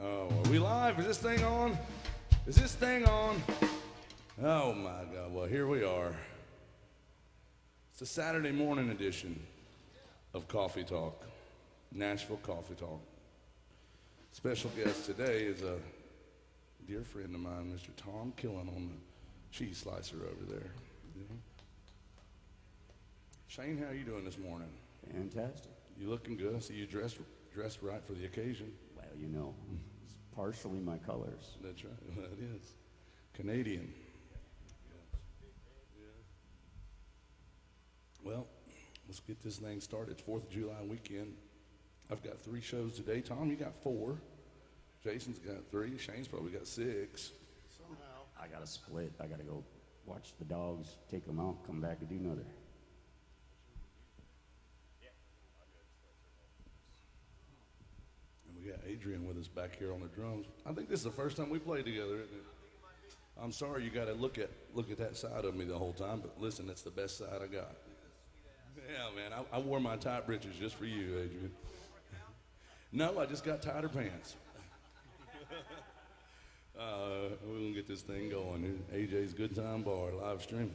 Oh, are we live? Is this thing on? Is this thing on? Oh my God, well here we are. It's a Saturday morning edition of Coffee Talk, Nashville Coffee Talk. Special guest today is a dear friend of mine, Mr. Tom Killen on the cheese slicer over there. Yeah. Shane, how are you doing this morning? Fantastic. You looking good? I see you dressed right for the occasion. Well, you know, it's partially my colors. That's right. Well, it is. Canadian. Well, let's get this thing started. It's 4th of July weekend. I've got 3 shows today. Tom, you got 4. Jason's got 3. Shane's probably got 6. Somehow. I got to split. I got to go watch the dogs, take them out, come back and do another. And we got Adrian with us back here on the drums. I think this is the first time we played together, isn't it? I'm sorry you got to look at that side of me the whole time, but listen, it's the best side I got. Yeah, man, I wore my tight britches just for you, Adrian. No, I just got tighter pants. We're going to get this thing going. AJ's Good Time Bar, live stream.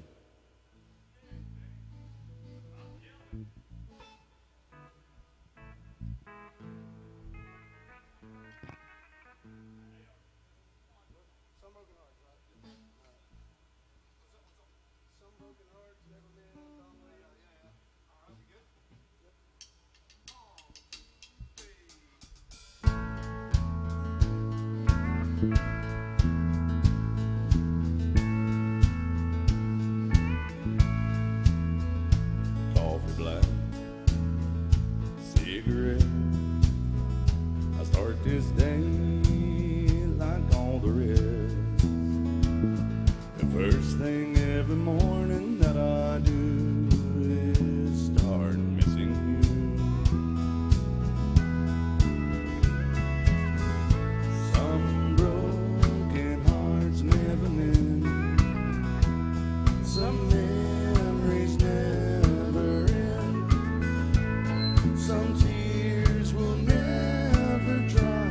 Coffee black, cigarette. I start this day like all the rest. The first thing every morning that I do is start missing you. Some broken hearts never mend. Some memories never end. Some tears will never dry.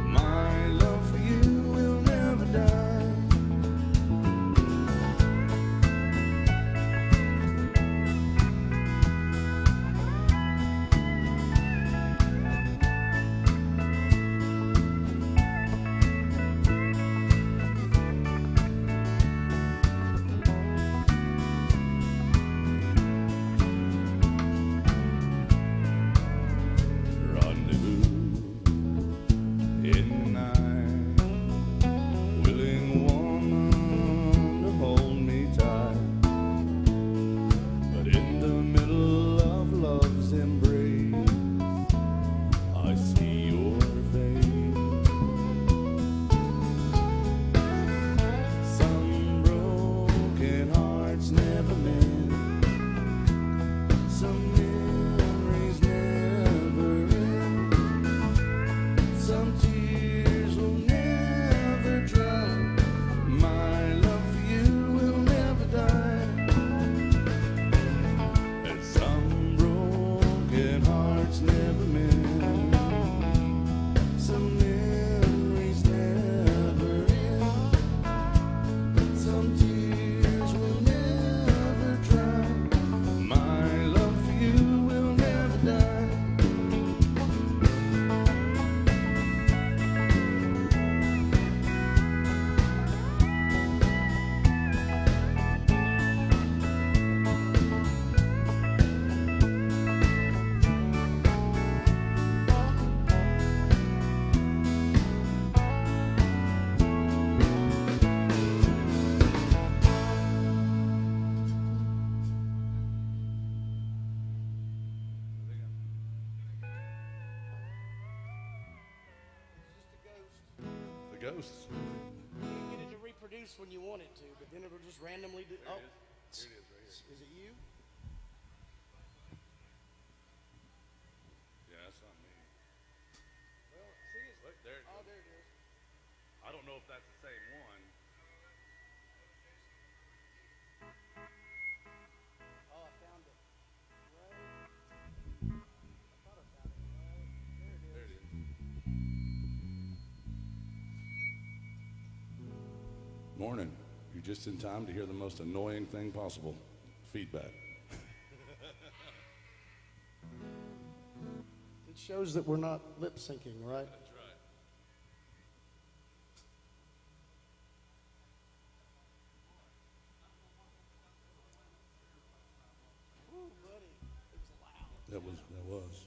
My love for you will never die. Rendezvous in the night, willing woman to hold me tight, but in the middle of love's embrace, I see your face. Some broken hearts never mend. Some memories never end. Some tears will never dry. My love for you will never die. And some broken hearts never mend. Some memories never end. Some tears will never dry. My love for you will never die. The ghosts. You can get it to reproduce when you want it to, but then it'll just randomly do. There it is right here. Is it you? Yeah, that's not me. Well, see, it's. Look, there it Oh, goes. there it is. I don't know if that's the same one. Oh, I found it. Right. I thought I found it. Right. There it is. There it is. Morning. You're just in time to hear the most annoying thing possible. Feedback. It shows that we're not lip syncing, right? That's right. Ooh, buddy, it was loud. That was.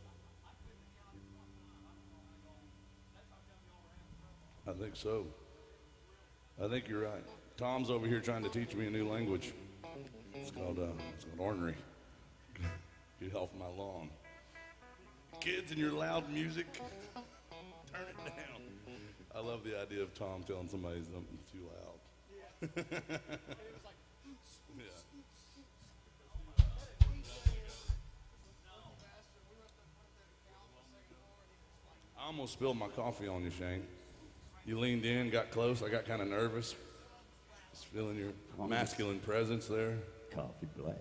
I think so. I think you're right. Tom's over here trying to teach me a new language. It's called ornery. Get off my lawn. Kids and your loud music, turn it down. I love the idea of Tom telling somebody something's too loud. Yeah. It was like, Yeah. I almost spilled my coffee on you, Shane. You leaned in, got close. I got kind of nervous. Just feeling your masculine presence there. Coffee black.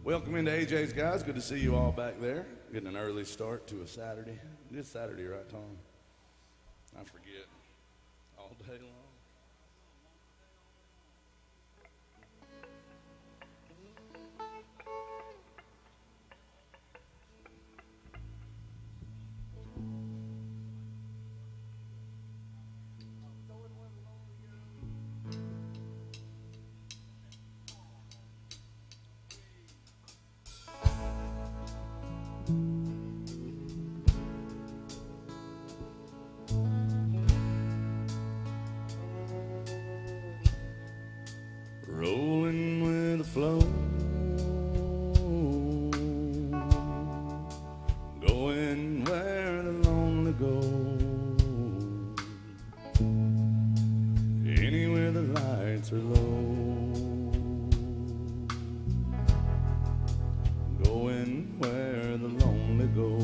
Welcome into AJ's, guys. Good to see you all back there. Getting an early start to a Saturday. It is Saturday, right, Tom? I forget. All day long. Rolling with the flow, going where the lonely go, anywhere the lights are low, going where the lonely go,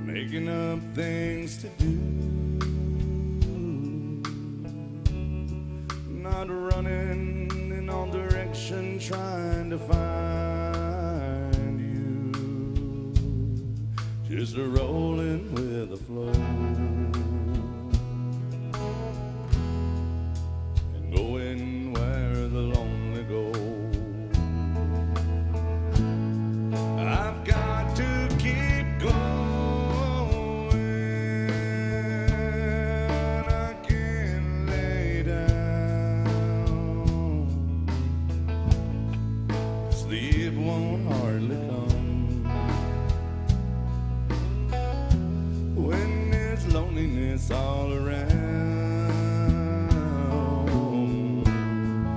making up things to do. Not running in all directions, trying to find you. Just a rolling with the flow and going where the lonely go. I've got to keep going. I can't lay down. Sleep won't hardly come when there's loneliness all around.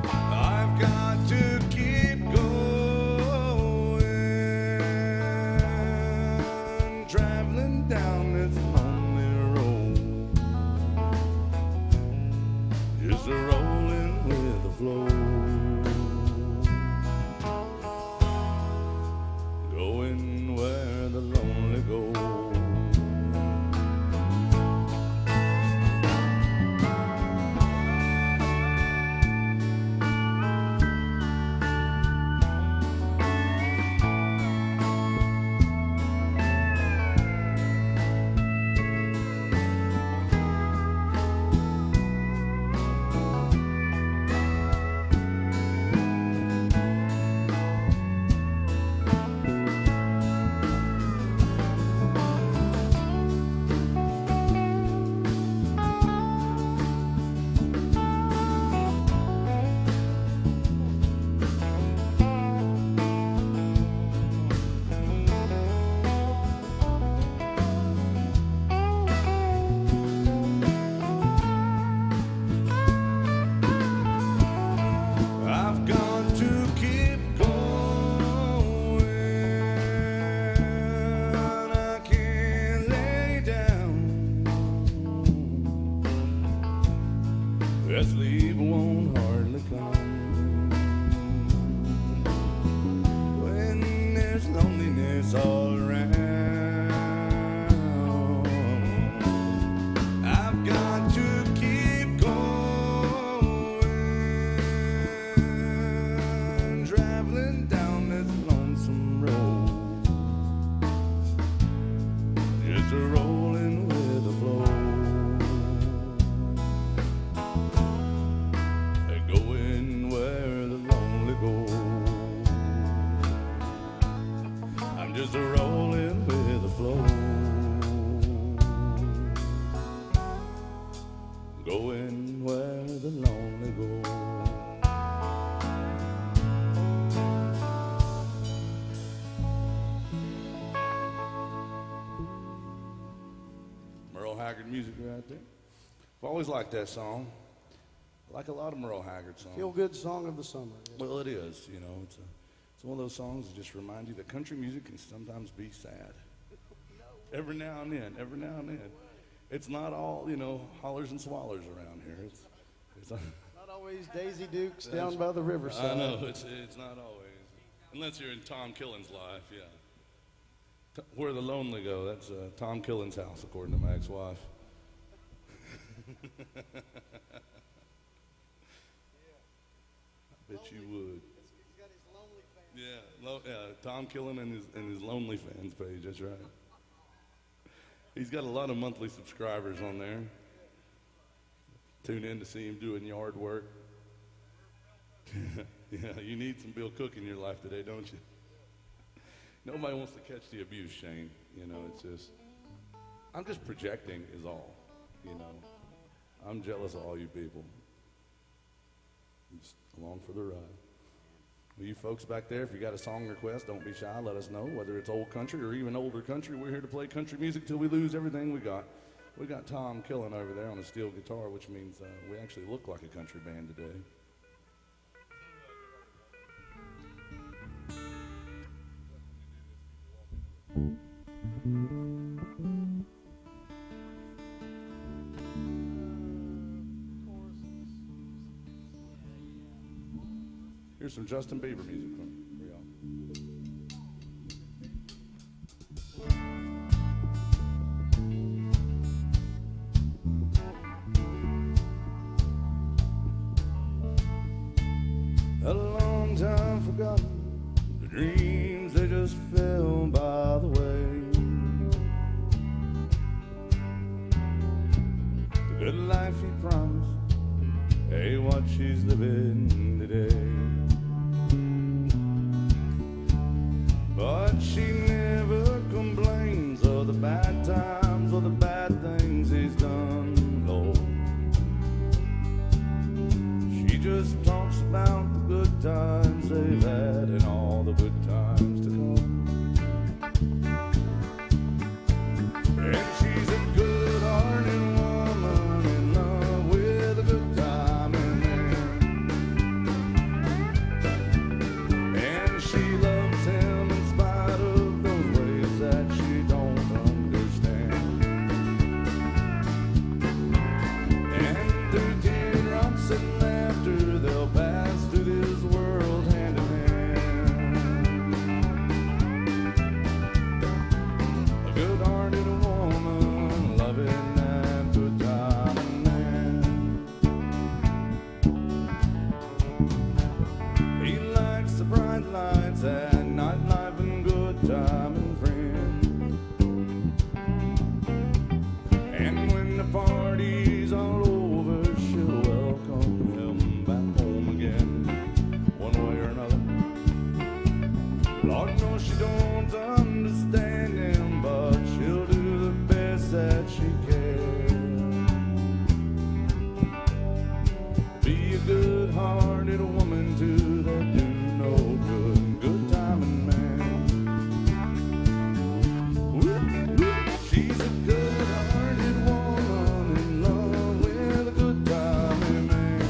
I've got to keep going, traveling down this lonely road, just rolling with the flow. Going where the lonely go. music right there. I've always liked that song. I like a lot of Merle Haggard songs. Feel-good song of the summer. Yeah. Well, it is. You know, it's one of those songs that just remind you that country music can sometimes be sad. Every now and then. Every now and then. It's not all, you know, hollers and swallers around here. It's Not always Daisy Dukes down by the riverside. I know, it's not always. Unless you're in Tom Killen's life, yeah. Where the lonely go, that's Tom Killen's house, according to my ex-wife. I bet you would. He's got his lonely fans. Yeah, Tom Killen and his Lonely Fans page, that's right. He's got a lot of monthly subscribers on there. Tune in to see him doing yard work. Yeah, you need some Bill Cook in your life today, don't you? Nobody wants to catch the abuse, Shane. You know, it's just, I'm just projecting is all, you know. I'm jealous of all you people. I'm just along for the ride. Well, you folks back there, if you got a song request, don't be shy. Let us know, whether it's old country or even older country. We're here to play country music till we lose everything we got. We got Tom Killen over there on a steel guitar, which means we actually look like a country band today. Here's some Justin Bieber music for y'all. A long time forgotten, the dreams they just fell by the way. The good life he promised, hey, what she's living today. But she never complains of the bad times or the bad things he's done, Lord. She just talks about the good times they've had and all the good times to come. And she's a good-hearted woman in love with a good time in there. And she loves him in spite of those ways that she don't understand. And through teardrops and laughter they'll pass through this world hand in hand. A good-hearted woman loving that good time in hand. He likes the bright lights and nightlife and good time and friends. And when the party's all over, she'll welcome him back home again, one way or another. Lord knows she don't understand him, but she'll do the best that she can. Be a good-hearted woman too that do no good, good timing man. She's a good-hearted woman in love with a good timing man.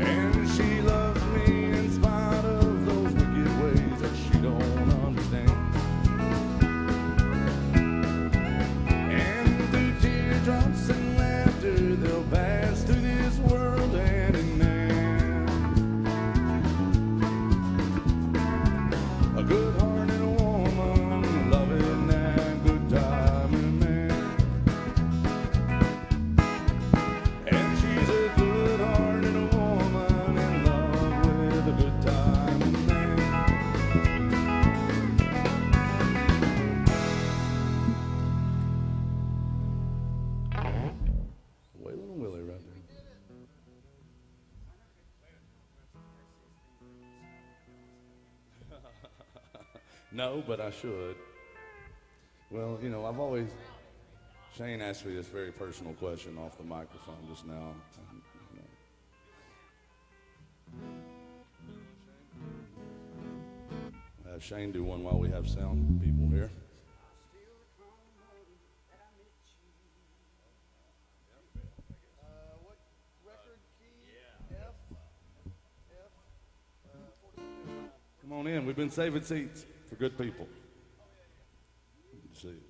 And she loves me in spite of those wicked ways that she don't understand. And through teardrops and laughter they'll pass through this world hand in hand. A good-hearted woman loving that good timing man. And she's a good-hearted woman in love with a good timing man. Waylon and Willie right there. No, but I should. Well, you know, I've always, Shane asked me this very personal question off the microphone just now. And, have Shane do one while we have sound people here. Come on in. We've been saving seats for good people. Good to see you.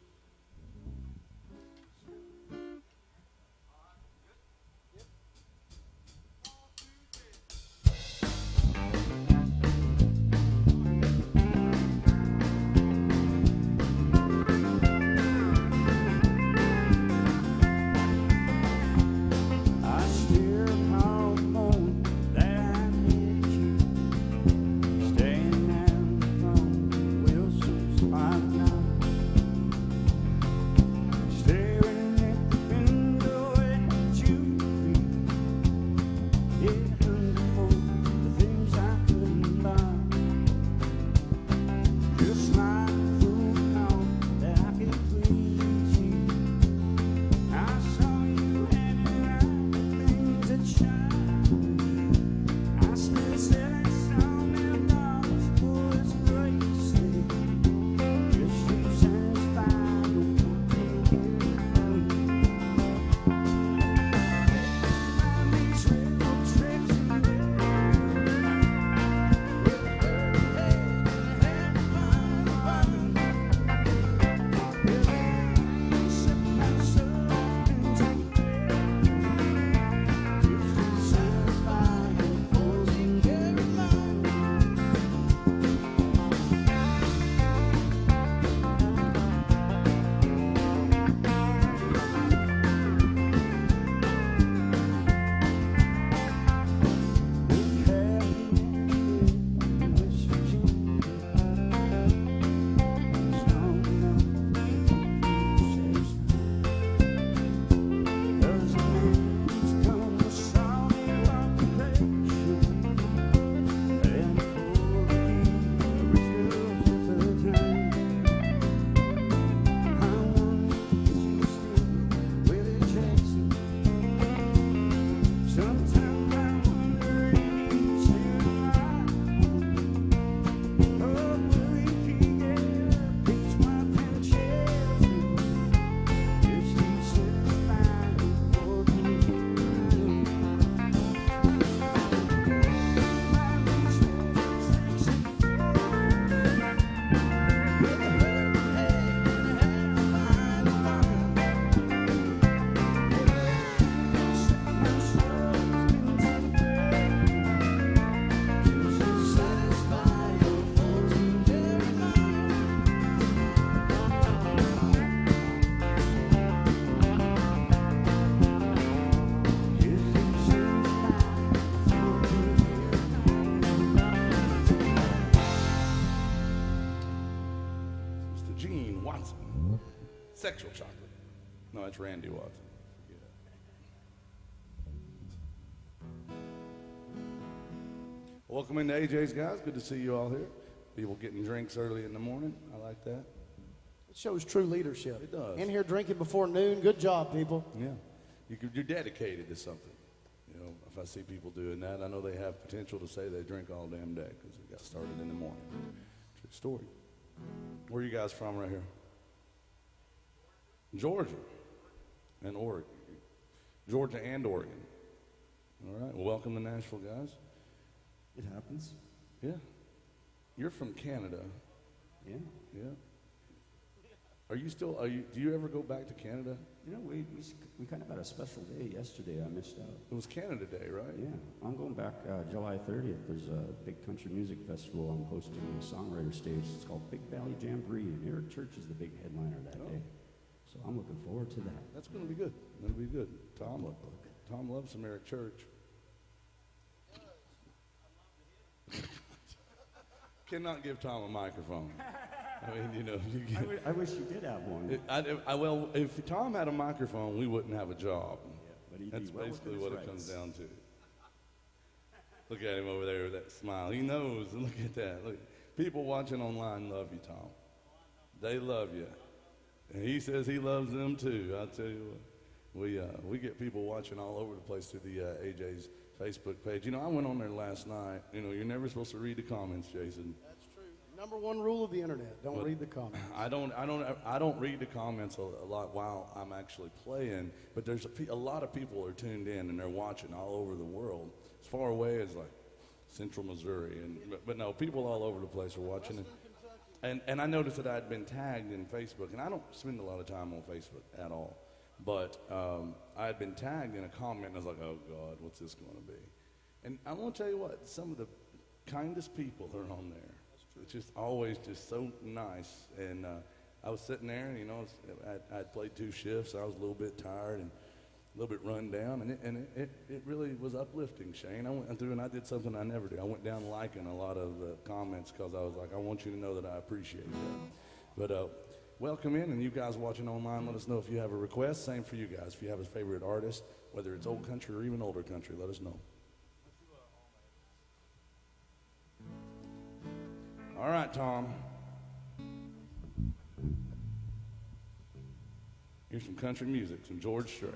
Sexual chocolate. No, that's Randy Watson. Yeah. Welcome into AJ's, guys. Good to see you all here. People getting drinks early in the morning. I like that. It shows true leadership. It does. In here drinking before noon. Good job, people. Yeah. You're dedicated to something. You know, if I see people doing that, I know they have potential to say they drink all damn day because they got started in the morning. True story. Where are you guys from right here? Georgia and Oregon. Georgia and Oregon. All right. Well, welcome to Nashville, guys. It happens. Yeah. You're from Canada. Yeah. Yeah. Do you ever go back to Canada? You know, we kind of had a special day yesterday. I missed out. It was Canada Day, right? Yeah. I'm going back July 30th. There's a big country music festival. I'm hosting a songwriter stage. It's called Big Valley Jamboree, and Eric Church is the big headliner that day. So I'm looking forward to that. That's going to be good. That'll be good. Tom loves some Eric Church. Cannot give Tom a microphone. I mean, you know. I wish you did have one. Well, if Tom had a microphone, we wouldn't have a job. Yeah, but that's basically what it comes down to. Look at him over there with that smile. He knows. Look at that. Look, people watching online love you, Tom. They love you. And he says he loves them too. I'll tell you what. We get people watching all over the place through the AJ's Facebook page. You know, I went on there last night. You know, you're never supposed to read the comments, Jason. That's true. Number one rule of the internet: don't read the comments. I don't read the comments a lot while I'm actually playing. But there's a lot of people are tuned in and they're watching all over the world, as far away as like Central Missouri, but no, people all over the place are watching. And I noticed that I'd been tagged in Facebook, and I don't spend a lot of time on Facebook at all. But I had been tagged in a comment, and I was like, oh, God, what's this going to be? And I want to tell you what, some of the kindest people are on there. It's just always just so nice. And I was sitting there, and, you know, I'd played 2 shifts. I was a little bit tired and a little bit run down, and it really was uplifting, Shane. I went through and I did something I never do. I went down liking a lot of the comments because I was like, I want you to know that I appreciate that. But welcome in, and you guys watching online, let us know if you have a request. Same for you guys. If you have a favorite artist, whether it's old country or even older country, let us know. All right, Tom. Here's some country music, some George Strait.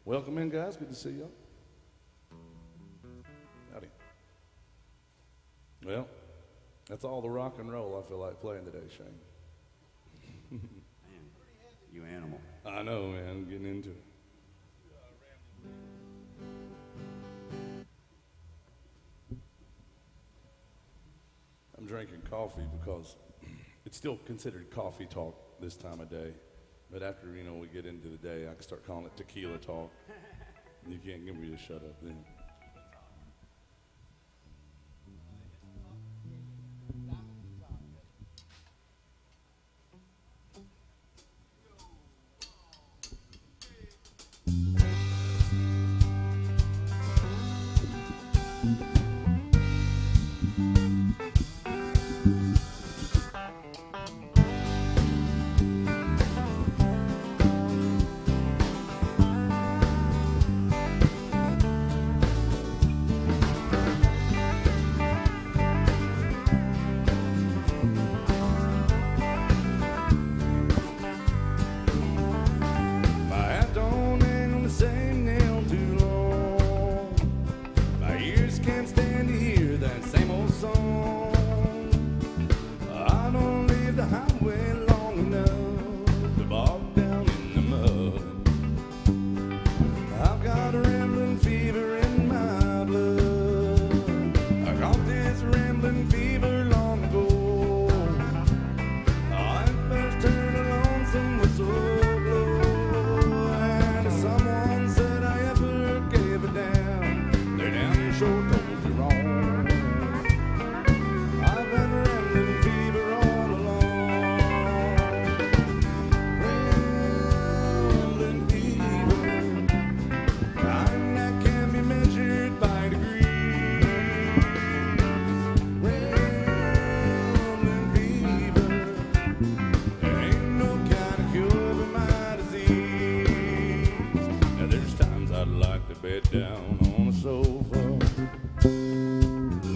Welcome in, guys. Good to see y'all. Howdy. Well, that's all the rock and roll I feel like playing today, Shane. Man, you animal. I know, man. I'm getting into it. I'm drinking coffee because it's still considered coffee talk this time of day. But after, you know, we get into the day, I can start calling it tequila talk. You can't get me to shut up then. that same old song. I don't leave the highway long enough to bog down in the mud. I've got a rambling fever in my blood. I caught this rambling fever long ago. I first heard a lonesome whistle blow, and if someone said I ever gave a damn, they damn sure told you wrong. I've had rambling fever all along. Rambling fever, kind that can be measured by degrees. Rambling fever, there ain't no kind of cure for my disease. Now there's times I'd like to bed down on a sofa,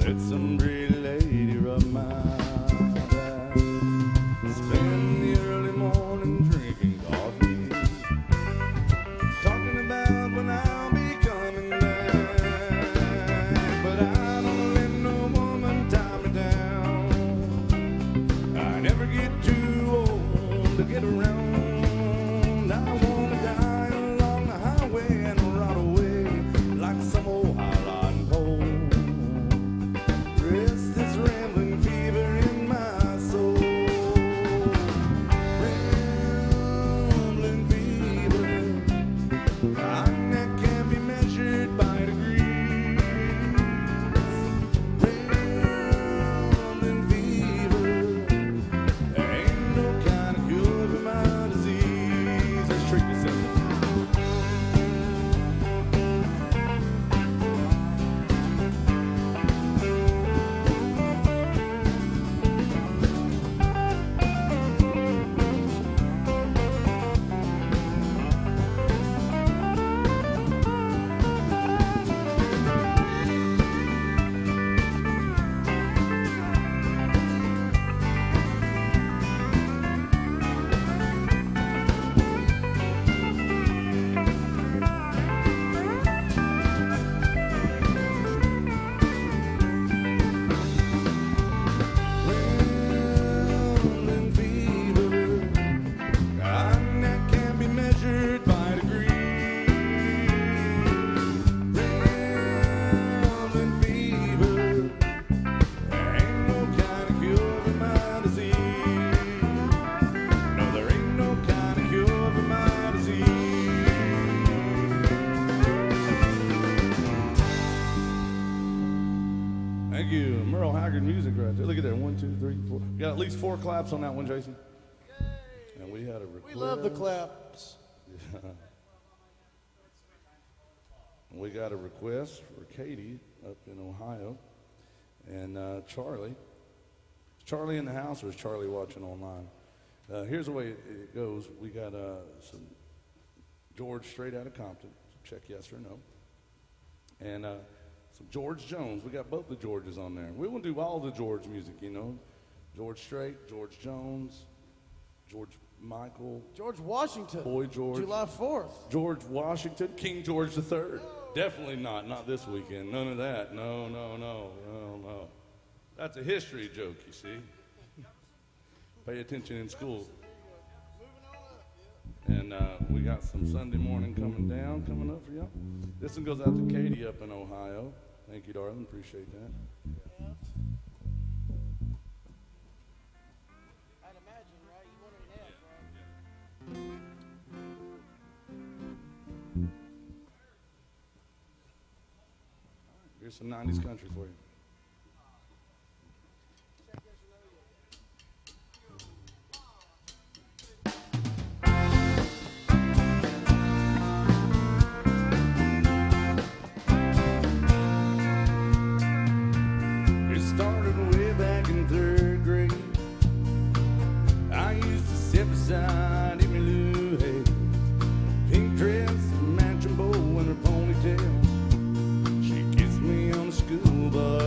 let some pretty lady rub my back, spend the early morning drinking coffee, talking about when I'll be coming back. But I don't let no woman tie me down. I never get too old to get around. I wanna die along the highway and rot away like some old highline pole. Rest this rambling fever in my soul. Rambling fever, kind that can be measured by degrees. Rambling fever, there ain't no kind of cure for my disease. Let's treat this simple. Rambling fever, kind that can be measured by degrees. Rambling fever, there ain't no kind of cure for my disease. No, there ain't no kind of cure for my disease. Thank you. Merle Haggard music right there. Look at that. 1, 2, 3, 4. We got at least 4 claps on that one, Jason. And we had a request. We love the claps. We got a request for Katie up in Ohio. And Charlie. Is Charlie in the house or is Charlie watching online? Here's the way it goes. We got some George Strait out of Compton. Check yes or no. And some George Jones. We got both the Georges on there. We want to do all the George music, you know. George Strait, George Jones, George Michael, George Washington. Boy George. July 4th. George Washington, King George III. Definitely not this weekend. None of that. No. That's a history joke, you see. Pay attention in school. And we got some Sunday morning coming up for y'all. This one goes out to Katie up in Ohio. Thank you, darling. Appreciate that. I'd imagine, right? You wanted an F, right? Here's some 90s country for you. It started way back in 3rd grade. I used to sit beside Emmylou Hay. Pink dress, matching bow, and her ponytail. She kissed me on the school bus.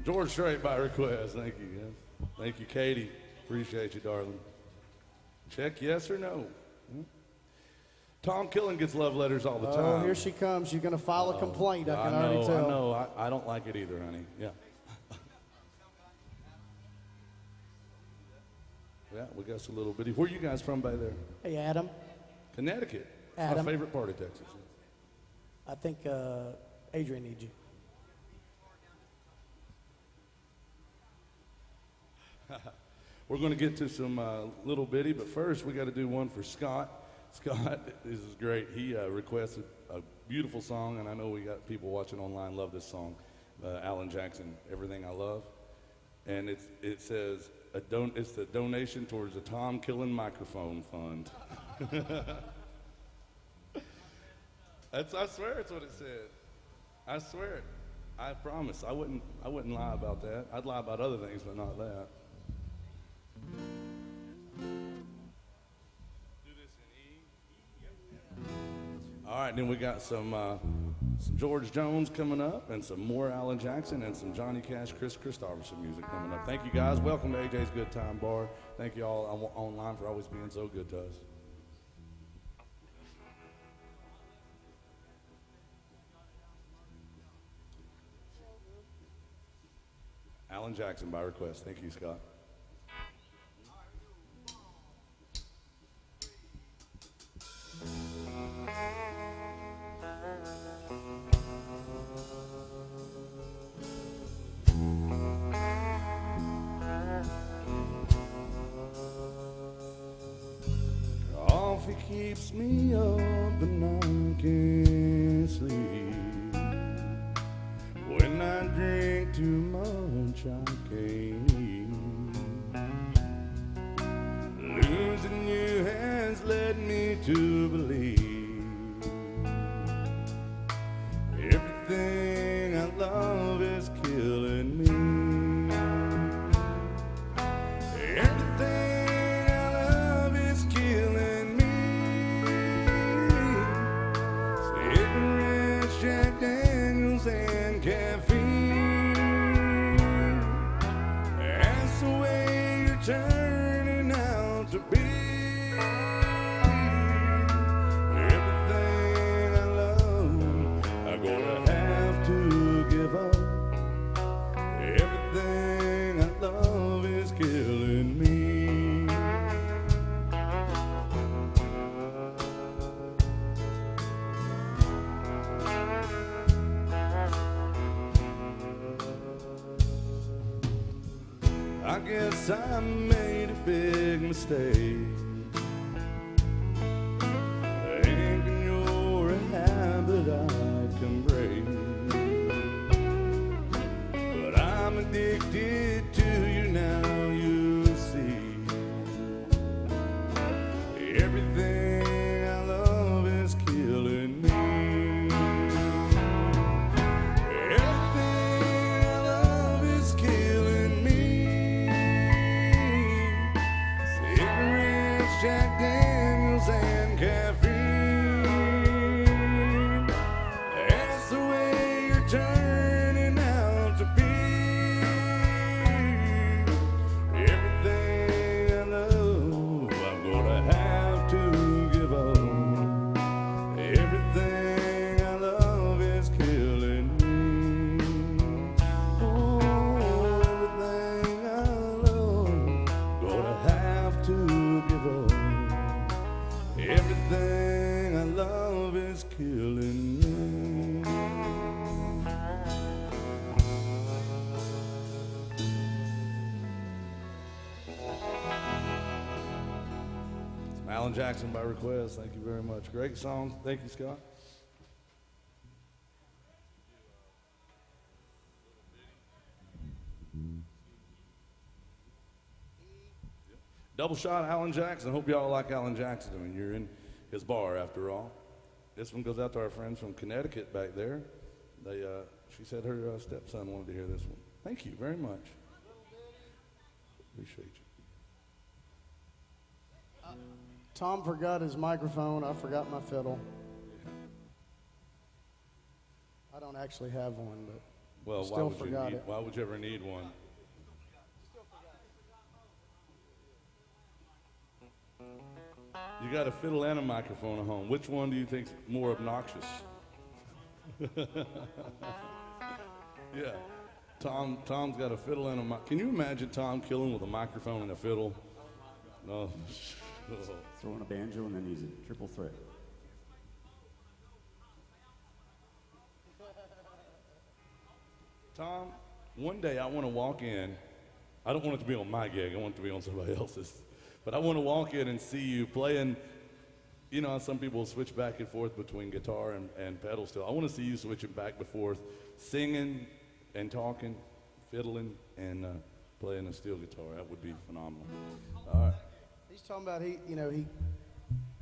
George Strait by request. Thank you, guys. Thank you, Katie. Appreciate you, darling. Check yes or no. Tom Killen gets love letters all the time. Oh, here she comes. You're going to file a complaint, I can already tell. I know. I don't like it either, honey. Yeah. Yeah, we got some little bitty. Where you guys from by there? Hey, Adam. Connecticut. It's Adam. my favorite part of Texas. I think Adrian needs you. We're going to get to some little bitty, but first we got to do one for Scott. Scott, this is great. He requested a beautiful song, and I know we got people watching online love this song. Alan Jackson, Everything I Love. And it says, it's the donation towards the Tom Killen Microphone Fund. I swear it's what it said. I swear it. I promise. I wouldn't lie about that. I'd lie about other things, but not that. All right, then we got some George Jones coming up, and some more Alan Jackson, and some Johnny Cash, Chris Christopherson music coming up. Thank you, guys. Welcome to AJ's Good Time Bar. Thank you all online for always being so good to us. Alan Jackson by request. Thank you, Scott. Coffee keeps me up and I can't sleep. When I drink too much, I can't eat. Losing you has led me to believe everything I love is killing me. Everything I love is killing me. Cigarettes, Jack Daniels, and caffeine. That's the way you're turning out to be. Everything I love, I'm gonna have to give up. Everything I love is killing me. I guess I made a big mistake, thinking you're a habit I can break. But I'm addicted to you now, you see. Everything I love is killing me. Everything I love is killing me. Cigarettes, Jack Daniels, and caffeine. That's the way you're turning out to be. Everything I love, I'm gonna have to give up. Everything I love is killing me. Oh, everything I love, gonna have to give up. Everything I love is killing me. Some Alan Jackson by request. Thank you very much. Great song. Thank you, Scott. Double shot Alan Jackson. Hope y'all like Alan Jackson. I mean, you're in his bar after all. This one goes out to our friends from Connecticut back there. She said her stepson wanted to hear this one. Thank you very much. Appreciate you. Tom forgot his microphone. I forgot my fiddle. I don't actually have one, but Well, Still forgot it. why would you ever need one? You got a fiddle and a microphone at home. Which one do you think's more obnoxious? Yeah. Tom's got a fiddle and a mic. Can you imagine Tom killing with a microphone and a fiddle? No. Throwing a banjo and then he's a triple threat. Tom, one day I want to walk in. I don't want it to be on my gig. I want it to be on somebody else's. But I want to walk in and see you playing. You know how some people switch back and forth between guitar and pedal steel. I want to see you switching back and forth, singing and talking, fiddling, and playing a steel guitar. That would be phenomenal. All right. He's talking about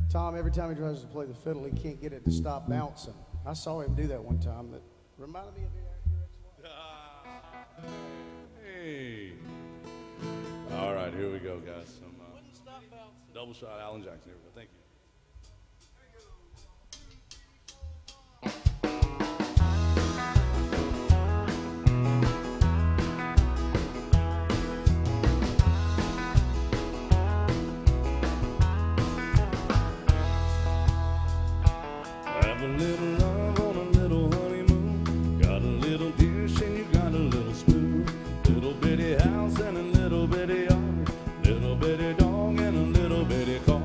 Tom, every time he tries to play the fiddle, he can't get it to stop bouncing. I saw him do that one time. That reminded me of your ex-wife. Hey. All right, here we go, guys. Some Wouldn't stop bouncing. double shot Alan Jackson. Here we go. Thank you. Have a little love on a little honeymoon. Got a little dish and you got a little spoon. Little bitty house and a little bitty yard. Little bitty dog and a little bitty car.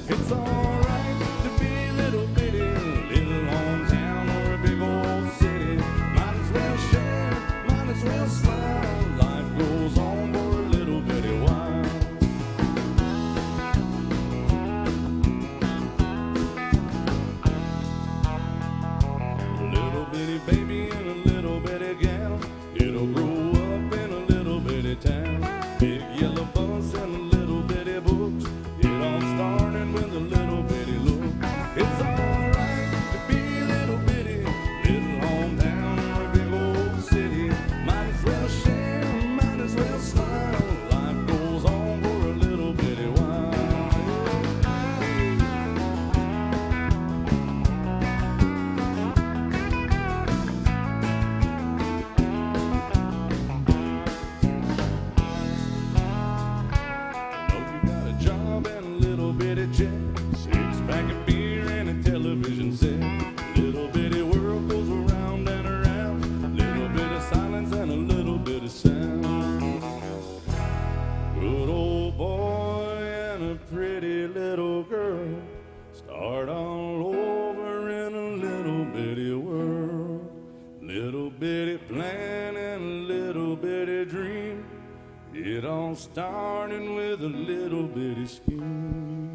It's alright to be little bitty. Little hometown or a big old city. Might as well share, might as well smile. Life goes on for a little bitty while. Little bitty baby and a little bitty gal. It'll grow up in a little bitty town. Big yellow bus and a little bitty books. It all started with a little bitty look. It's alright to be little bitty. Little hometown or a big old city. Might as well share, might as well smile. Life goes on for a little bitty while. Know you got a job and a little bitty check. Six pack of beer and a television set. Little bitty world goes around and around. Little bit of silence and a little bit of sound. Good old boy and a pretty little girl start all over in a little bitty world. Little bitty plan and a little bitty dream. It all started with a little bitty scheme.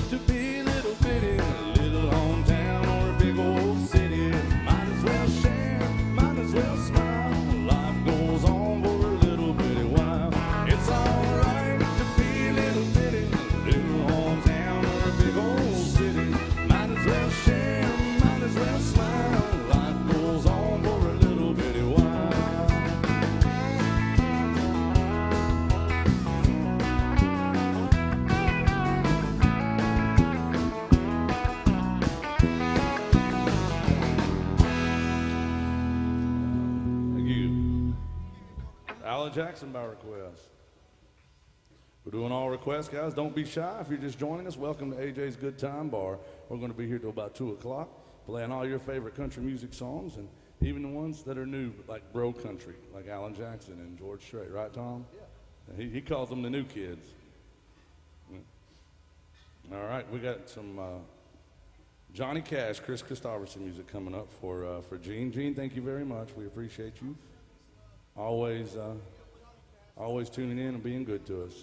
To be little bitty, little hometown or a big old city. Might as well share, might as well smile. Life goes on for a little bitty while. It's alright to be little bitty, little hometown or a big old city. Might as well share, might as well smile. Life goes on for a little bitty while. Thank you. Alan Jackson by request. We're doing all requests, guys. Don't be shy. If you're just joining us, welcome to AJ's Good Time Bar. We're going to be here till about 2 o'clock, playing all your favorite country music songs, and even the ones that are new, like bro country, like Alan Jackson and George Strait. Right, Tom? Yeah. He calls them the new kids. All right, we got some Johnny Cash, Chris Christopherson music coming up for Gene. Gene, thank you very much. We appreciate you. Always tuning in and being good to us.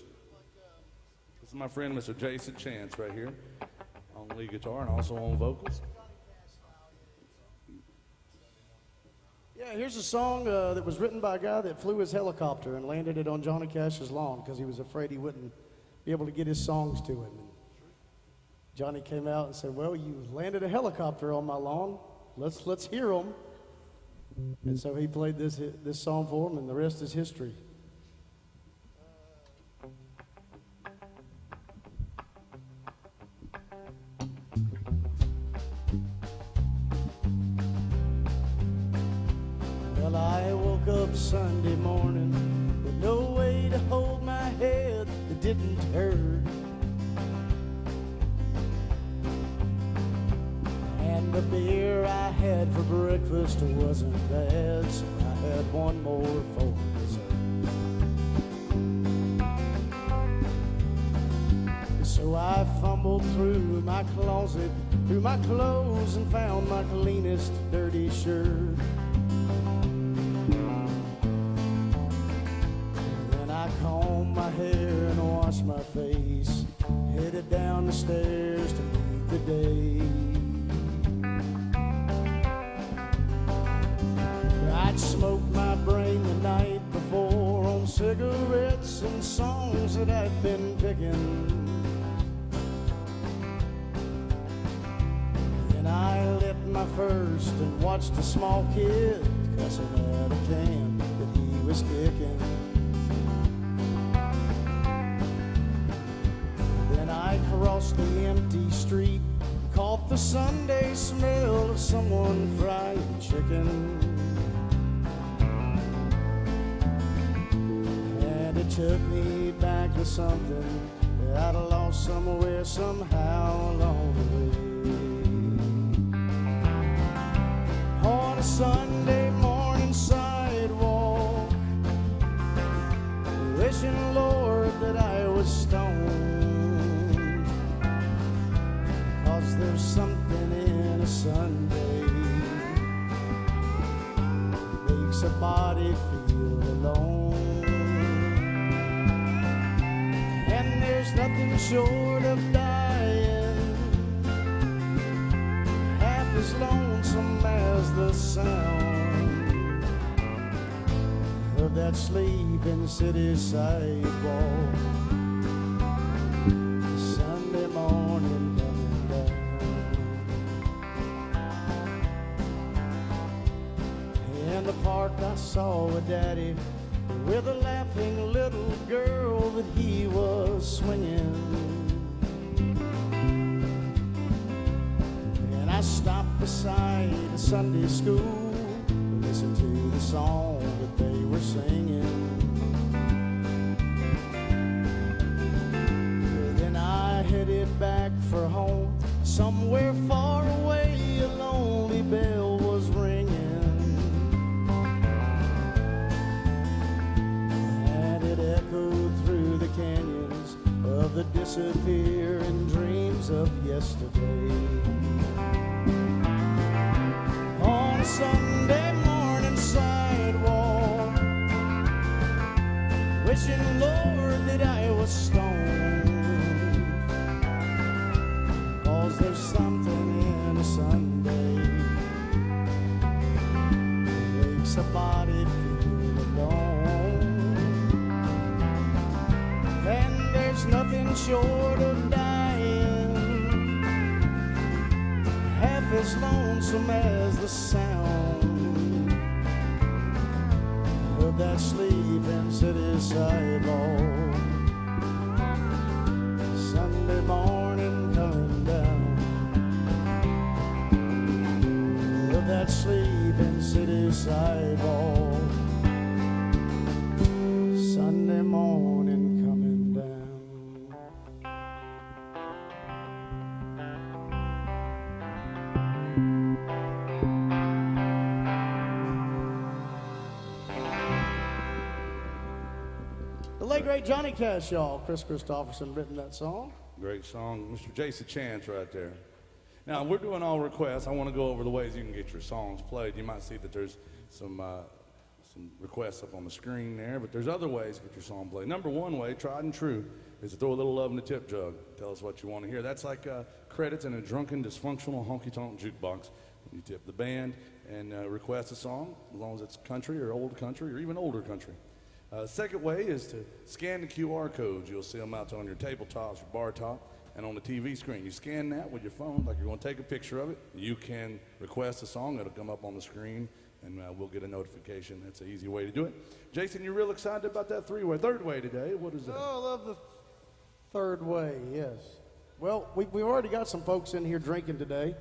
This is my friend, Mr. Jason Chance, right here on lead guitar and also on vocals. Yeah, here's a song that was written by a guy that flew his helicopter and landed it on Johnny Cash's lawn because he was afraid he wouldn't be able to get his songs to him. And Johnny came out and said, "Well, you landed a helicopter on my lawn. Let's hear them." And so he played this song for him, and the rest is history. Sunday morning with no way to hold my head that didn't hurt. And the beer I had for breakfast wasn't bad, so I had one more for dessert. So I fumbled through my closet, through my clothes, and found my cleanest dirty shirt. Then I combed my hair and washed my face, headed down the stairs to meet the day. I'd smoked my brain the night before on cigarettes and songs that I'd been picking. I lit my first and watched a small kid cussing at a can that he was kicking. Then I crossed the empty street, caught the Sunday smell of someone fried chicken. And it took me back to something that I'd lost somewhere, somehow along the way. On a Sunday morning sidewalk, wishing, Lord, that I was stoned. 'Cause there's something in a Sunday that makes a body feel alone. And there's nothing short of dying half as lonesome as the sound of that sleeping city sidewalk. Sunday morning coming down. In the park I saw a daddy with a laughing little girl that he was swinging. I stopped beside a Sunday school to listen to the song that they were singing. Then I headed back for home. Somewhere far away a lonely bell was ringing, and it echoed through the canyons of the disappearing dreams of yesterday. On a Sunday morning sidewalk, wishing, Lord, that I was stoned. 'Cause there's something in a Sunday that makes a body feel alone. And there's nothing short of dying half as lonesome as the sound of that sleeping city sidewalk. Sunday morning coming down, of that sleeping city sidewalk. Sunday morning coming down. The late great Johnny Cash, y'all. Chris Christopherson written that song. Great song. Mr. Jason Chance right there. Now, we're doing all requests. I want to go over the ways you can get your songs played. You might see that there's some requests up on the screen there, but there's other ways to get your song played. Number one way, tried and true, is to throw a little love in the tip jug. Tell us what you want to hear. That's like credits in a drunken, dysfunctional, honky-tonk jukebox. You tip the band and request a song, as long as it's country or old country or even older country. Second way is to scan the QR codes. You'll see them out on your tabletops, your bar top, and on the TV screen. You scan that with your phone, like you're going to take a picture of it. You can request a song. It'll come up on the screen, and we'll get a notification. That's an easy way to do it. Jason, you're real excited about that third way today. What is that? Oh, I love the third way, yes. Well, we've already got some folks in here drinking today.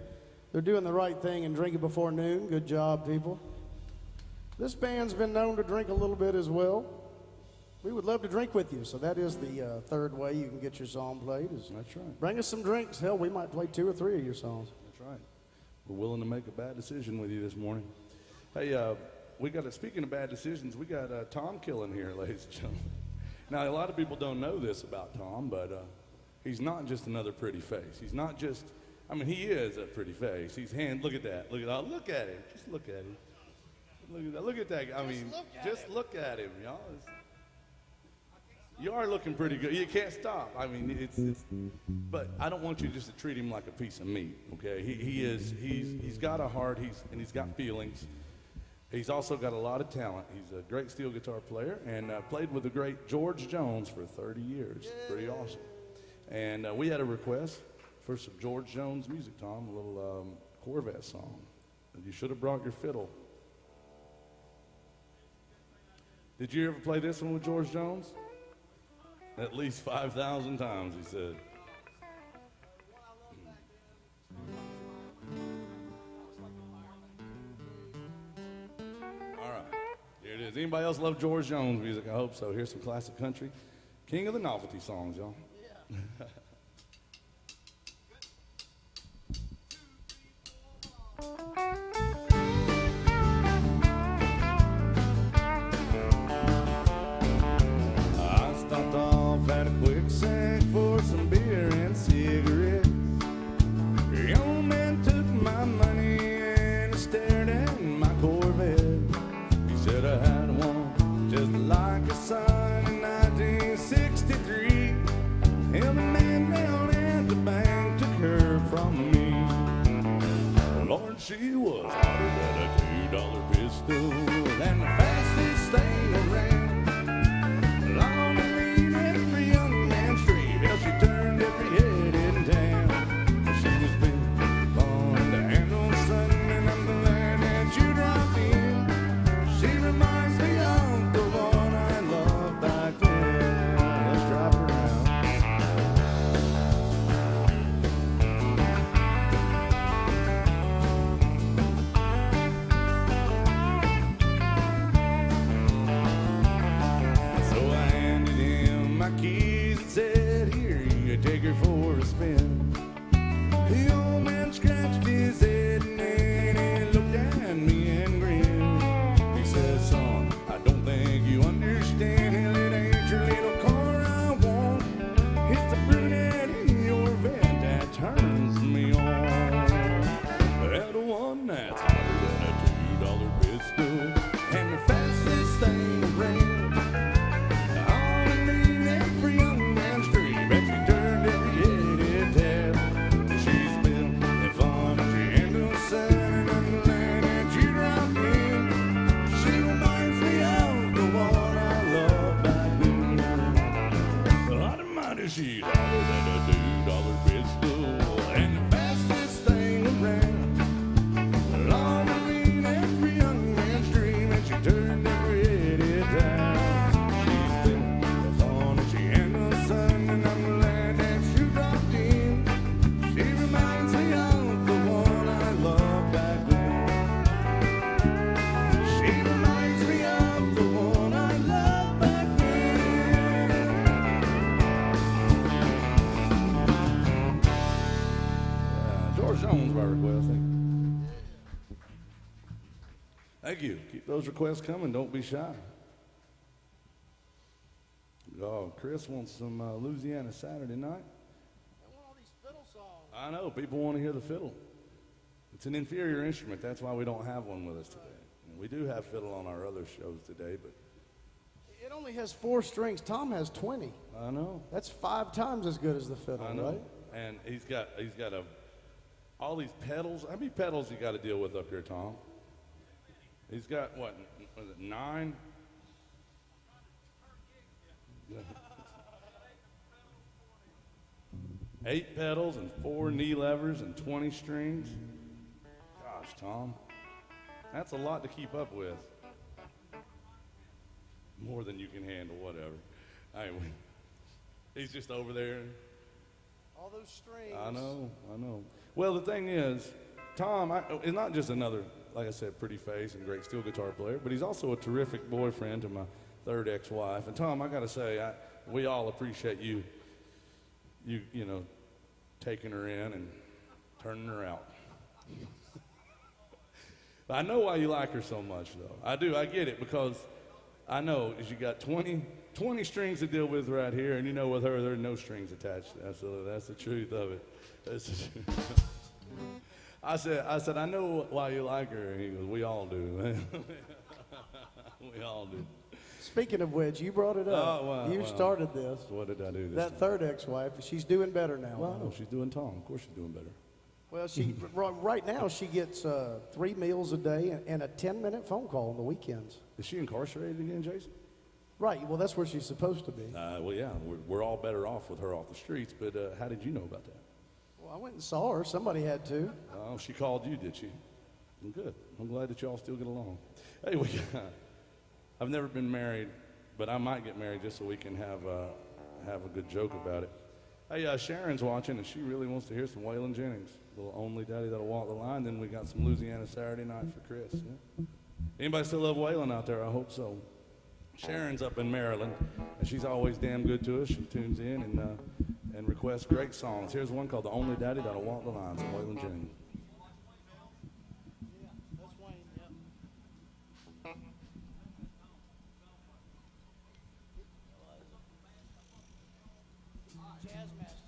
They're doing the right thing and drinking before noon. Good job, people. This band's been known to drink a little bit as well. We would love to drink with you, so that is the third way you can get your song played. That's right. Bring us some drinks. Hell, we might play 2 or 3 of your songs. That's right. We're willing to make a bad decision with you this morning. Hey, speaking of bad decisions, we got Tom Killen here, ladies and gentlemen. Now, a lot of people don't know this about Tom, but he's not just another pretty face. He's not just, I mean, he is a pretty face. Look at that. Look at him. Just look at him. Look at that. Look at that. I mean, just look at him, y'all. You are looking pretty good. You can't stop. I mean, but I don't want you just to treat him like a piece of meat, okay? He's got a heart, and he's got feelings. He's also got a lot of talent. He's a great steel guitar player and played with the great George Jones for 30 years. Pretty awesome. And we had a request for some George Jones music, Tom, a little Corvette song. You should have brought your fiddle. Did you ever play this one with George Jones? At least 5,000 times, he said. All right, here it is. Anybody else love George Jones music? I hope so. Here's some classic country. King of the novelty songs, y'all. Yeah. She was hotter than a $2 pistol and the fastest thing around. Long and lean, every young man's dream. Hell, she turned every head in town. She was built fun to handle sun, and I'm glad that you dropped in. She reminds me of the one I loved back then. Let's drop her out. Take her for a spin. The old man scratched his head and then he looked at me and grinned. He said, son, I don't think you understand. Hell, it ain't your little car I want. It's the brunette in your vet that turns me on. Well, the one that's hotter than a $2 pistol and the fastest thing around. She's hotter than a $2 pistol and the fastest thing around. Long and lean, every young man's dream, and she turned every headed down. She's built the thorn and she handles the sun, and I'm glad that she dropped in. She reminds me of the one I loved back then. She reminds me of the one I loved back then. George Jones by request. Thank you. Keep those requests coming. Don't be shy. Oh, Chris wants some Louisiana Saturday night. I want all these fiddle songs. I know. People want to hear the fiddle. It's an inferior instrument. That's why we don't have one with us today. We do have fiddle on our other shows today, but It only has 4 strings. Tom has 20. I know. That's 5 times as good as the fiddle, I know. right? And he's got all these pedals. How many pedals you got to deal with up here, Tom? He's got what? Was it 9? 8 pedals and 4 knee levers and 20 strings. Gosh, Tom, that's a lot to keep up with. More than you can handle, whatever. Anyway, he's just over there. All those strings. I know. Well, the thing is, Tom is not just another like I said, pretty face and great steel guitar player, but he's also a terrific boyfriend to my third ex-wife. And Tom, I got to say, we all appreciate you know, taking her in and turning her out. I know why you like her so much, though. I do. I get it, because I know you got 20 strings to deal with right here, and you know with her, there are no strings attached. That's the truth of it. That's the truth. I said, I know why you like her, and he goes, we all do. We all do. Speaking of which, you brought it up. You started this. What did I do this That time? third ex-wife, she's doing better now. Well, no, she's doing Tom. Of course she's doing better. Well, she right now she gets 3 meals a day and a 10-minute phone call on the weekends. Is she incarcerated again, Jason? Right. Well, that's where she's supposed to be. Well, yeah, we're all better off with her off the streets, but how did you know about that? Well, I went and saw her. Somebody had to. Oh, she called you, did she? Well, good. I'm glad that y'all still get along. Hey, I've never been married, but I might get married just so we can have a good joke about it. Hey, Sharon's watching, and she really wants to hear some Waylon Jennings, little Only Daddy That'll Walk the Line. Then we got some Louisiana Saturday Night for Chris. Yeah? Anybody still love Waylon out there? I hope so. Sharon's up in Maryland, and she's always damn good to us. She tunes in and requests great songs. Here's one called The Only Daddy That'll Walk the Line, from Waylon Jennings. Yeah, that's Wayne. Yep. Jazz master.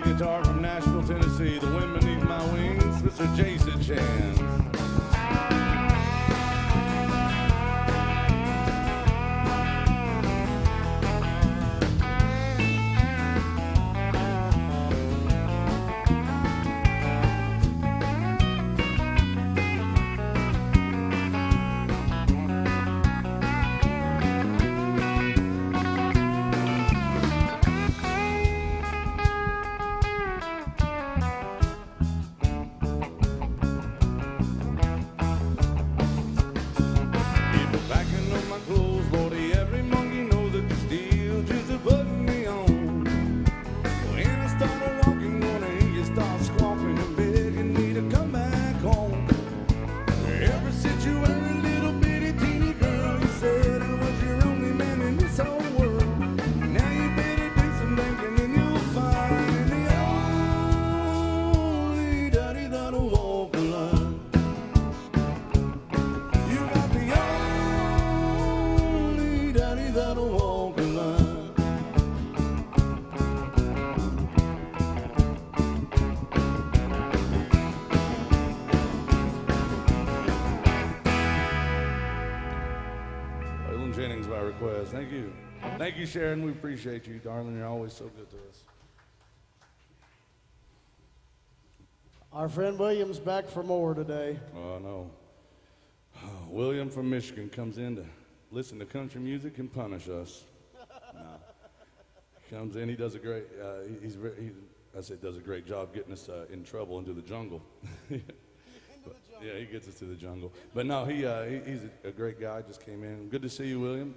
Guitar from Nashville, Tennessee. The wind beneath my wings, Mr. Jason Chan. Thank you. Thank you, Sharon. We appreciate you, darling. You're always so good to us. Our friend William's back for more today. Oh, no. William from Michigan comes in to listen to country music and punish us. No. Comes in, he does a great, does a great job getting us in trouble into the jungle. Yeah, he gets us to the jungle. But no, he's a great guy, just came in. Good to see you, William.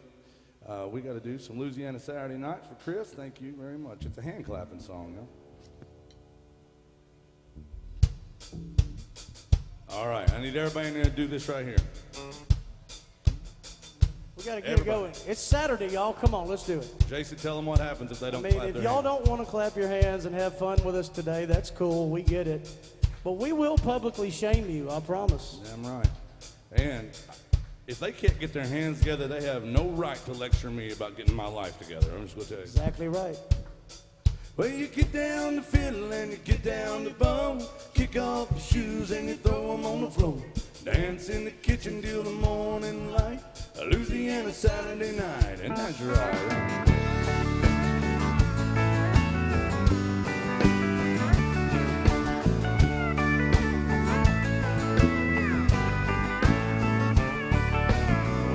We got to do some Louisiana Saturday Night for Chris. Thank you very much. It's a hand clapping song, no? All right, I need everybody in there to do this right here. We got to get it going. It's Saturday, y'all. Come on, let's do it. Jason, tell them what happens if they don't clap if their y'all hands. don't want to clap your hands and have fun with us today, that's cool. We get it. But we will publicly shame you, I promise. Damn right. And if they can't get their hands together, they have no right to lecture me about getting my life together. I'm just going to tell you. Exactly right. Well, you get down the fiddle and you get down the bow. Kick off your shoes and you throw them on the floor. Dance in the kitchen till the morning light. A Louisiana Saturday night, and that's right.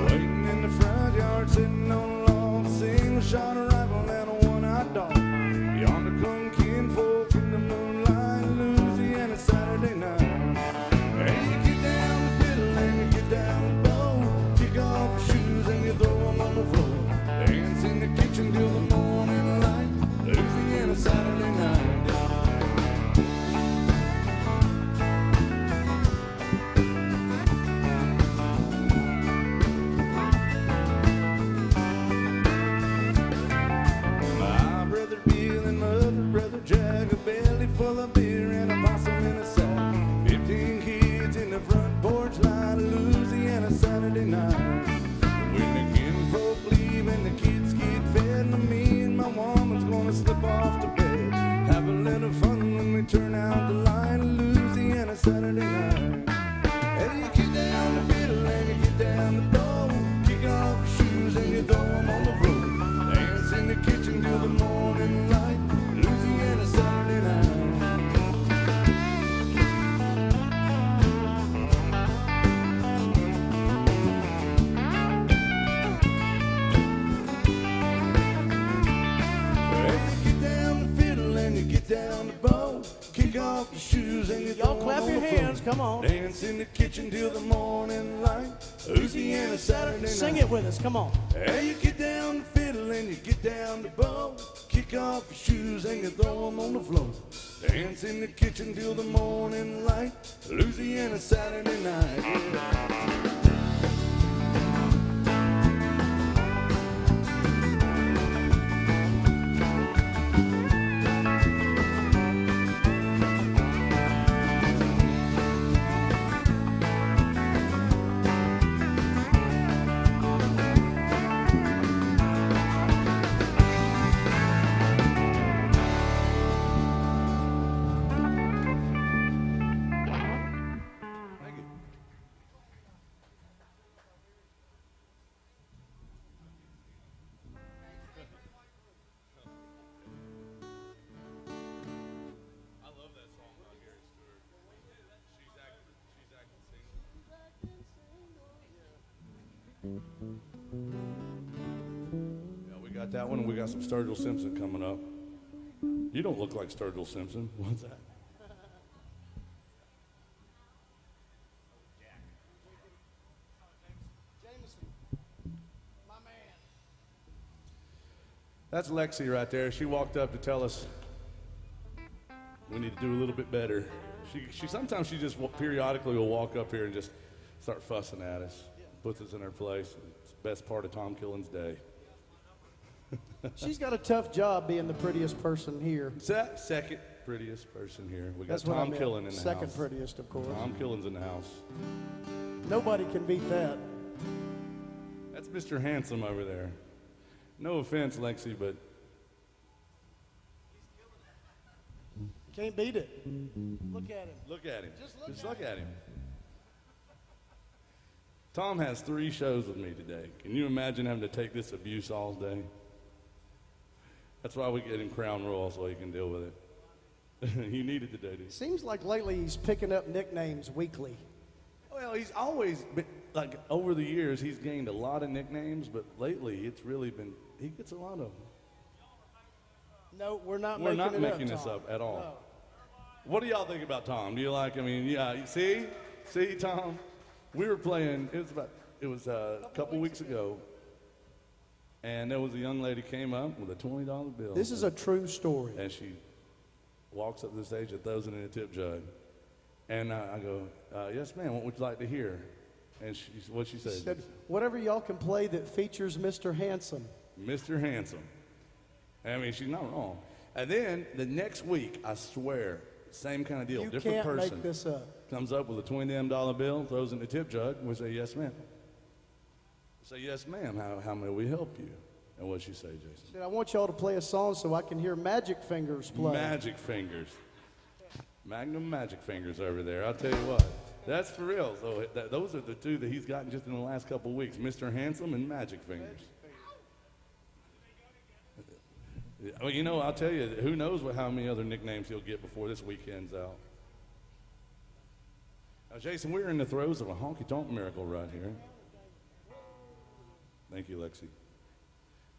Waiting in the front yard, sitting on a log, single shot of rifle and a one-eyed dog. Yonder come kinfolk in the moonlight, Louisiana Saturday night. Hey, you get down the fiddle and you get down the bow. Kick off your shoes and you throw them on the floor. Dance in the kitchen till the morning light, Louisiana Saturday night. My brother Bill and mother brother Jack, a belly full of beer and a possum in a sack. 15 kids in the front porch light, Louisiana Saturday night. When the kinfolk leave and the kids get fed, and me and my woman's gonna slip off to bed. Have a little fun when we turn out the light, Louisiana Saturday night. Hey, you get down the fiddle and you get down the bow. Kick off your shoes and you throw them on the floor. Dance in the kitchen till the morning light, Louisiana Saturday night. Hey, you get down the fiddle and you get down the bow. Kick off your shoes and you Y'all throw clap them your on the floor. hands, come on. Dance in the kitchen till the morning light, Louisiana Saturday night. Sing it with us, come on. Hey, you get down the fiddle and you get down the bow. Kick off your shoes and you throw them on the floor. Dance in the kitchen till the morning light, Louisiana Saturday night. Yeah. Thank you. I love that song about Gary Stewart. She's acting single. Yeah, we got that one, and we got some Sturgill Simpson coming up. You don't look like Sturgill Simpson. What's that? That's Lexi right there. She walked up to tell us we need to do a little bit better. She sometimes she just periodically will walk up here and just start fussing at us, puts us in our place. It's the best part of Tom Killen's day. She's got a tough job being the prettiest person here. Second prettiest person here. We got That's what I Tom meant. Killen in the Second house. prettiest, of course. Tom Killen's in the house. Nobody can beat that. That's Mr. Handsome over there. No offense, Lexi, but Can't beat it. Look at him. look at him. Just look at him. Tom has 3 shows with me today. Can you imagine having to take this abuse all day? That's why we get him Crown Royal so he can deal with it. You needed today, dude. Seems like lately he's picking up nicknames weekly. Well, he's always been, like, over the years, he's gained a lot of nicknames, but lately it's really been, he gets a lot of them. No, we're not We're making not it making up, this Tom. up at all. No. What do y'all think about Tom? Do you like, I mean, yeah, you see, Tom? We were playing, it was a couple weeks ago, and there was a young lady came up with a $20 bill. This is a true story. And she walks up to the stage and throws it in a tip jug. And I go, yes, ma'am, what would you like to hear? And what she said? She said, whatever y'all can play that features Mr. Handsome. Mr. Handsome. I mean, she's not wrong. And then the next week, I swear, same kind of deal. You different can't person make this up. comes up with a $20 bill, throws it in the tip jug, and we say, yes, ma'am. Say, yes, ma'am, how may we help you? And what'd she say, Jason? She said, I want y'all to play a song so I can hear Magic Fingers play. Magic Fingers. Magnum Magic Fingers over there. I'll tell you what. That's for real. So those are the two that he's gotten just in the last couple of weeks. Mr. Handsome and Magic Fingers. Well, you know, I'll tell you, who knows how many other nicknames he'll get before this weekend's out. Now, Jason, we're in the throes of a honky-tonk miracle right here. Thank you, Lexi.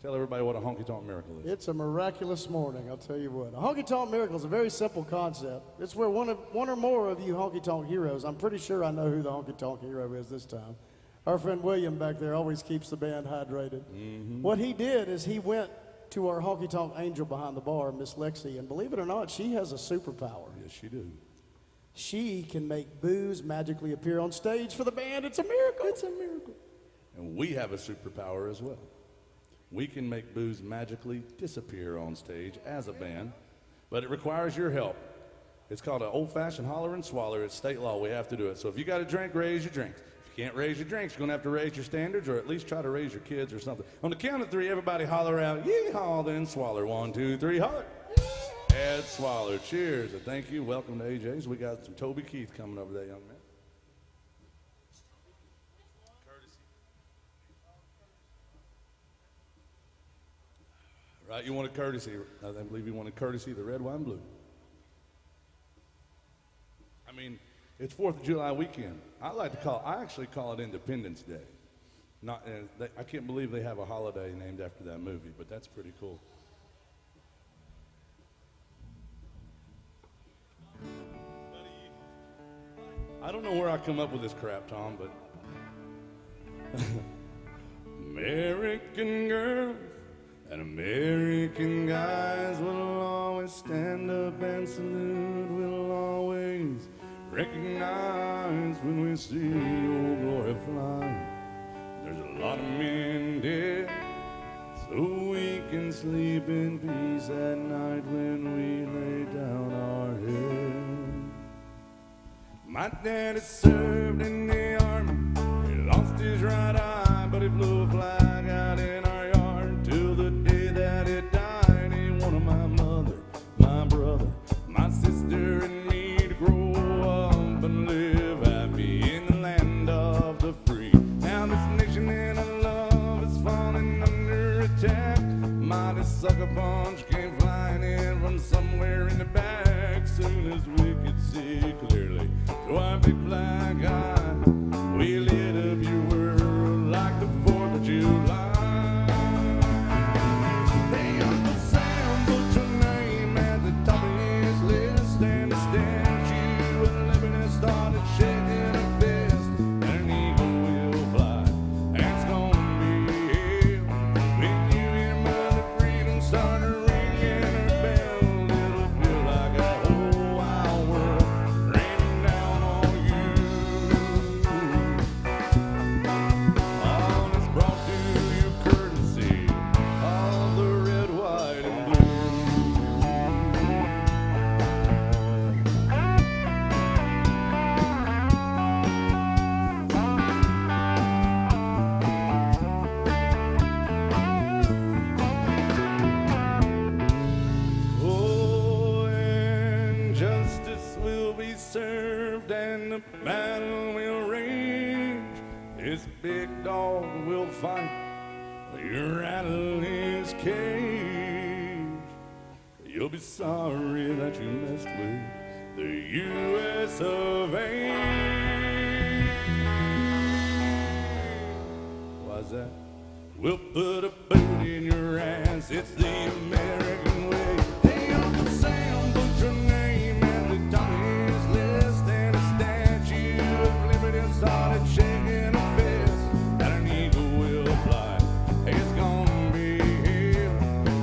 Tell everybody what a honky-tonk miracle is. It's a miraculous morning, I'll tell you what. A honky-tonk miracle is a very simple concept. It's where one or more of you honky-tonk heroes, I'm pretty sure I know who the honky-tonk hero is this time. Our friend William back there always keeps the band hydrated. Mm-hmm. What he did is he went to our honky-tonk angel behind the bar, Miss Lexi, and believe it or not, she has a superpower. Yes, she do. She can make booze magically appear on stage for the band. It's a miracle. It's a miracle. And we have a superpower as well. We can make booze magically disappear on stage as a band, but it requires your help. It's called an old-fashioned holler and swaller. It's state law. We have to do it. So if you got a drink, raise your drinks. If you can't raise your drinks, you're going to have to raise your standards or at least try to raise your kids or something. On the count of three, everybody holler out, yee-haw, then swaller. 1, 2, 3, holler. Ed Swaller. Cheers and thank you. Welcome to AJ's. We got some Toby Keith coming over there, young man. Right, you wanted courtesy. I believe you wanted courtesy, the red, wine, blue. I mean, it's 4th of July weekend. I actually call it Independence Day. I can't believe they have a holiday named after that movie, but that's pretty cool. I don't know where I come up with this crap, Tom, but American girls and American guys will always stand up and salute. We'll always recognize when we see old glory fly. There's a lot of men dead, so we can sleep in peace at night when we lay down our head. My daddy served in the army. He lost his right eye, but he flew a flag out in our yard till the day that he died. He wanted my mother, my brother, my sister, and me to grow up and live happy in the land of the free. Now this nation in our love is falling under attack. Mighty sucker punch came flying in from somewhere in the back. Soon as we could see clearly to our big black eye, we lit up your world like the 4th of July. Hey, Uncle Sam put your name at the top of his list, and the statue of Liberty started shaking her fist, and an eagle will fly, and it's gonna be hell. When you hear Mother Freedom start ringing her bell, it'll feel like a whole wild world raining down on you. All is brought to you courtesy of the red, white, and blue. Oh, and justice will be served and the battle will rage. This big dog will fight, you rattle his cage. You'll be sorry that you messed with the U.S. of A. Why's that? We'll put a boot in your ass. It's the American way. Hey, Uncle Sam, put your name at the top of his list, and the Statue of Liberty started shaking a fist. And an eagle will fly. Hey, it's gonna be here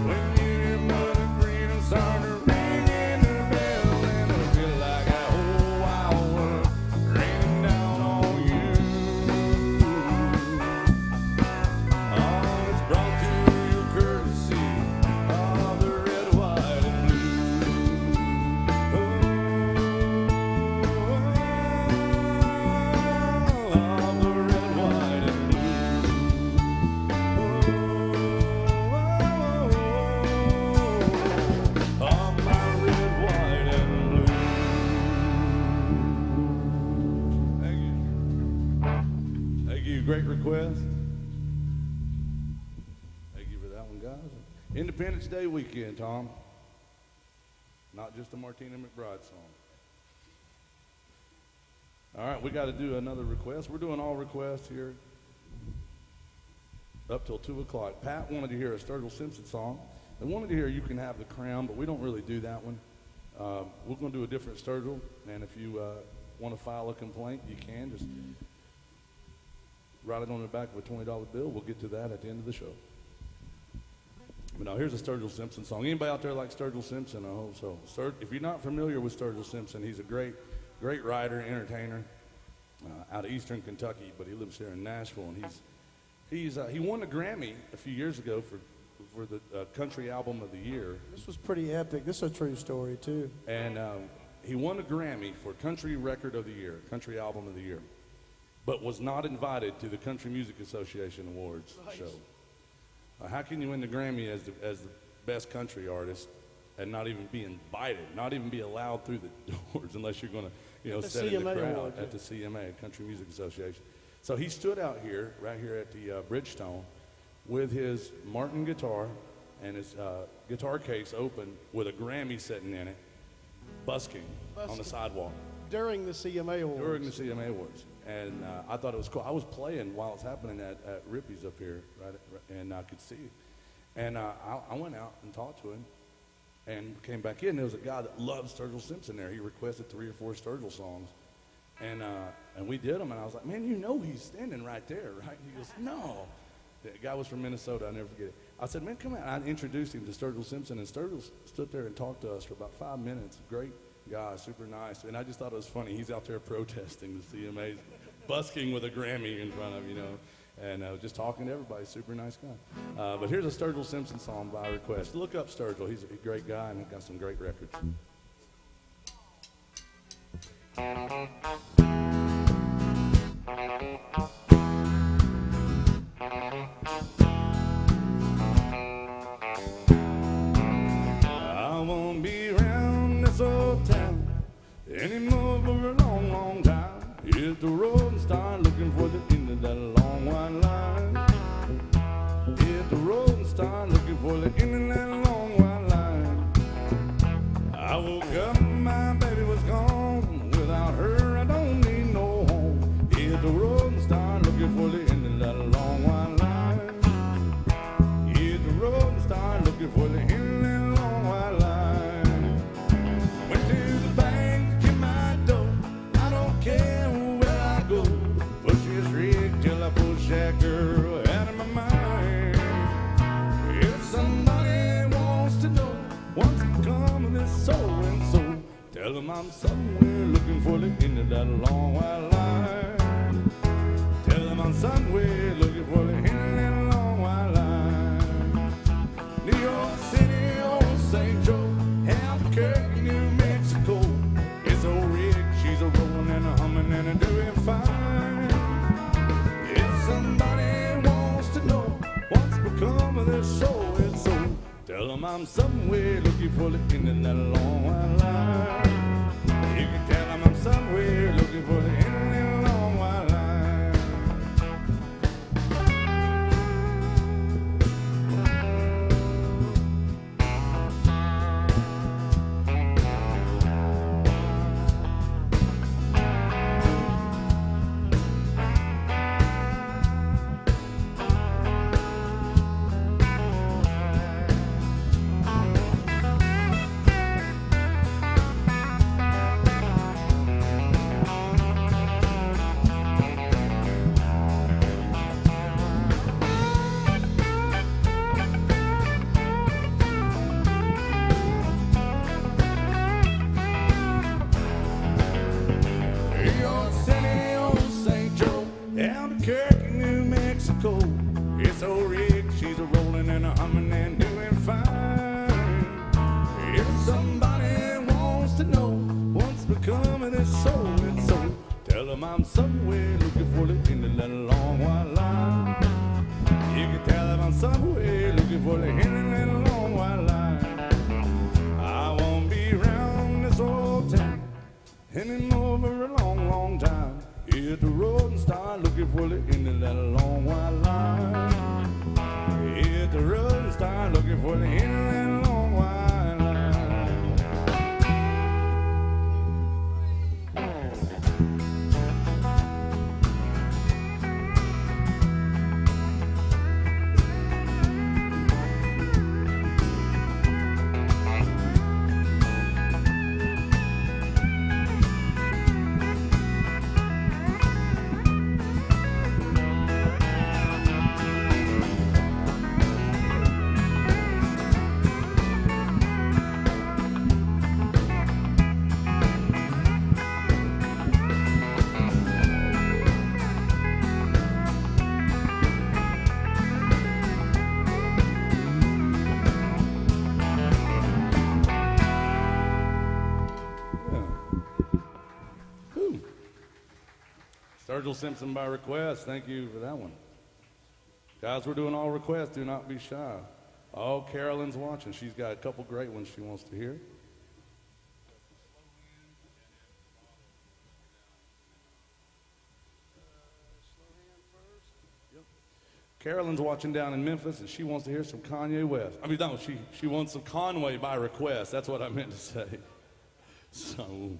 when you hear Mother Green and start ringing the bell, and it'll feel like that whole wild world raining down on you. It's brought to you courtesy of the red, white, and blue. Of the red, white, and blue. Of my red, white, and blue. Thank you. Thank you. Great request. Thank you for that one, guys. Independence Day weekend, Tom. Not just a Martina McBride song. All right, we got to do another request. We're doing all requests here up till 2 o'clock. Pat wanted to hear a Sturgill Simpson song. They wanted to hear You Can Have the Crown, but we don't really do that one. We're going to do a different Sturgill, and if you want to file a complaint, you can. Just write it on the back of a $20 bill. We'll get to that at the end of the show. But now here's a Sturgill Simpson song. Anybody out there like Sturgill Simpson? I hope so. If you're not familiar with Sturgill Simpson, he's a great writer, entertainer out of Eastern Kentucky, but he lives here in Nashville, and he won a Grammy a few years ago for the Country Album of the Year. This was pretty epic. This is a true story, too. And he won a Grammy for Country Record of the Year, Country Album of the Year, but was not invited to the Country Music Association Awards show. How can you win the Grammy as the best country artist and not even be invited, not even be allowed through the doors unless you're going to, sit in the crowd Award, at the CMA, Country Music Association? So he stood out here, right here at the Bridgestone, with his Martin guitar and his guitar case open with a Grammy sitting in it, busking on the sidewalk. During the CMA Awards. During the CMA Awards. And I thought it was cool. I was playing while it's happening at Rippy's up here, and I could see it. And I went out and talked to him and came back in. There was a guy that loved Sturgill Simpson there. He requested 3 or 4 Sturgill songs. And we did them, and I was like, man, he's standing right there, right? He goes, no. The guy was from Minnesota. I'll never forget it. I said, man, come out. I introduced him to Sturgill Simpson, and Sturgill stood there and talked to us for about 5 minutes. Great guy, super nice. And I just thought it was funny. He's out there protesting the CMAs, busking with a Grammy in front of, and just talking to everybody. Super nice guy. But here's a Sturgill Simpson song by request. Look up Sturgill. He's a great guy and got some great records. I won't be around this old town anymore for a long, long time. Hit the road and start looking for the end of that long white line. Hit the road and start looking for the end of that long white line. I woke up and my baby was gone. Without her I don't need no home. Hit the road and start looking for the end of that long white line. Hit the road and start looking for the end of that long white line. Went to the bank to get my dough. I don't care where I go. Push this rig till I push that girl out of my mind. If somebody wants to know what's become of this so and so, tell them I'm somewhere looking for the end of that long white line. Tell them I'm somewhere looking for the end of that long white line. New York City, old St. Joe, Albuquerque, New Mexico. It's old Rick, she's a rolling and a humming and a doing fine. If somebody wants to know what's become of this so and so, tell them I'm somewhere looking for the end of that long white line. You can tell them I'm somewhere looking for the end of that long white line. Albuquerque, New Mexico. It's so rigged, she's a rolling and a humming and doing fine. If somebody wants to know what's become of this soul and soul, tell them I'm somewhere looking for the end of that long white line. You can tell them I'm somewhere looking for the end of that long white line. I won't be around this old town anymore for a long, long time. Hit the road and start looking for the end of that long white line. Hit the road and start looking for the end of that long white line. Sturgill Simpson by request. Thank you for that one. Guys, we're doing all requests. Do not be shy. Oh, Carolyn's watching. She's got a couple great ones she wants to hear. Carolyn's watching down in Memphis, and she wants to hear some Kanye West. I mean, no, she wants some Conway by request. That's what I meant to say. So,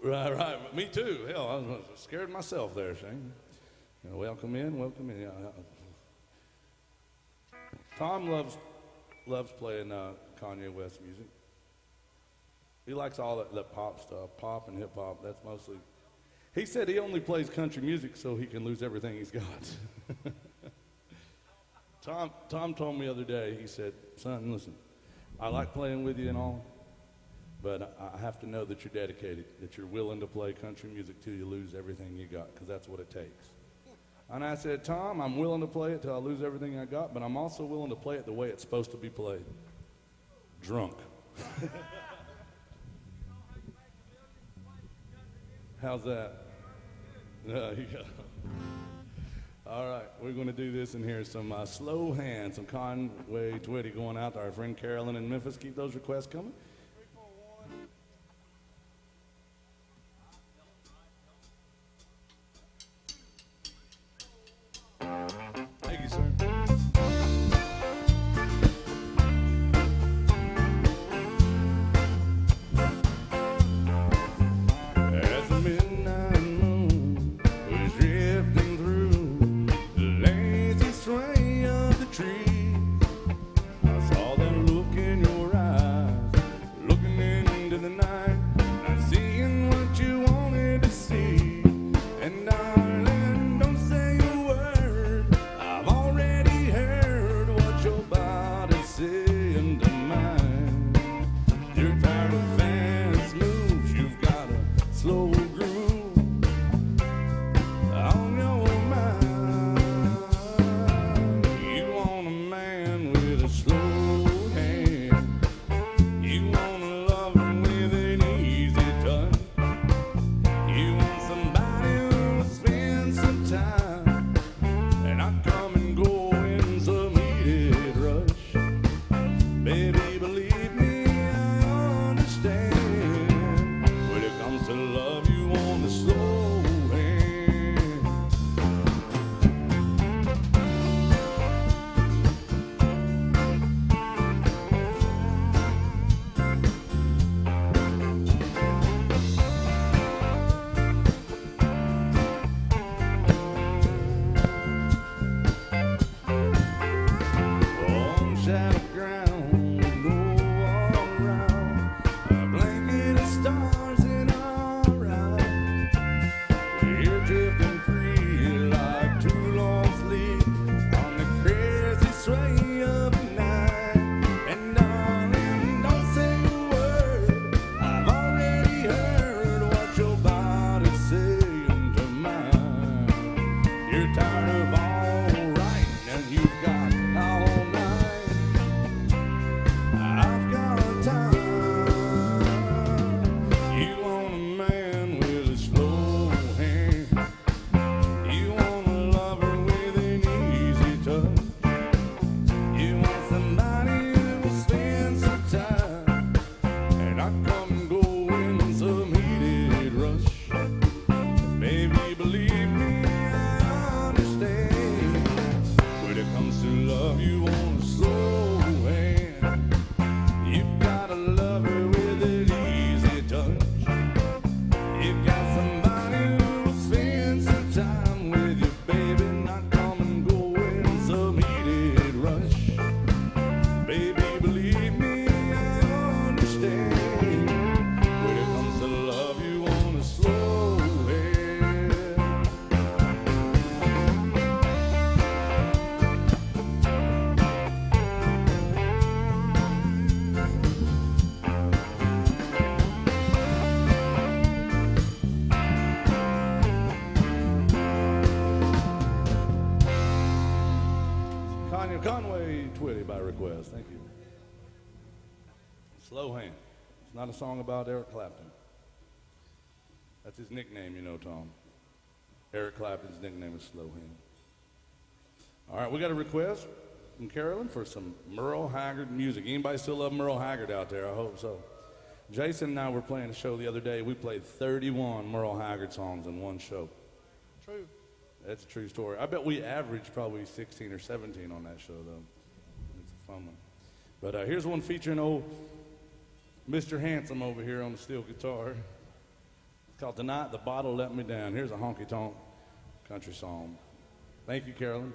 right. Me too. Hell, I was scared myself there, Shane. You know, welcome in. Yeah. Tom loves playing Kanye West music. He likes all that pop stuff, pop and hip hop. That's mostly. He said he only plays country music so he can lose everything he's got. Tom told me the other day, he said, son, listen, I like playing with you and all, but I have to know that you're dedicated, that you're willing to play country music till you lose everything you got, because that's what it takes. And I said, Tom, I'm willing to play it till I lose everything I got, but I'm also willing to play it the way it's supposed to be played. Drunk. How's that? Yeah. All right, we're going to do this in here. Some slow hands, some Conway Twitty going out to our friend Carolyn in Memphis. Keep those requests coming. 3, 4, 1. Thank you, sir. Twitty by request. Thank you. Slow Hand. It's not a song about Eric Clapton. That's his nickname, you know, Tom. Eric Clapton's nickname is Slow Hand. All right, we got a request from Carolyn for some Merle Haggard music. Anybody still love Merle Haggard out there? I hope so. Jason and I were playing a show the other day. We played 31 Merle Haggard songs in one show. True. That's a true story. I bet we averaged probably 16 or 17 on that show, though. It's a fun one. But here's one featuring old Mr. Handsome over here on the steel guitar. It's called Tonight the Bottle Let Me Down. Here's a honky-tonk country song. Thank you, Carolyn.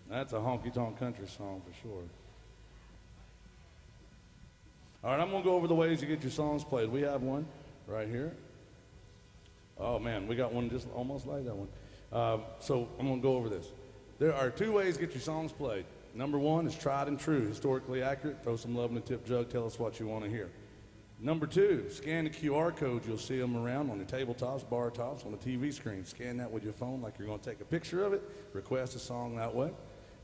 That's a honky-tonk country song for sure. All right, I'm going to go over the ways to get your songs played. We have one right here. Oh, man, we got one just almost like that one. So I'm going to go over this. There are two ways to get your songs played. Number one is tried and true, historically accurate. Throw some love in the tip jug. Tell us what you want to hear. Number two, scan the QR code. You'll see them around on the tabletops, bar tops, on the TV screen. Scan that with your phone like you're going to take a picture of it. Request a song that way.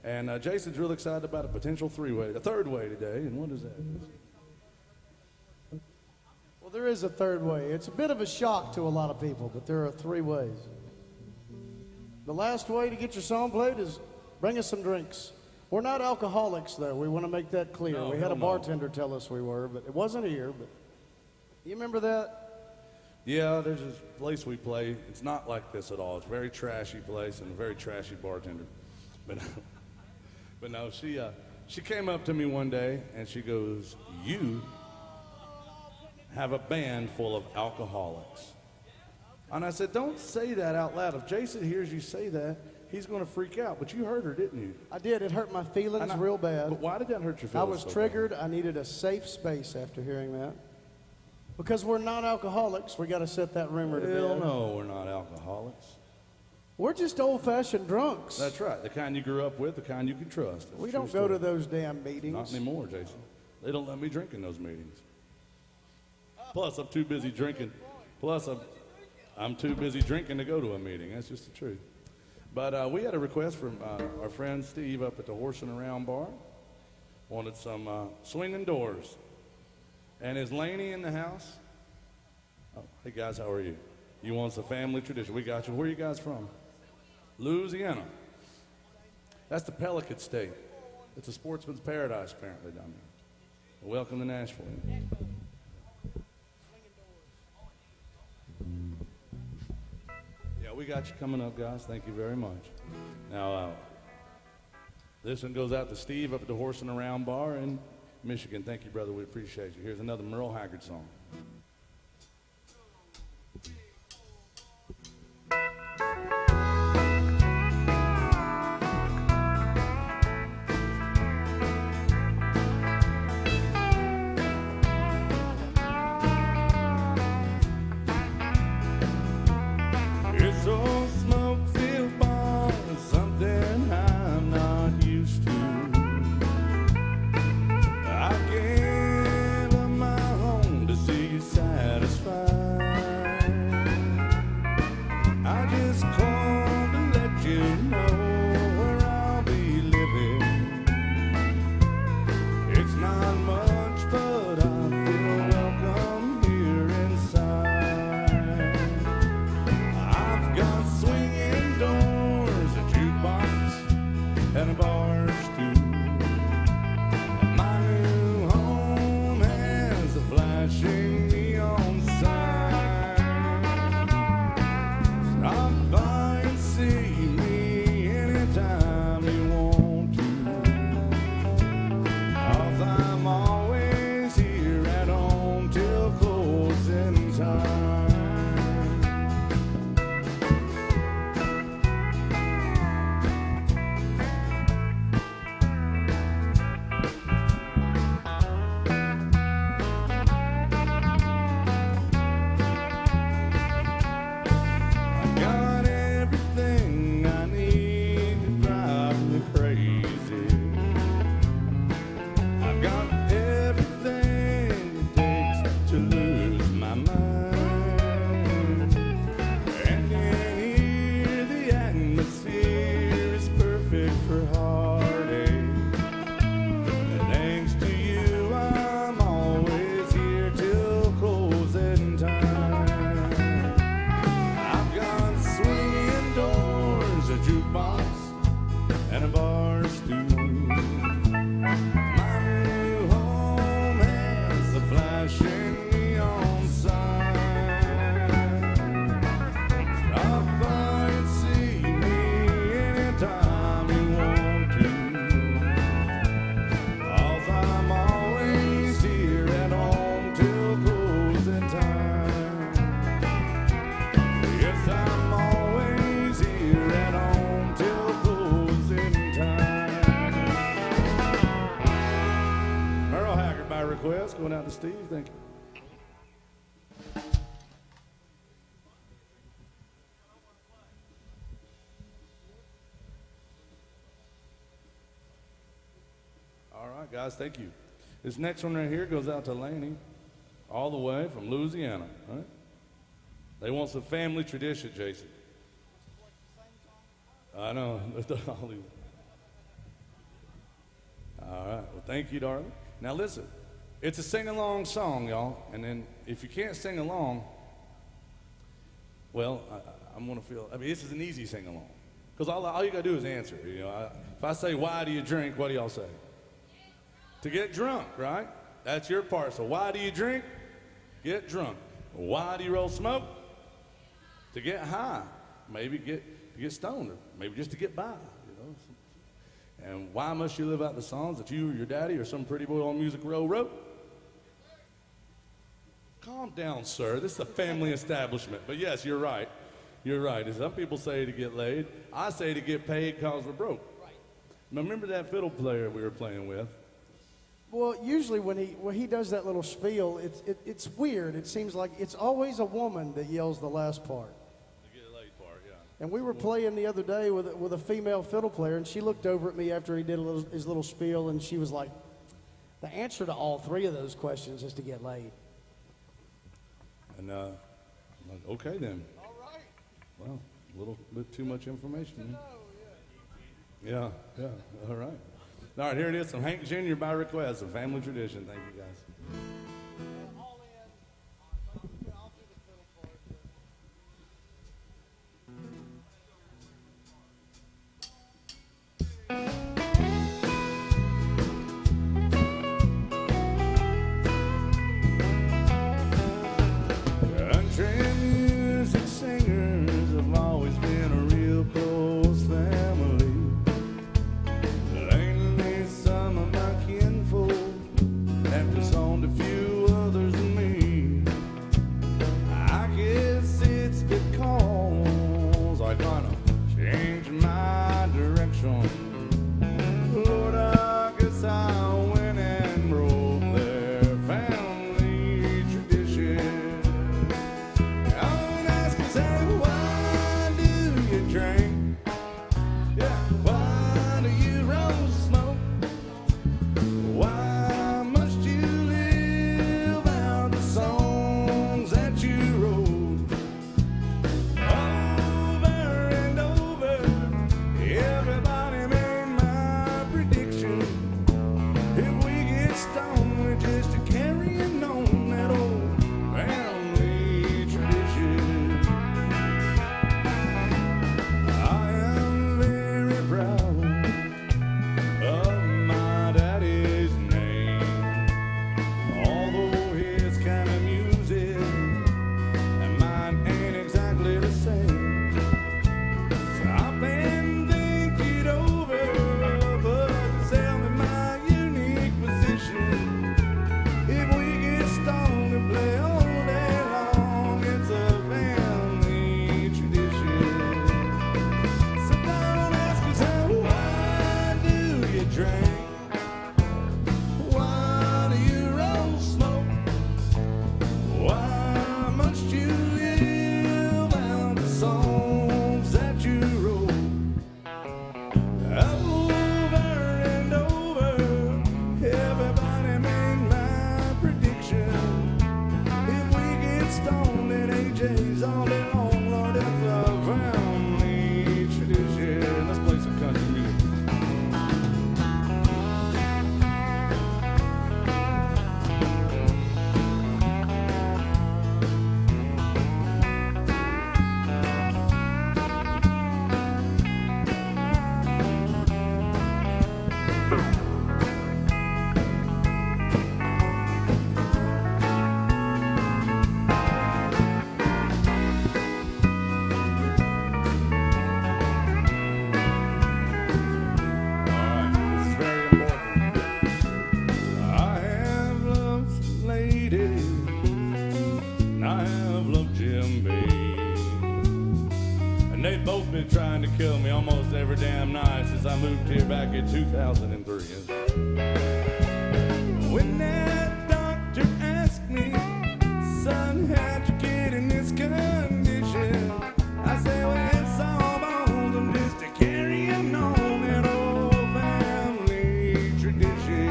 And Jason's real excited about a potential third way today. And what is that? Well, there is a third way. It's a bit of a shock to a lot of people, but there are three ways. The last way to get your song played is bring us some drinks. We're not alcoholics, though. We want to make that clear. No, we had a no. bartender tell us we were, but it wasn't here. But you remember that? Yeah, there's this place we play. It's not like this at all. It's a very trashy place and a very trashy bartender. But no, she came up to me one day and she goes, "You have a band full of alcoholics." And I said, "Don't say that out loud. If Jason hears you say that, he's going to freak out. But you heard her, didn't you? I did. It hurt my feelings And I- real bad. But why did that hurt your feelings? I was so bad? triggered. I needed a safe space after hearing that. Because we're not alcoholics, we got to set that rumor to Hell bed. no, we're not alcoholics. We're just old-fashioned drunks. That's right. The kind you grew up with, the kind you can trust. That's we a don't true go to story. those damn meetings. Not anymore, Jason. They don't let me drink in those meetings. Plus, I'm too busy drinking. Plus, I'm too busy drinking to go to a meeting. That's just the truth. But we had a request from our friend Steve up at the Horse and Around Bar. Wanted some swinging doors. And is Laney in the house? Oh, hey guys, how are you? You want some family tradition? We got you. Where are you guys from? Louisiana. That's the Pelican State. It's a sportsman's paradise, apparently, down there. Welcome to Nashville. Yeah, we got you coming up, guys. Thank you very much. Now, this one goes out to Steve up at the Horse and Around Bar in Michigan. Thank you, brother. We appreciate you. Here's another Merle Haggard song. It's a smoke-filled bar, something I'm not used to. I gave up my home to see you satisfied. I just called to let you know where I'll be living. It's not much, but I feel welcome here inside. I've got swinging doors, a jukebox, and a bar stool. My new home has a flashing neon sign. Stop by and see me anytime you want to. 'Cause I'm always here at home till closing time. I got everything I need to drive me crazy. I've got everything it takes to lose my mind. And in here the atmosphere is perfect for heartache. Thanks to you, I'm always here till closing time. I've got swinging doors, a jukebox, and a bar stool. My new home has a flashing neon sign. Stop by and see me anytime you want to. 'Cause I'm always here at home till closing time. Yes, I'm always here at home till closing time. Merle Haggard by request, going out to Steve. Thank you. All right, guys, thank you. This next one right here goes out to Laney, all the way from Louisiana. All right? They want some family tradition, Jason. I know. All right. Well, thank you, darling. Now listen, it's a sing-along song, y'all. And then if you can't sing along, well, I'm gonna feel. I mean, this is an easy sing-along, because all you gotta do is answer. You know, if I say, "Why do you drink?" What do y'all say? To get drunk, right? That's your part. So why do you drink? Get drunk. Why do you roll smoke? To get high. Maybe to get stoned, or maybe just to get by, you know. And why must you live out the songs that you or your daddy or some pretty boy on Music Row wrote? Calm down, sir. This is a family establishment. But yes, you're right. You're right. Some people say to get laid. I say to get paid because we're broke. Right. Now, remember that fiddle player we were playing with? Well, usually when he does that little spiel, it's weird. It seems like it's always a woman that yells the last part. The get laid part, yeah. And we were playing the other day with a female fiddle player, and she looked over at me after he did his little spiel, and she was like, the answer to all three of those questions is to get laid. And, I'm like, okay then. All right. Well, a little bit too much information. Yeah, all right. All right, here it is from Hank Jr. by request, a family tradition. Thank you, guys. Country music singers have always been a real close family. Lately, some of my kinfolk have disowned a few others than me. I guess it's because I kind of changed my direction. Lord, I guess I went and broke their family tradition. Don't ask me, say, why do you drink? Yeah, why do you roll smoke? Why must you live out the songs that you wrote? Over and over, everybody made my prediction. If we get stoned, we're just carrying on that old family tradition. I am very proud of my daddy's name, although his kind of music and mine ain't exactly the same. Stop and think it over, but tell me my unique position. If we get stoned and play all day long, it's a family tradition. So don't ask us why do you drink? Why do you roll smoke? Why must you live out the songs that you wrote? Over and over, everybody made my prediction. If we get stoned at AJ's all day long, Lord, it's a family tradition. Let's play some country music. Alright, this is very important. I have loved some ladies, and I have loved Jim B. And they've both been trying to kill me almost every damn night since I moved here back in 2003. When that doctor asked me, son, how'd you get in this condition? I said, well, it's all bones, I'm just a carrying on that old family tradition.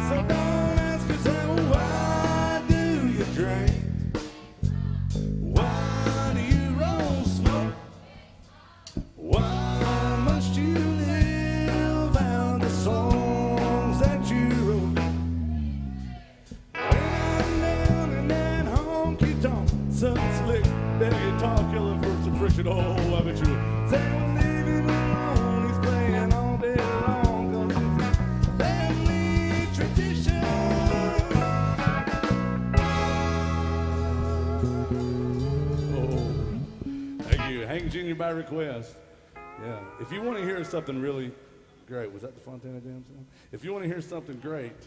So don't ask yourself, why do you drink? Why do you roll smoke? Why must you live out the songs that you wrote? When I'm down in that honky tonk, something slick, that guitar killer for some friction. Oh, I bet you would say, well, leave him alone. He's playing all day long, 'cause it's a family tradition. Oh, thank you. Hank Jr. by request. Yeah. If you want to hear something really great, was that the Fontana Dam song? If you want to hear something great,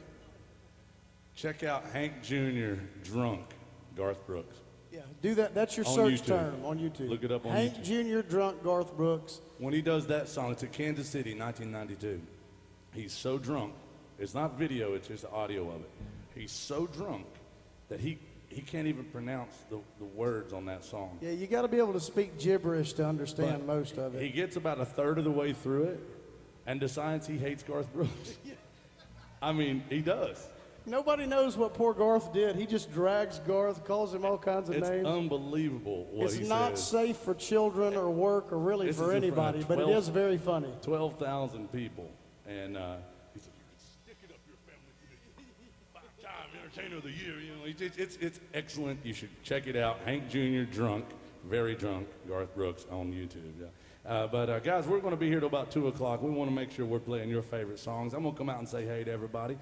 check out Hank Jr. Drunk, Garth Brooks. Yeah, do that. That's your On search YouTube. term on YouTube. Look it up on Hank YouTube. Jr. Drunk Garth Brooks. When he does that song, it's at Kansas City, 1992. He's so drunk. It's not video, it's just audio of it. He's so drunk that he can't even pronounce the words on that song. Yeah, you got to be able to speak gibberish to understand But most of it. He gets about a third of the way through it and decides he hates Garth Brooks. I mean, he does. Nobody knows what poor Garth did. He just drags Garth, calls him all kinds of It's names. unbelievable what It's he not says. safe for children or work or really This for is in front anybody, of but it 12 is very funny. 12,000 people. And he's like, you can stick it up your family for the 5-time entertainer of the year. You know, it's excellent. You should check it out. Hank Jr. Drunk, very drunk, Garth Brooks on YouTube. Yeah. But guys, we're going to be here till about 2 o'clock. We want to make sure we're playing your favorite songs. I'm going to come out and say hey to everybody.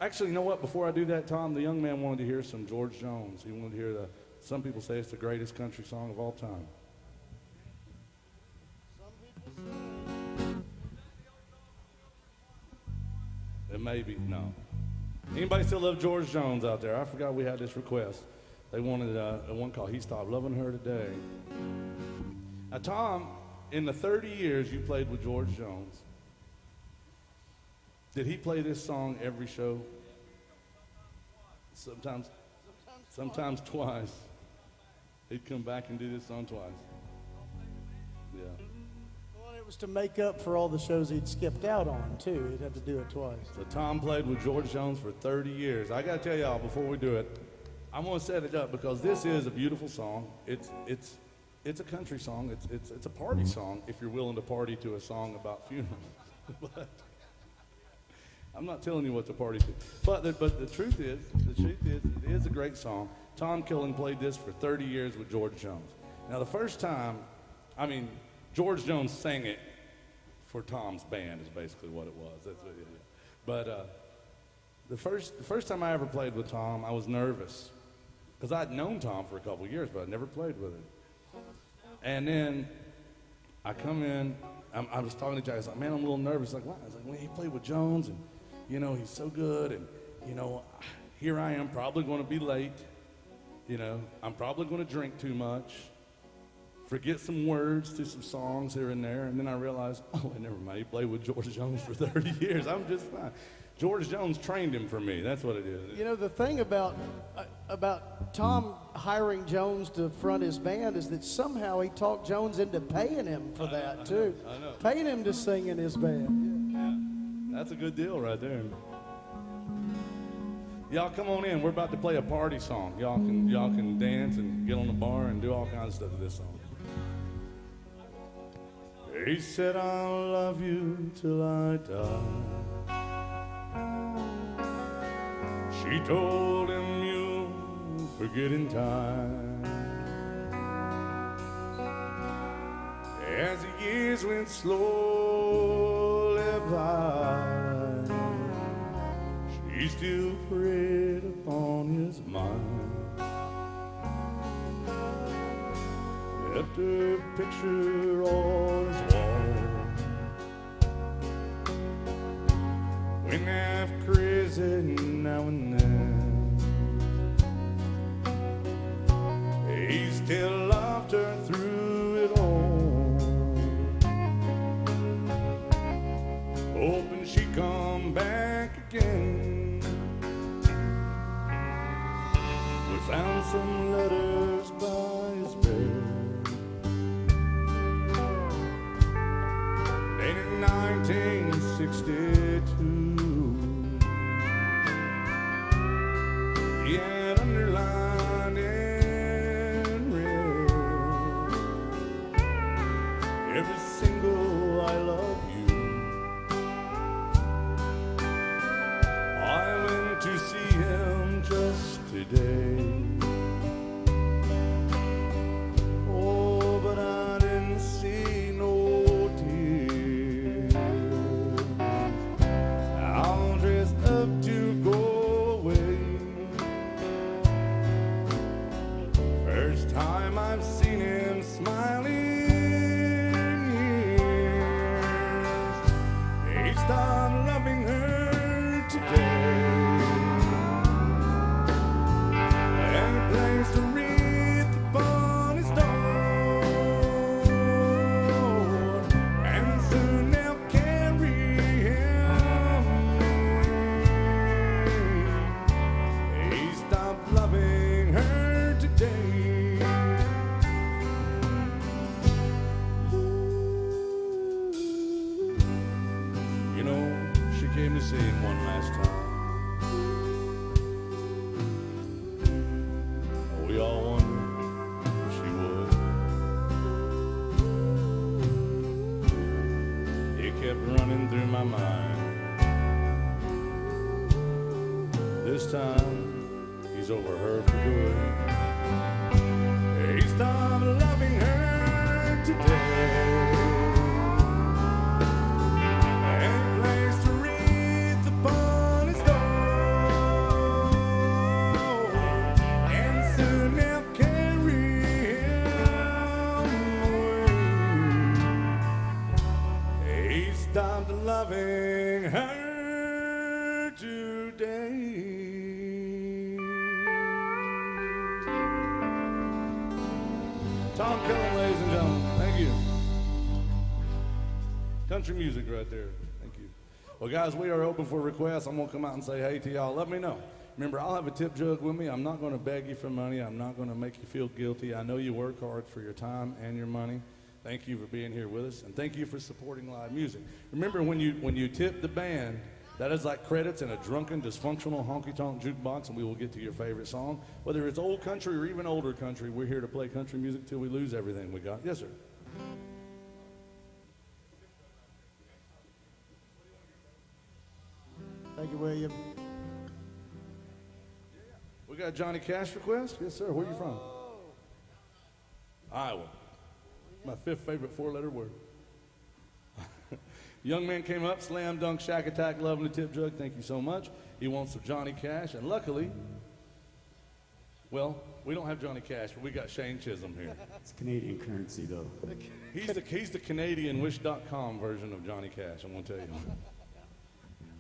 Actually, you know what? Before I do that, Tom, the young man wanted to hear some George Jones. He wanted to hear some people say it's the greatest country song of all time. It may be, no. Anybody still love George Jones out there? I forgot we had this request. They wanted one call. He stopped loving her today. Now, Tom, in the 30 years you played with George Jones, did he play this song every show? Sometimes twice. He'd come back and do this song twice. Yeah. Well, it was to make up for all the shows he'd skipped out on, too. He'd have to do it twice. So Tom played with George Jones for 30 years. I got to tell y'all before we do it, I'm going to set it up because this is a beautiful song. It's a country song. It's a party song if you're willing to party to a song about funerals. But I'm not telling you what to party to. But the truth is, it is a great song. Tom Killen played this for 30 years with George Jones. Now, the first time, George Jones sang it for Tom's band is basically what it was. That's what, yeah. But the first time I ever played with Tom, I was nervous because I'd known Tom for a couple of years, but I'd never played with him. And then I come in, I was talking to Jack. I was like, man, I'm a little nervous. Like, why? I was like, well, he played with Jones, and you know, he's so good, and you know, here I am, probably going to be late. You know, I'm probably going to drink too much, forget some words to some songs here and there, and then I realized, oh, never mind. He played with George Jones for 30 years. I'm just fine. George Jones trained him for me. That's what it is. You know, the thing about Tom hiring Jones to front his band is that somehow he talked Jones into paying him for that, too. I know. Paying him to sing in his band. Yeah. That's a good deal right there. Y'all come on in. We're about to play a party song. Y'all can dance and get on the bar and do all kinds of stuff to this song. He said, I'll love you till I die. She told him you'll forget in time. As the years went slowly by, she still preyed upon his mind. Left her picture on his wall. Went half crazy now and then. He still loved her through it all, hoping she'd come back again. We found some letters by his bed, dated 1962. He had underlined in red every single I love you. I went to see him just today. Oh, but I didn't see no tears. All dressed up to go away. First time I've seen him smiling in years. He stopped loving her today and placed a ring see him one last time. We all wonder if she would. It kept running through my mind. This time, he's over her for good. He stopped loving her today. Loving her today. Tom Cullen, ladies and gentlemen. Thank you. Country music right there. Thank you. Well, guys, we are open for requests. I'm going to come out and say hey to y'all. Let me know. Remember, I'll have a tip jug with me. I'm not going to beg you for money. I'm not going to make you feel guilty. I know you work hard for your time and your money. Thank you for being here with us, and thank you for supporting live music. Remember, when you tip the band, that is like credits in a drunken, dysfunctional, honky-tonk jukebox, and we will get to your favorite song. Whether it's old country or even older country, we're here to play country music till we lose everything we got. Yes, sir. Thank you, William. We got a Johnny Cash request? Yes, sir. Where are you from? Iowa. My fifth favorite four-letter word. Young man came up, slam dunk, shack attack, loving the tip jug. Thank you so much. He wants some Johnny Cash, and luckily, well, we don't have Johnny Cash, but we got Shane Chisholm here. It's Canadian currency, though. He's the Canadian Wish.com version of Johnny Cash, I'm going to tell you.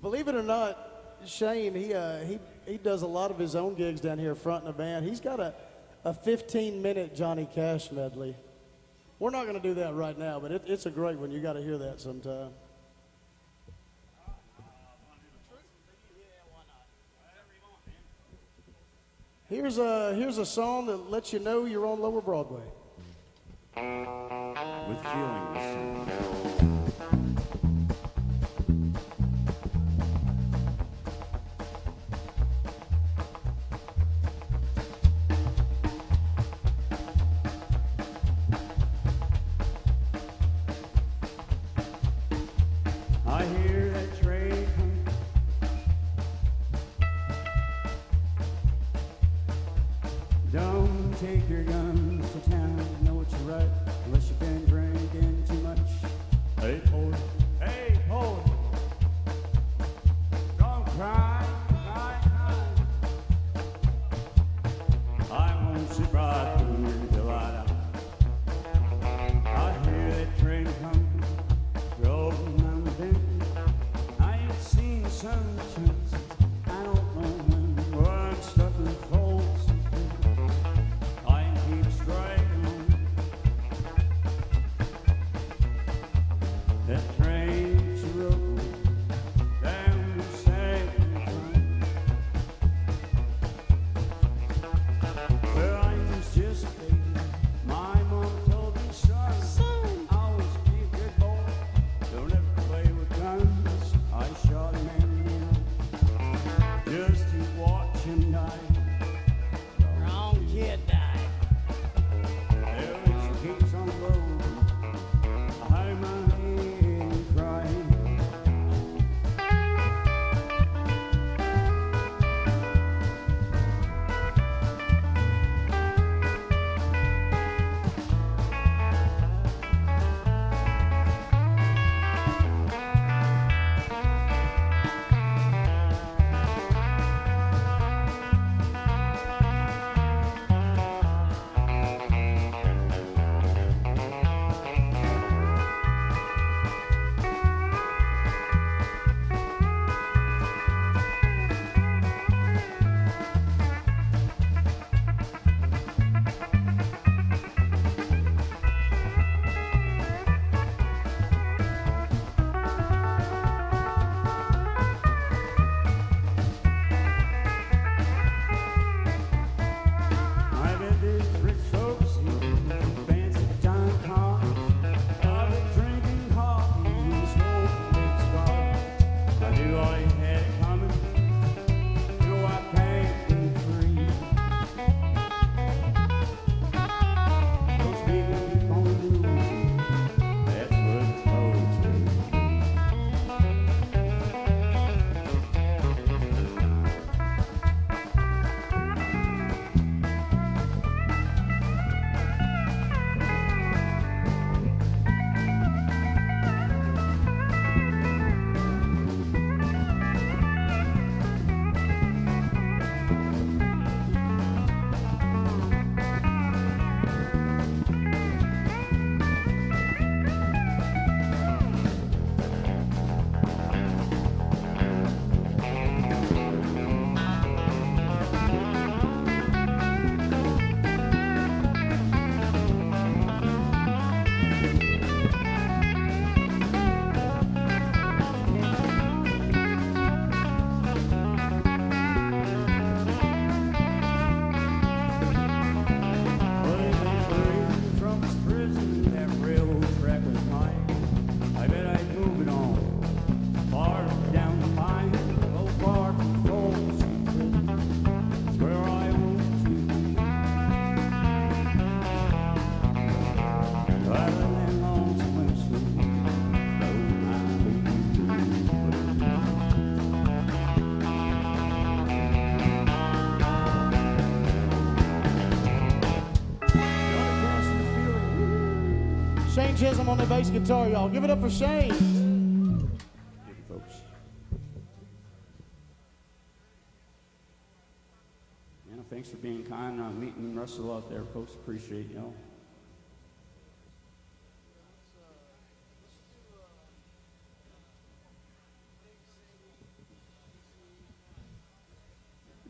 Believe it or not, Shane, he does a lot of his own gigs down here front in the band. He's got a 15-minute Johnny Cash medley. We're not going to do that right now, but it's a great one. You got to hear that sometime. Here's a song that lets you know you're on Lower Broadway. With feeling. I hear that train coming. Don't take your guns to town. Know what you're right, unless you've been drinking too much. Shane Chisholm on the bass guitar, y'all. Give it up for Shane. Thank you, folks. Yeah, thanks for being kind. Meeting Russell out there, folks. Appreciate y'all.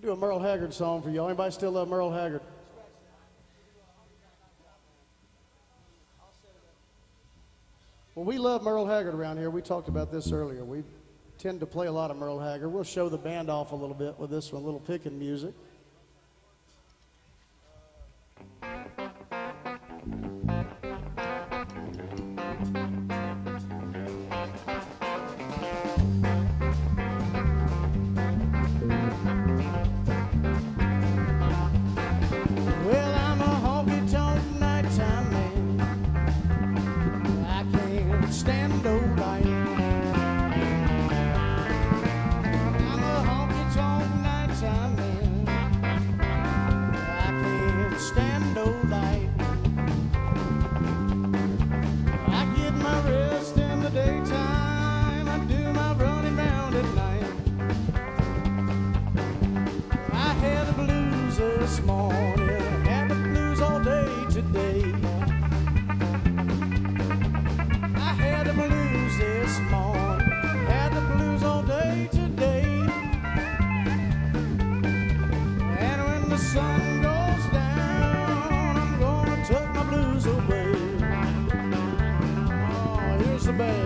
Do a Merle Haggard song for y'all. Anybody still love Merle Haggard? Well, we love Merle Haggard around here. We talked about this earlier. We tend to play a lot of Merle Haggard. We'll show the band off a little bit with this one, a little picking music. Well, I'm a honky-tonk nighttime man. I can't stand no light. I'm a honky-tonk nighttime man. I can't stand no light. I get my rest in the daytime. I do my running round at night. I had the blues this morning. I had the blues all day today. I had the blues this morning. Had the blues all day today. And when the sun goes down, I'm gonna tuck my blues away. Oh, here's the band.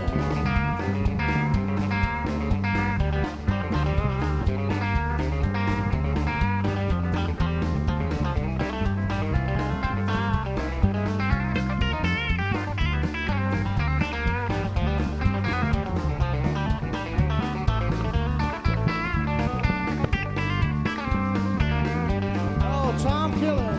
Oh, Tom Killer.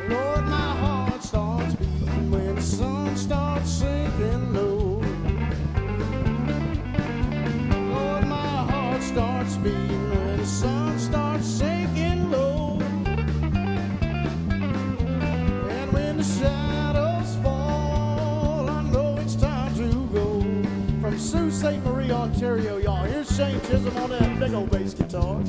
Lord, my heart starts beating when the sun starts sinking low. Lord, my heart starts beating when the sun starts sinking low. And when the shadows fall, I know it's time to go. From Sault Ste. Marie, Ontario, y'all. Here's Shane Chisholm on that big old bass guitar.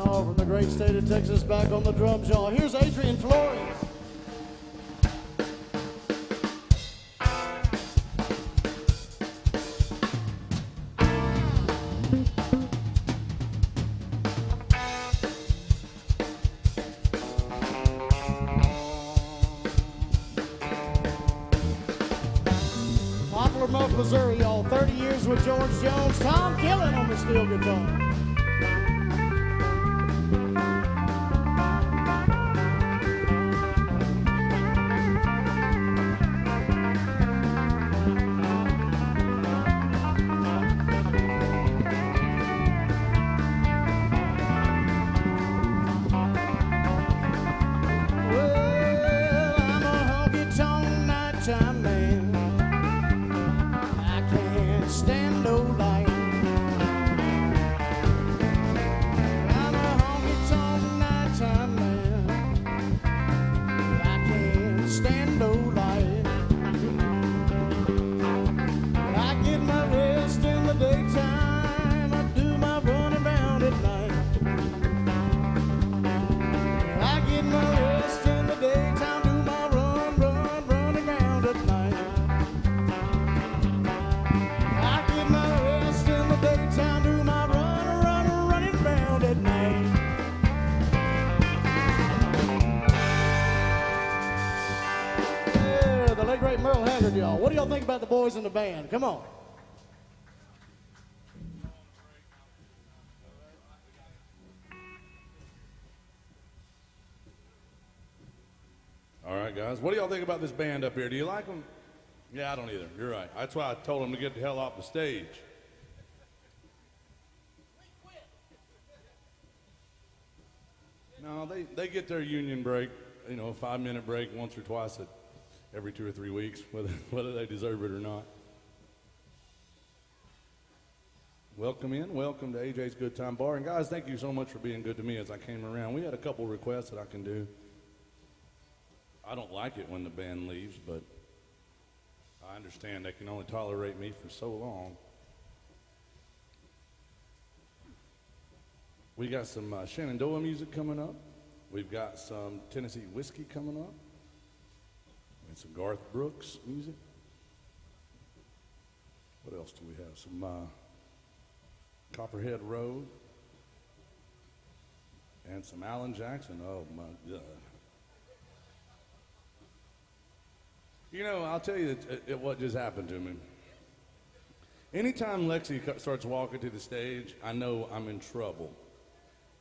Oh, from the great state of Texas, back on the drums, y'all. Here's Adrian Flores. Poplar Muff, Missouri, y'all. 30 years with George Jones. Tom Killen on the steel guitar. Well, I'm a honky-tonk nighttime man. I can't stand no light. I'm a honky-tonk nighttime man. I can't stand no light. I get my rest in the daytime. I do my running round at night. I get my rest in the daytime, do my running round at night. I get my rest in the daytime, do my running round at night. Yeah, the late great Merle Haggard, y'all. What do y'all think about the boys in the band? Come on. All right, guys. What do y'all think about this band up here? Do you like them? Yeah, I don't either. You're right. That's why I told them to get the hell off the stage. No, they get their union break, you know, a 5-minute break once or twice every 2 or 3 weeks, whether they deserve it or not. Welcome in. Welcome to AJ's Good Time Bar. And guys, thank you so much for being good to me as I came around. We had a couple requests that I can do. I don't like it when the band leaves, but I understand they can only tolerate me for so long. We got some Shenandoah music coming up. We've got some Tennessee whiskey coming up. And some Garth Brooks music. What else do we have? Some Copperhead Road. And some Alan Jackson. Oh, my God. You know, I'll tell you what just happened to me. Anytime Lexi starts walking to the stage, I know I'm in trouble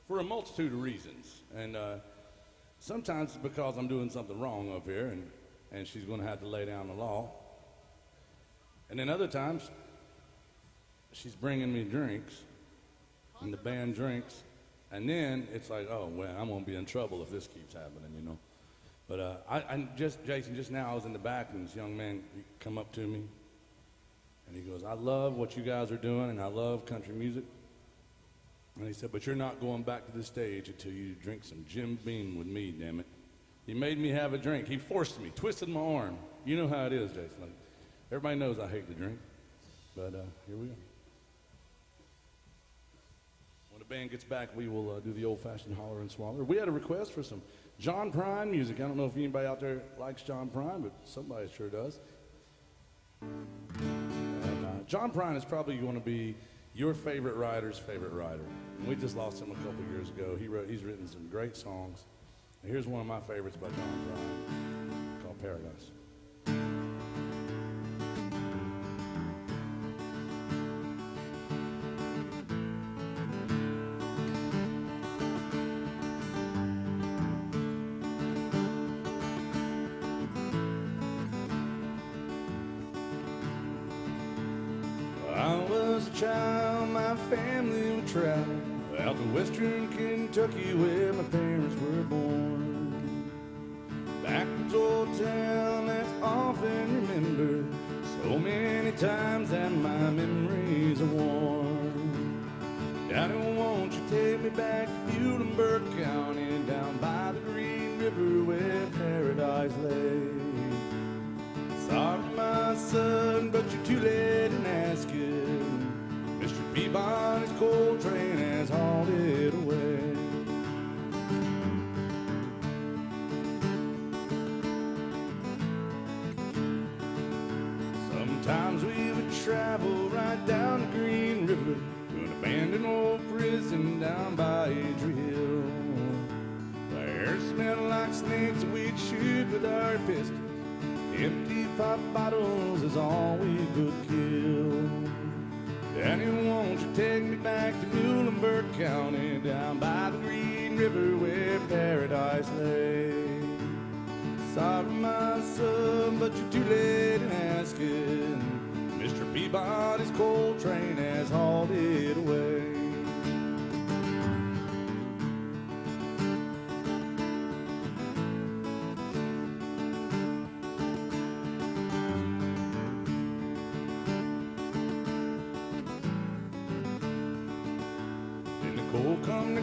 for a multitude of reasons. And sometimes it's because I'm doing something wrong up here, and she's going to have to lay down the law. And then other times, she's bringing me drinks, and the band drinks, and then it's like, oh, well, I'm going to be in trouble if this keeps happening, you know. But Jason, just now I was in the back, and this young man come up to me, and he goes, I love what you guys are doing, and I love country music. And he said, but you're not going back to the stage until you drink some Jim Beam with me, damn it. He made me have a drink. He forced me, twisted my arm. You know how it is, Jason. Like, everybody knows I hate to drink, but here we are. When the band gets back, we will do the old-fashioned holler and swaller. We had a request for some John Prine music. I don't know if anybody out there likes John Prine, but somebody sure does. And John Prine is probably going to be your favorite writer's favorite writer. We just lost him a couple years ago. He's written some great songs. And here's one of my favorites by John Prine called Paradise. Child, my family would travel out to western Kentucky where my parents were born. Backwards old town that's often remembered so many times that my memories are worn. Daddy, won't you take me back to Muhlenberg County down by the Green River where paradise lay? Sorry, my son, but you're too late in asking. Mr. Peabody's coal train has hauled it away. Sometimes we would travel right down the Green River to an abandoned old prison down by Adrie Hill. The air smelled like snakes and we'd shoot with our pistols. Empty pop bottles is all we could kill. Daddy, won't you take me back to Muhlenberg County down by the Green River where paradise lay? Sorry, my son, but you're too late in asking. Mr. Peabody's coal train has hauled it away.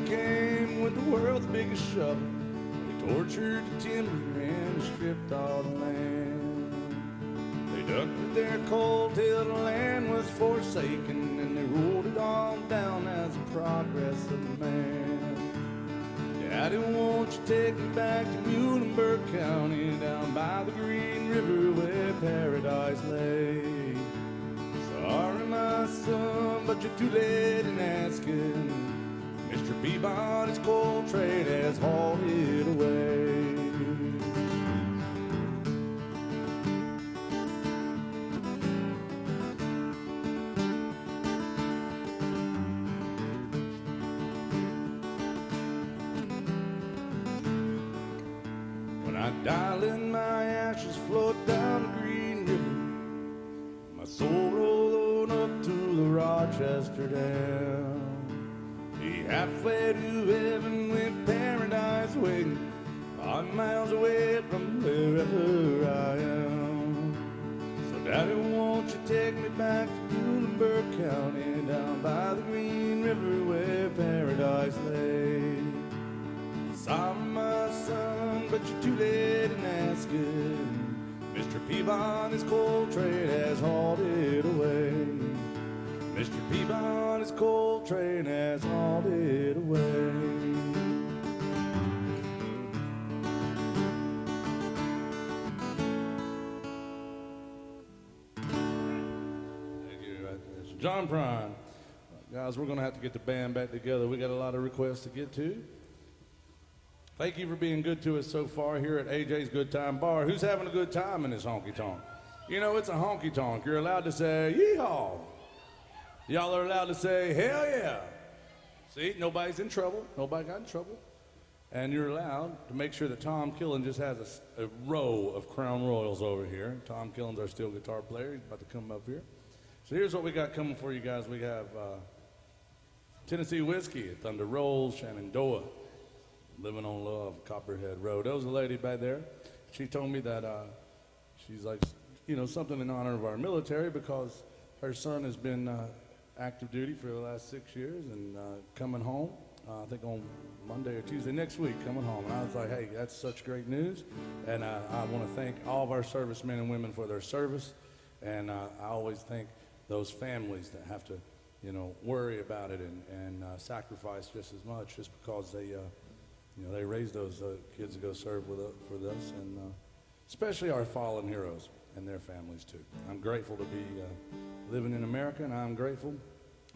Came with the world's biggest shovel. They tortured the timber and stripped all the land. They dug for their coal till the land was forsaken, and they rolled it all down as the progress of man. Daddy, won't you take me back to Muhlenberg County down by the Green River where paradise lay? Sorry, my son, but you're too late in asking. Mr. Peabody's coal train has hauled it away. When I Darling, my ashes float down the Green River. My soul rolled on up to the Rochester Dam. Be halfway to heaven with paradise waiting, 5 miles away from wherever I am. So Daddy, won't you take me back to Muhlenberg County, down by the Green River where paradise lay. Sorry, my son, but you're too late in asking. Mr. Peabody's coal train has hauled it away. Mr. Peabody's coal train has hauled it away. Thank you. So John Prine. Guys, we're going to have to get the band back together. We got a lot of requests to get to. Thank you for being good to us so far here at AJ's Good Time Bar. Who's having a good time in this honky-tonk? You know, it's a honky-tonk. You're allowed to say, yeehaw. Y'all are allowed to say, hell yeah. See, nobody's in trouble. Nobody got in trouble. And you're allowed to make sure that Tom Killen just has a row of Crown Royals over here. Tom Killen's our steel guitar player. He's about to come up here. So here's what we got coming for you guys. We have Tennessee Whiskey at Thunder Rolls, Shenandoah. Living on Love, Copperhead Road. There was a lady back there. She told me that she's like, you know, something in honor of our military because her son has been active duty for the last 6 years and coming home, I think on Monday or Tuesday next week, coming home. And I was like, hey, that's such great news. And I want to thank all of our servicemen and women for their service. And I always thank those families that have to, you know, worry about it and sacrifice just as much just because they, you know, they raised those kids to go serve with for us, and especially our fallen heroes and their families too. I'm grateful to be living in America, and I'm grateful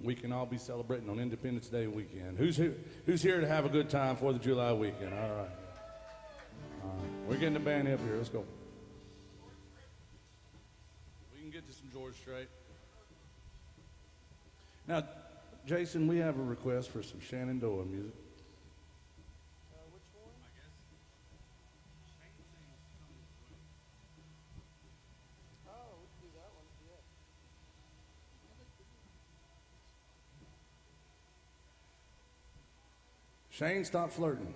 we can all be celebrating on Independence Day weekend. Who's here to have a good time for the July weekend? All right. We're getting the band up here. Let's go. We can get to some George Strait. Now, Jason, we have a request for some Shenandoah music. Shane, stop flirting.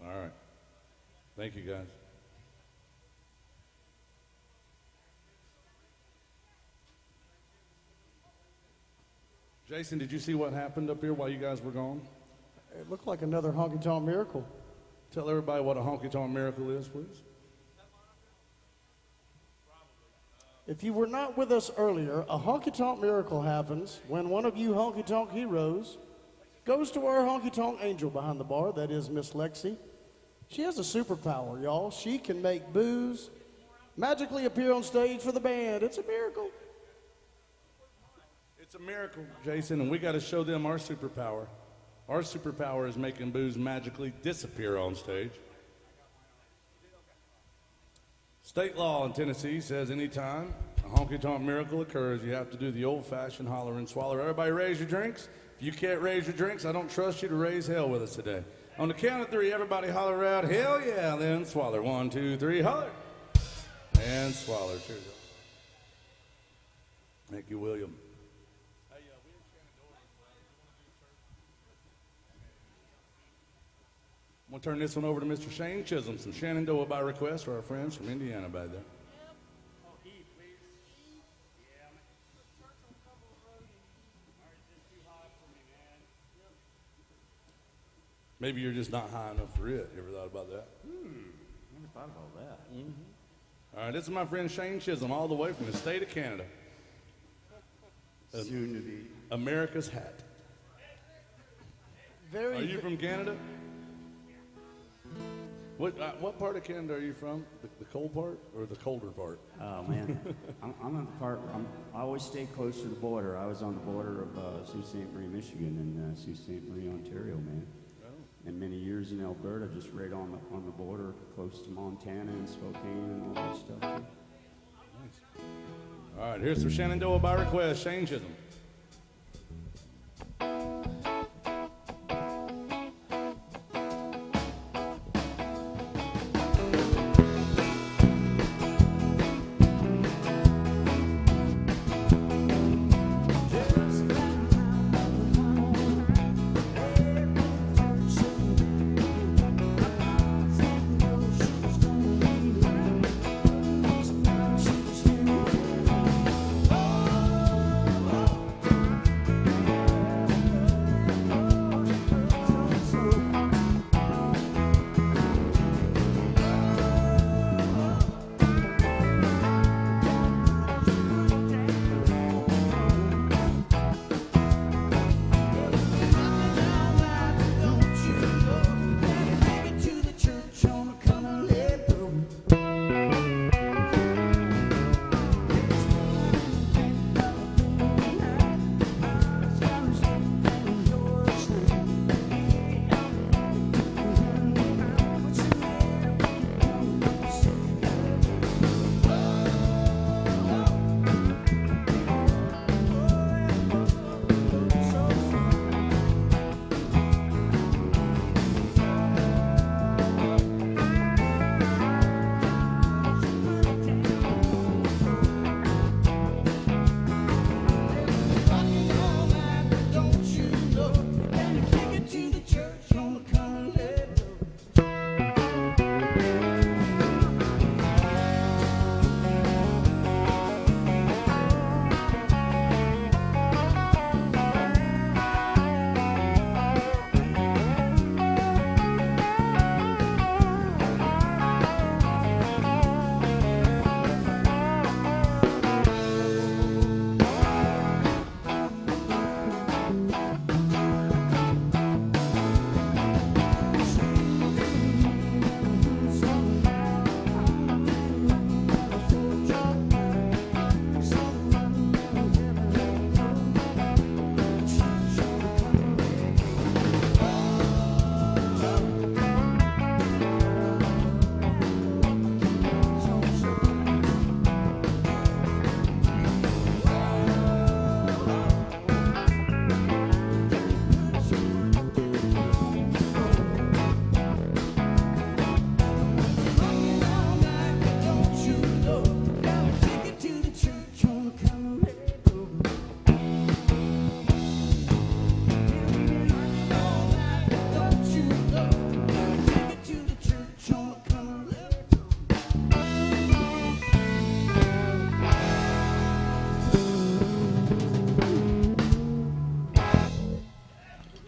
All right. Thank you, guys. Jason, did you see what happened up here while you guys were gone? It looked like another honky-tonk miracle. Tell everybody what a honky-tonk miracle is, please. If you were not with us earlier, a honky-tonk miracle happens when one of you honky-tonk heroes goes to our honky-tonk angel behind the bar, that is Miss Lexi. She has a superpower, y'all. She can make booze magically appear on stage for the band. It's a miracle. It's a miracle, Jason, and we got to show them our superpower. Our superpower is making booze magically disappear on stage. State law in Tennessee says anytime a honky-tonk miracle occurs, you have to do the old-fashioned holler and swallow. Everybody raise your drinks. If you can't raise your drinks, I don't trust you to raise hell with us today. On the count of 3, everybody holler out, hell yeah, then swallow. 1, 2, 3, holler. And swallow. Cheers. Thank you, William. I'm going to turn this one over to Mr. Shane Chisholm, some Shenandoah by request for our friends from Indiana back there. Oh, Heath, please. Yeah, I'm just too high for me, man. Maybe you're just not high enough for it. You ever thought about that? Never thought about that. Mm-hmm. All right, this is my friend Shane Chisholm, all the way from the state of Canada. Soon to be. America's hat. Are you from Canada? What part of Canada are you from? The cold part or the colder part? Oh man, I'm on the part. I always stay close to the border. I was on the border of Sault Ste. Marie, Michigan, and Sault Ste. Marie, Ontario, man. Oh. and many years in Alberta, just right on the border, close to Montana and Spokane and all that stuff. Too. Nice. All right, here's some Shenandoah by request, Shane Chisholm.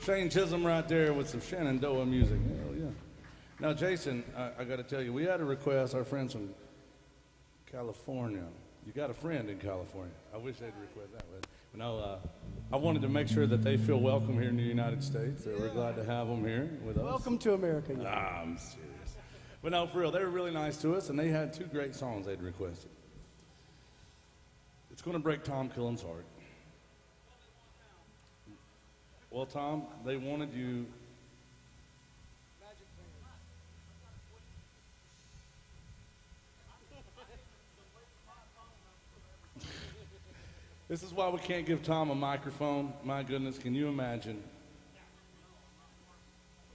Shane Chisholm right there with some Shenandoah music. Hell yeah. Now, Jason, I got to tell you, we had a request, our friends from California. You got a friend in California. I wish they'd request that. But no, I wanted to make sure that they feel welcome here in the United States. We're glad to have them here with us. Welcome to America. Yeah. I'm serious. But no, for real, they were really nice to us, and they had two great songs they'd requested. It's going to break Tom Killen's heart. Well, Tom, they wanted you. This is why we can't give Tom a microphone. My goodness, can you imagine?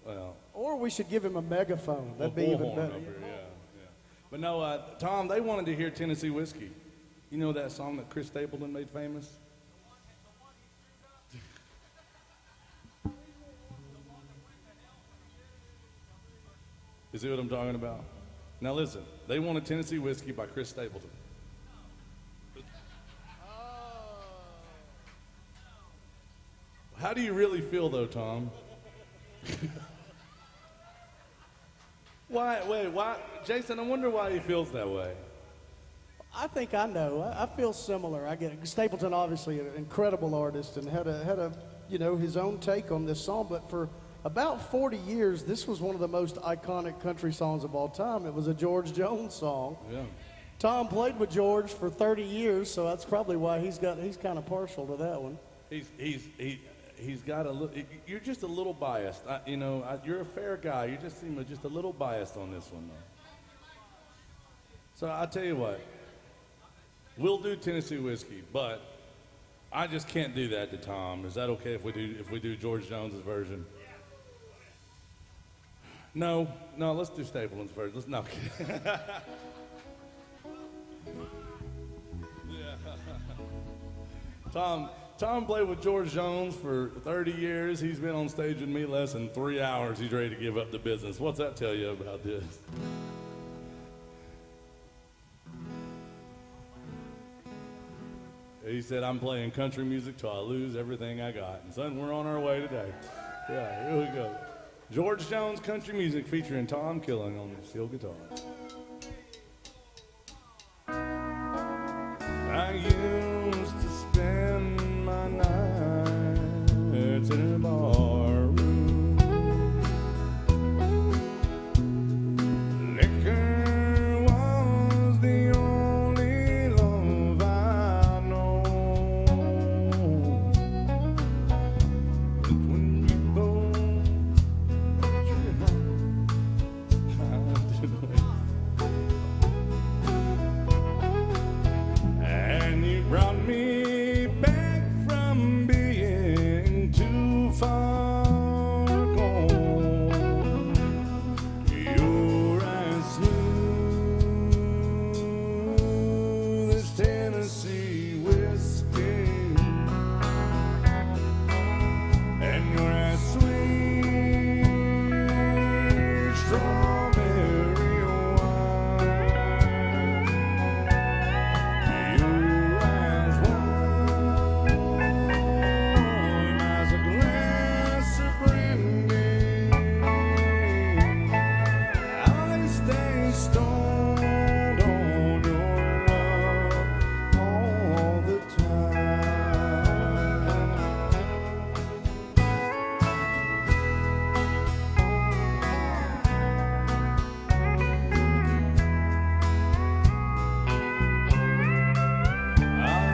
Well, or we should give him a megaphone. That'd be even better. Here, yeah. But no, Tom, they wanted to hear Tennessee Whiskey. You know that song that Chris Stapleton made famous? You see what I'm talking about? Now listen, they wanted Tennessee Whiskey by Chris Stapleton. How do you really feel though, Tom? Why? Jason, I wonder why he feels that way. I think I know. I feel similar. I get it. Stapleton, obviously, an incredible artist, and had a his own take on this song. But for about 40 years, this was one of the most iconic country songs of all time. It was a George Jones song. Yeah. Tom played with George for 30 years, so that's probably why he's kind of partial to that one. he's got a little. You're just a little biased. You're a fair guy. You just seem just a little biased on this one, though. So I'll tell you what. We'll do Tennessee Whiskey, but I just can't do that to Tom. Is that okay if we do George Jones's version? No, let's do Stapleton's version. Let's no. Yeah. Tom played with George Jones for 30 years. He's been on stage with me less than 3 hours. He's ready to give up the business. What's that tell you about this? He said, I'm playing country music till I lose everything I got. And son, we're on our way today. Yeah, here we go. George Jones country music featuring Tom Killen on the steel guitar. I used to spend my nights in a bar room. Liquor was the only love I know. But when you both and you brought me back from being too far gone. You're as smooth as Tennessee whiskey, and you're as sweet strawberry wine. You're as warm as a glass of brandy. I stay stoned on your love all the time.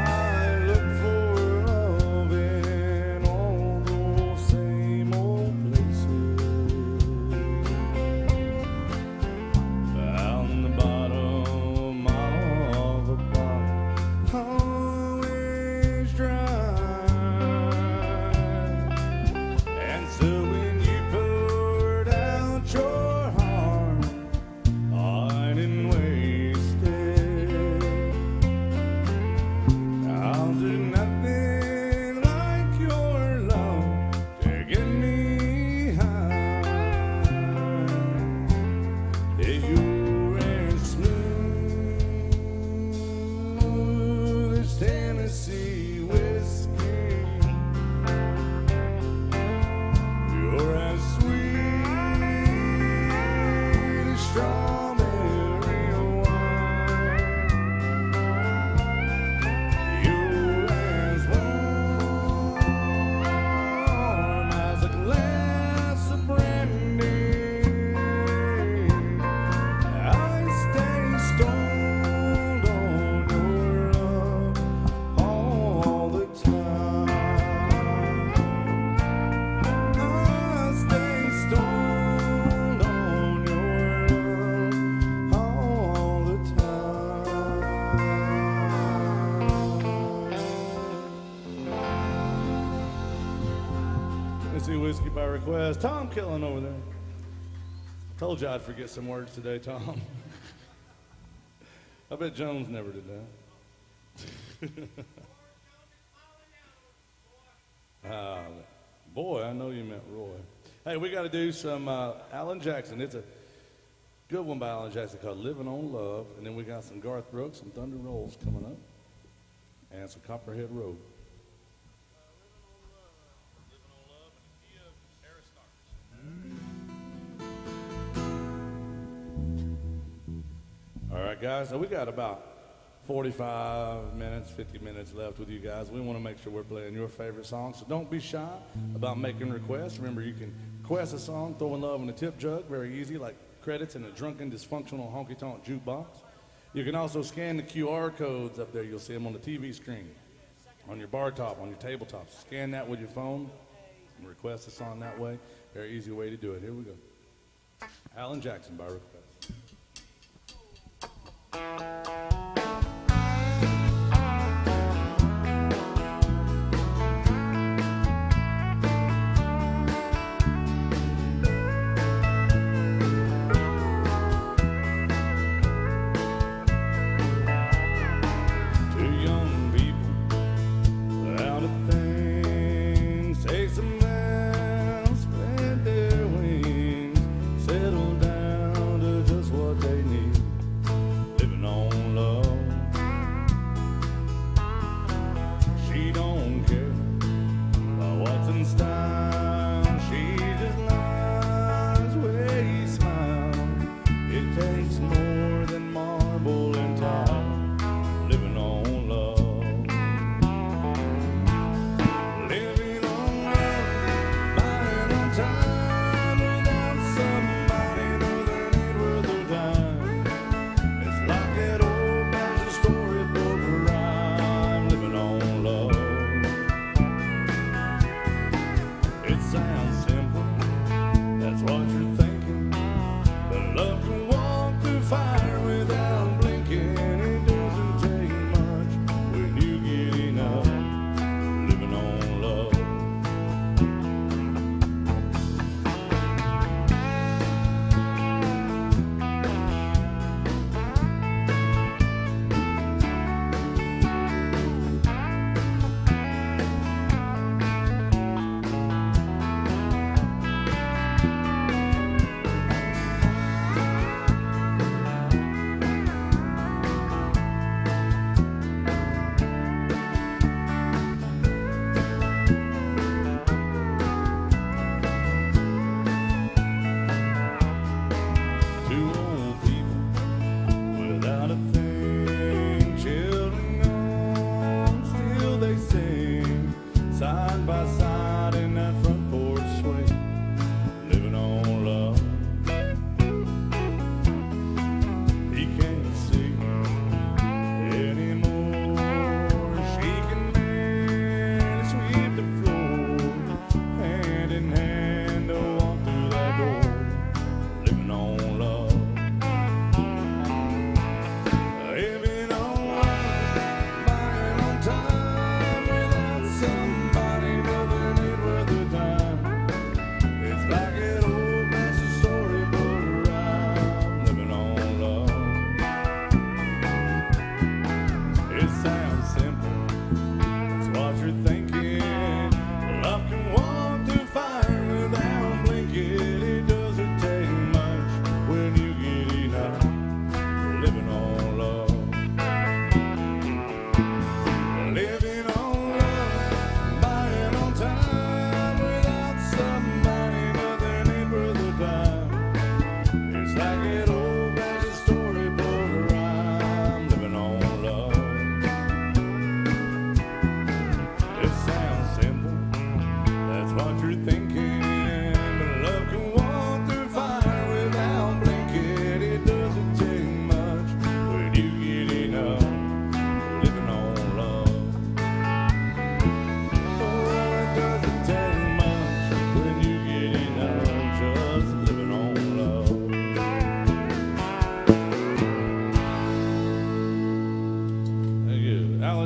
I look for love in all those same old places. Found the bottom of a bottle, always dry. And so when you poured out your heart, I didn't waste it. I'll do nothing like your love to get me high. You're as smooth as Tennessee whiskey. You're as sweet as strawberry wine. You're as warm as a glass of brandy. I stay stoned on your love all the time. I stay stoned on your love all the time. Tennessee Whiskey by request. Tom Killen over there. Told you I'd forget some words today, Tom. I bet Jones never did that. Boy, I know you meant Roy. Hey, we got to do some Alan Jackson. It's a good one by Alan Jackson called Living on Love. And then we got some Garth Brooks, some Thunder Rolls coming up, and some Copperhead Road. All right, guys, so we got about 45 minutes, 50 minutes left with you guys. We want to make sure we're playing your favorite songs, so don't be shy about making requests. Remember, you can request a song, throwing love in a tip jug, very easy, like credits in a drunken, dysfunctional, honky-tonk jukebox. You can also scan the QR codes up there. You'll see them on the TV screen, on your bar top, on your tabletop. Scan that with your phone, can request a song that way. Very easy way to do it. Here we go. Alan Jackson by request.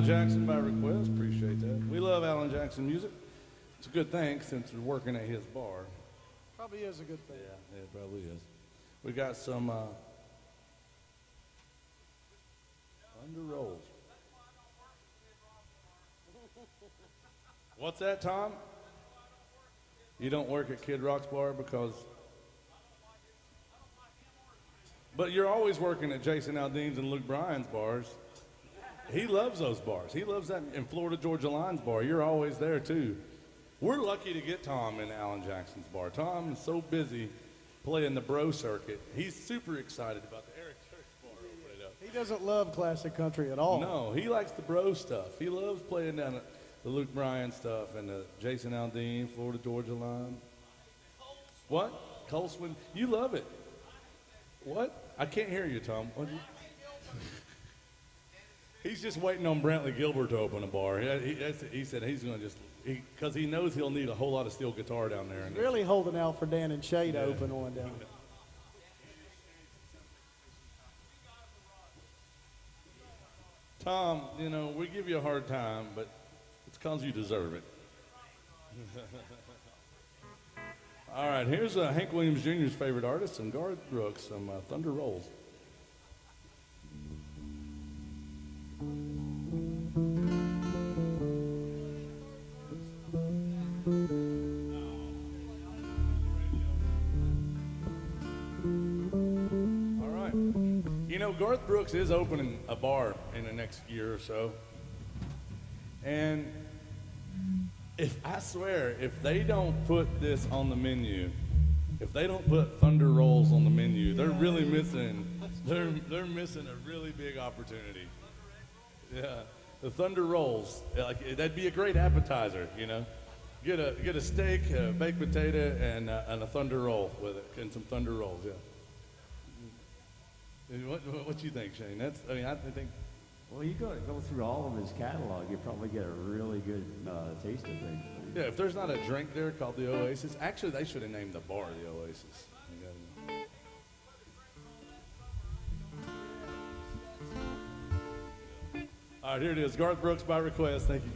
Jackson by request. Appreciate that. We love Alan Jackson music. It's a good thing since we're working at his bar. Probably is a good thing. Yeah, it probably is. We got some under rolls. What's that, Tom? You don't work at Kid Rock's bar because... But you're always working at Jason Aldean's and Luke Bryan's bars. He loves those bars. He loves that in Florida Georgia Line's bar. You're always there, too. We're lucky to get Tom in Alan Jackson's bar. Tom is so busy playing the bro circuit. He's super excited about the Eric Church bar opening up. He doesn't love classic country at all. No, he likes the bro stuff. He loves playing down the Luke Bryan stuff and the Jason Aldean, Florida Georgia Line. What? Coleswin. You love it. What? I can't hear you, Tom. What? He's just waiting on Brantley Gilbert to open a bar. He said he's going to just because he knows he'll need a whole lot of steel guitar down there. And Really holding out for Dan and Shay to open one down. Tom, you know, we give you a hard time, but it's because you deserve it. All right, here's Hank Williams Jr.'s favorite artist and Garth Brooks, some Thunder Rolls. All right. You know, Garth Brooks is opening a bar in the next year or so. And I swear, if they don't put this on the menu, if they don't put Thunder Rolls on the menu, they're really missing, they're missing a really big opportunity. Yeah, the Thunder Rolls, like that'd be a great appetizer, you know. Get a steak, a baked potato, and a Thunder Roll with it, and some Thunder Rolls, yeah. What you think, Shane? I think. Well, you go through all of his catalog, you probably get a really good taste of things. Yeah, if there's not a drink there called the Oasis, actually they should have named the bar the Oasis. All right, here it is. Garth Brooks by request. Thank you.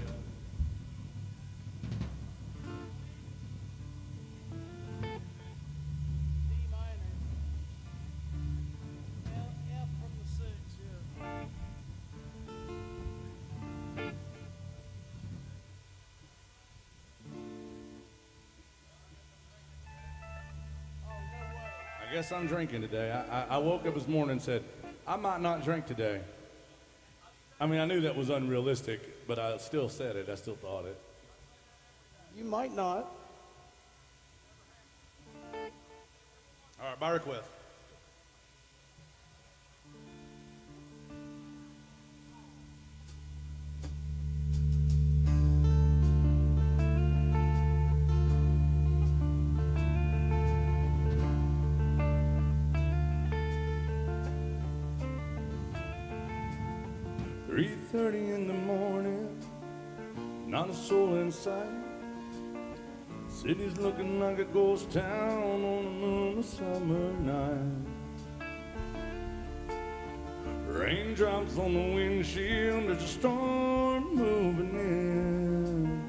I guess I'm drinking today. I woke up this morning and said, I might not drink today. I mean, I knew that was unrealistic, but I still said it. I still thought it. You might not. All right, by request. "3:30 in the morning, not a soul in sight. City's looking like a ghost town on a moonless summer night. Raindrops on the windshield, there's a storm moving in.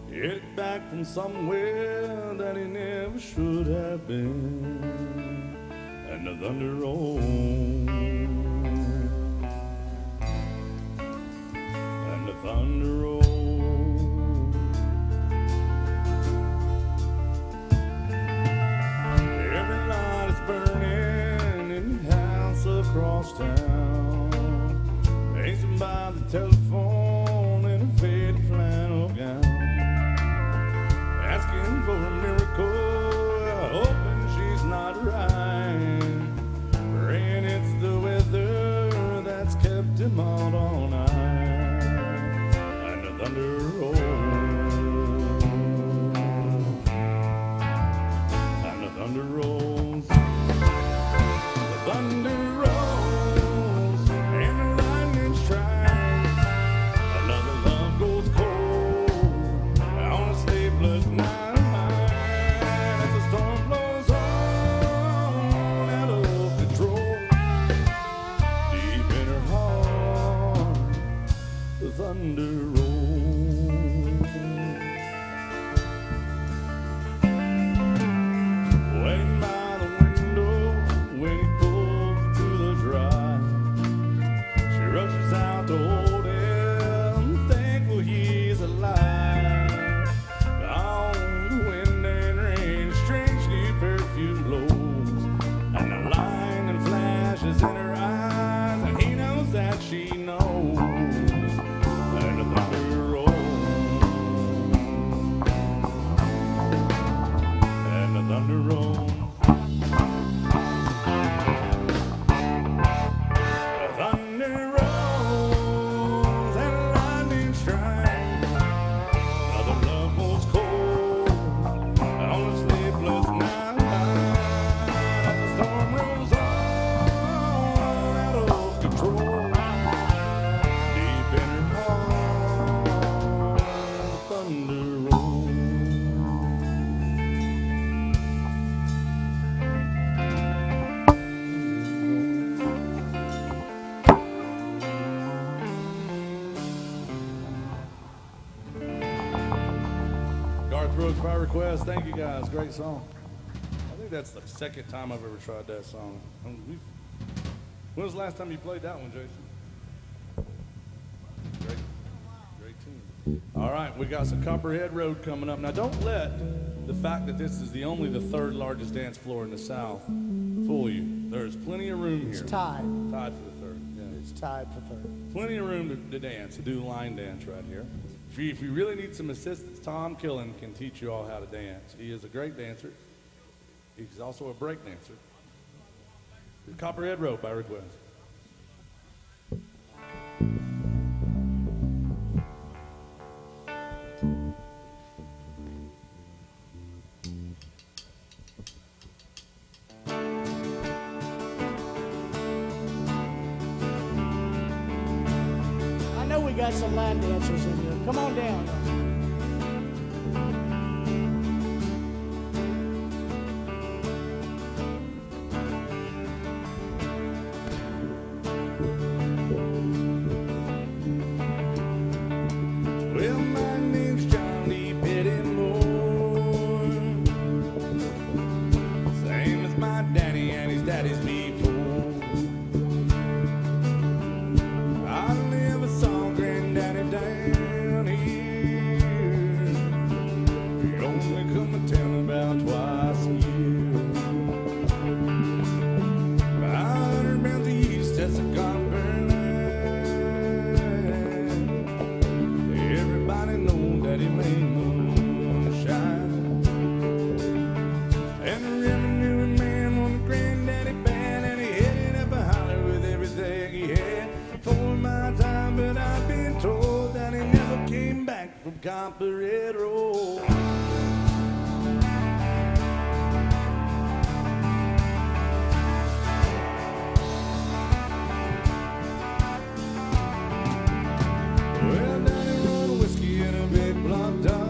Headed back from somewhere that he never should have been. And the thunder rolls. Thunder rolls. Every light is burning in the house across town. Pacing by the telephone in a faded flannel gown, asking for a miracle, hoping she's not right. Praying it's the weather that's kept him out all night. Thunder rolls, and the thunder rolls, the thunder rolls, and the lightning strikes. Garth Brooks by request. Thank you guys. Great song. I think that's the second time I've ever tried that song. When was the last time you played that one, Jason? Great tune. All right, we got some Copperhead Road coming up. Now, don't let the fact that this is only the third largest dance floor in the South fool you. There's plenty of room here. It's tied. Tied for the third. Yeah. It's tied for third. Plenty of room to dance, to do line dance right here. If you really need some assistance, Tom Killen can teach you all how to dance. He is a great dancer. He's also a break dancer. Copperhead Road by request. I know we got some line dancers in here. Come on down. Well, my name's Johnny Pettymore, same as my daddy and his daddy's before. I never saw Granddaddy down here. He only come to town about twice a year. 500 miles east, that's a Copperhead. Everybody knows that he made moonshine. And the revenue man on the Granddaddy band, and he headed up a holler with everything he had. For my time, but I've been told that he never came back from Copperhead Road. Well, Daddy run whiskey in a big block dog.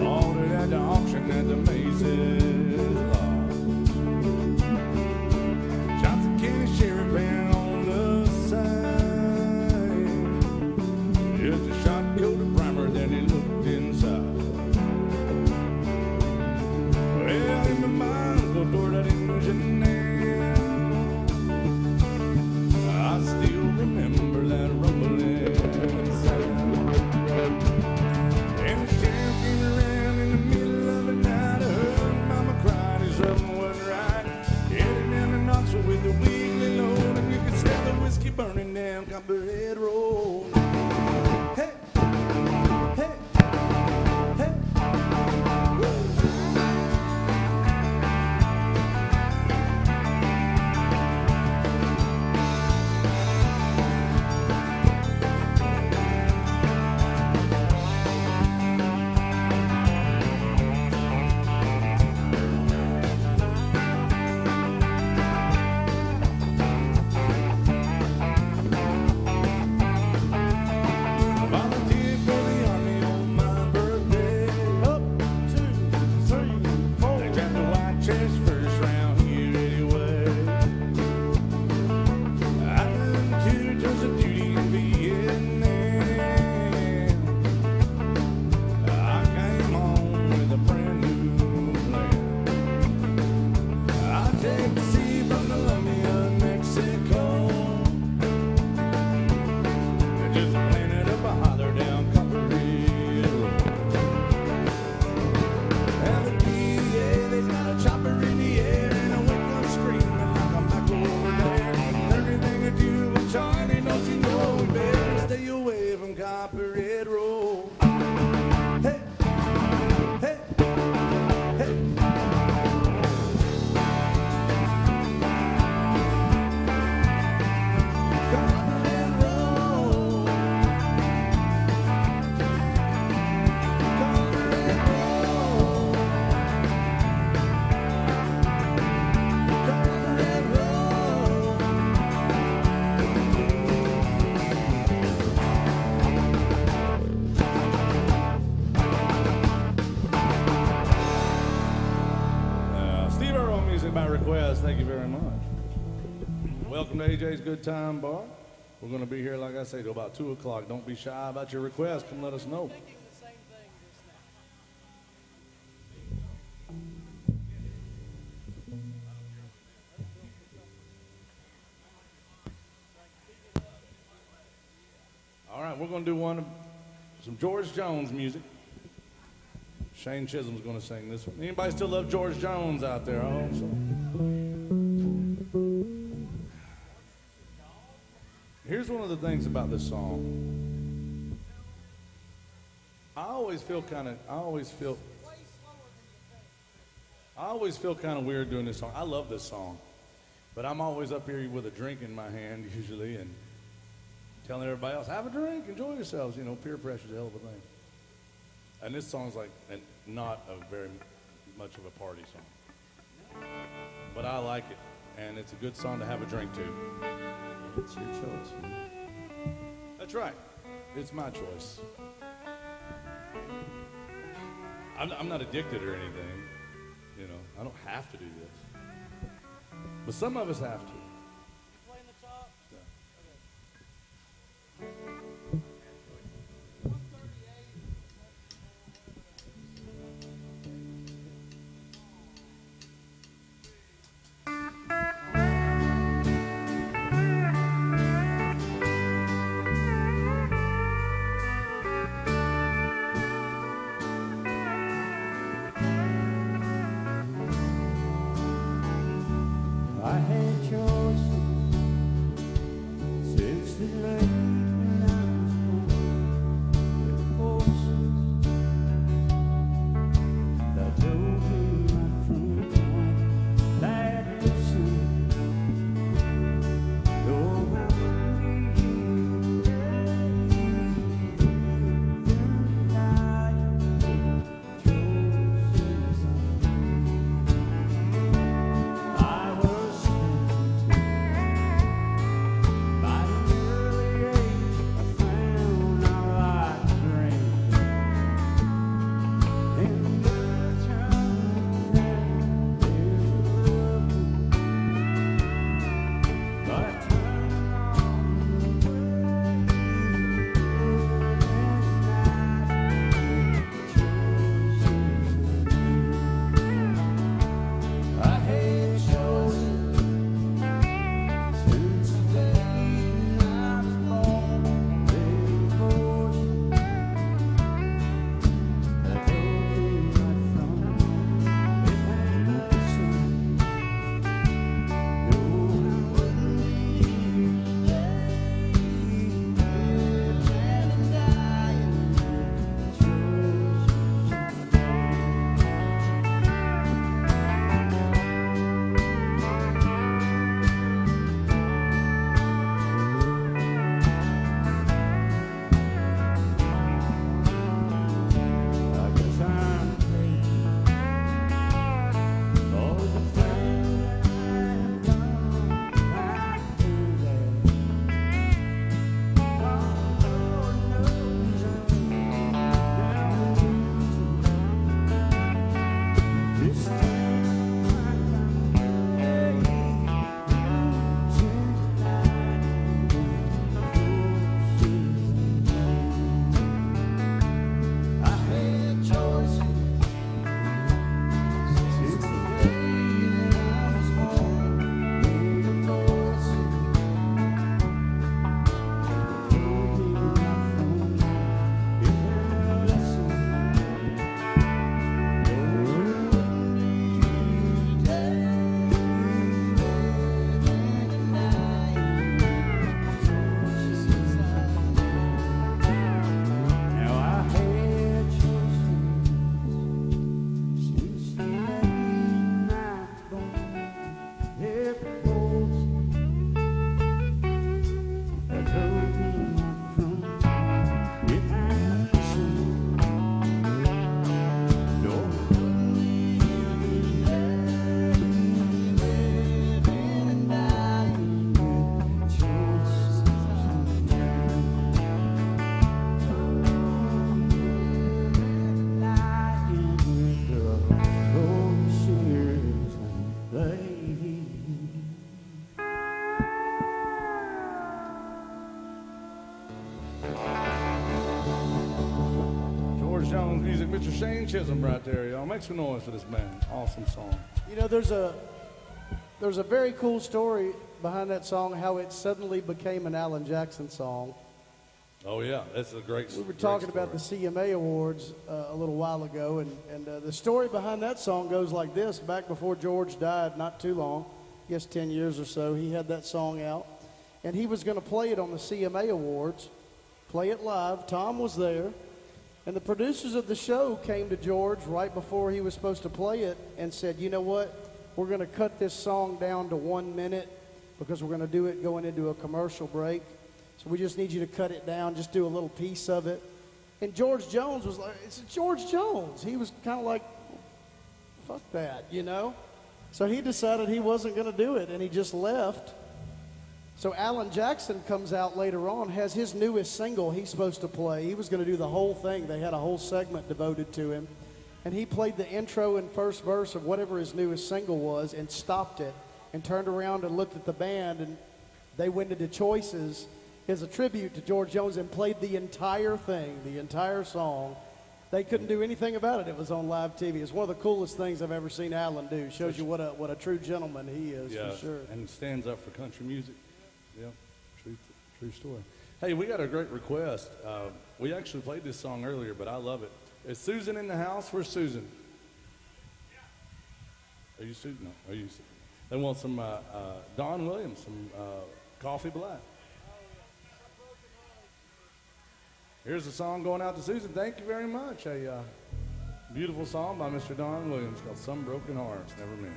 Ordered at the auction at the Macy's lot. Johnson County Sheriff band on the side. Just a shot coat of primer, then he looked inside. Well, in my mind, go toward that engine now. I still remember that rumbling sound. And the sheriff came around in the middle of the night. I heard Mama crying and something wasn't right. Headed down to Knoxville with the weekly load, and you could smell the whiskey burning down Copperhead Road. Hey, hey, hey. Volunteered for the army on my birthday. Up, 2, 3, 4. They got the white chest first round here anyway. I done 2 tours of duty in Vietnam. I came home with a brand new plan. I take the sea from Colombia, Mexico. Just planted up a holler down Copperhead Road. And the DEA, they's got a chopper in the air, and I wake up screaming like I'm back over there. Everything I do with Charlie, don't you know we better stay away from Copperhead Road. Hey, hey, hey. Copperhead Road. Copperhead Road. Copperhead Road. Steve Earle music by request. Thank you very much. Welcome to AJ's Good Time Bar. We're going to be here, like I say, till about 2 o'clock. Don't be shy about your request. Come let us know. All right, we're going to do some George Jones music. Shane Chisholm's going to sing this one. Anybody still love George Jones out there? I hope so. Here's one of the things about this song. I always feel kind of weird doing this song. I love this song, but I'm always up here with a drink in my hand usually and telling everybody else, have a drink, enjoy yourselves. You know, peer pressure's a hell of a thing. And this song's like not a very much of a party song, but I like it, and it's a good song to have a drink to. It's your choice, man. That's right. It's my choice. I'm not addicted or anything. You know, I don't have to do this. But some of us have to. Playing the top? Yeah. I hate your Jones music. Mr. Shane Chisholm right there, y'all. Make some noise for this band. Awesome song. You know, there's a very cool story behind that song, how it suddenly became an Alan Jackson song. Oh, yeah, that's a great story. We were talking about the CMA Awards a little while ago, and the story behind that song goes like this. Back before George died, not too long, I guess 10 years or so, he had that song out, and he was going to play it on the CMA Awards, play it live. Tom was there, and the producers of the show came to George right before he was supposed to play it and said, you know what, we're going to cut this song down to 1 minute because we're going to do it going into a commercial break. So we just need you to cut it down, just do a little piece of it. And George Jones was like, it's George Jones. He was kind of like, fuck that, you know? So he decided he wasn't going to do it, and he just left. So Alan Jackson comes out later on, has his newest single he's supposed to play. He was going to do the whole thing. They had a whole segment devoted to him. And he played the intro and first verse of whatever his newest single was and stopped it and turned around and looked at the band, and they went into choices as a tribute to George Jones and played the entire thing, the entire song. They couldn't do anything about it. It was on live TV. It's one of the coolest things I've ever seen Alan do. Shows you what a true gentleman he is, for sure. And stands up for country music. Yeah, true story. Hey, we got a great request. We actually played this song earlier, but I love it. Is Susan in the house? Where's Susan? Are you Susan? No, are you Susan? They want some Don Williams, some Coffee Black. Here's a song going out to Susan. Thank you very much. A beautiful song by Mr. Don Williams called Some Broken Hearts Never Mend.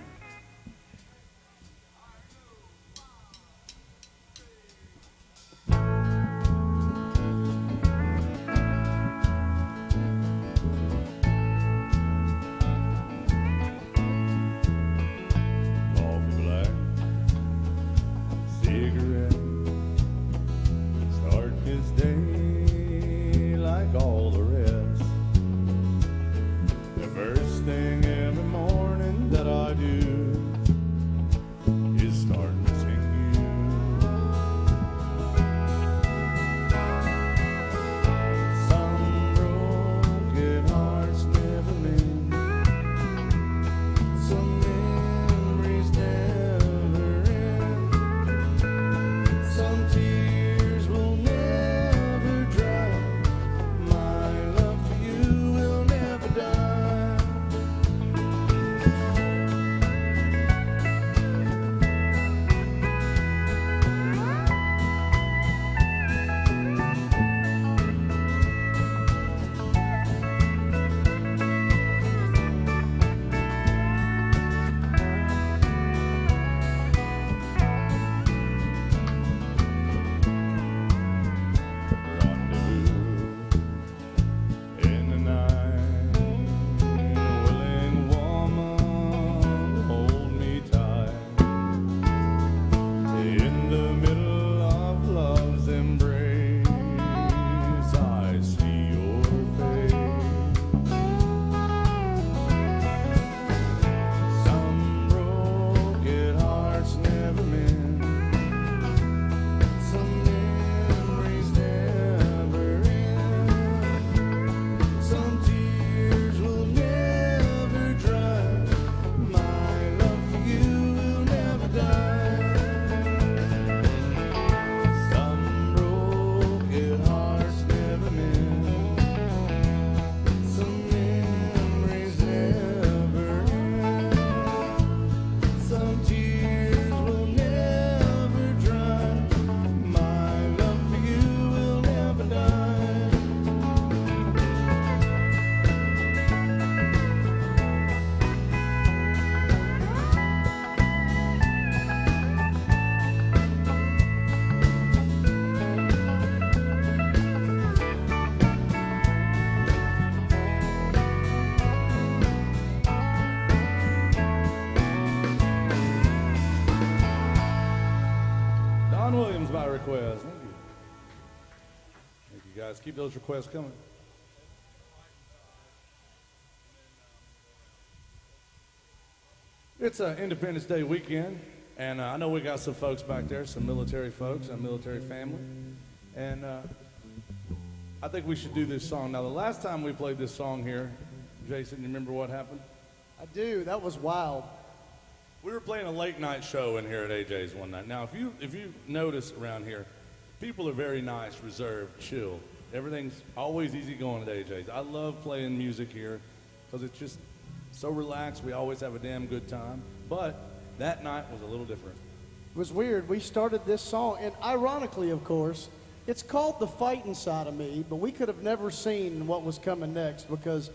Request. Thank you. Thank you, guys. Keep those requests coming. It's an Independence Day weekend, and I know we got some folks back there, some military folks, a military family, and I think we should do this song. Now, the last time we played this song here, Jason, you remember what happened? I do. That was wild. We were playing a late night show in here at AJ's one night. Now, if you notice around here, people are very nice, reserved, chill. Everything's always easy going at AJ's. I love playing music here because it's just so relaxed. We always have a damn good time. But that night was a little different. It was weird. We started this song, and ironically, of course, it's called The Fight Inside of Me, but we could have never seen what was coming next because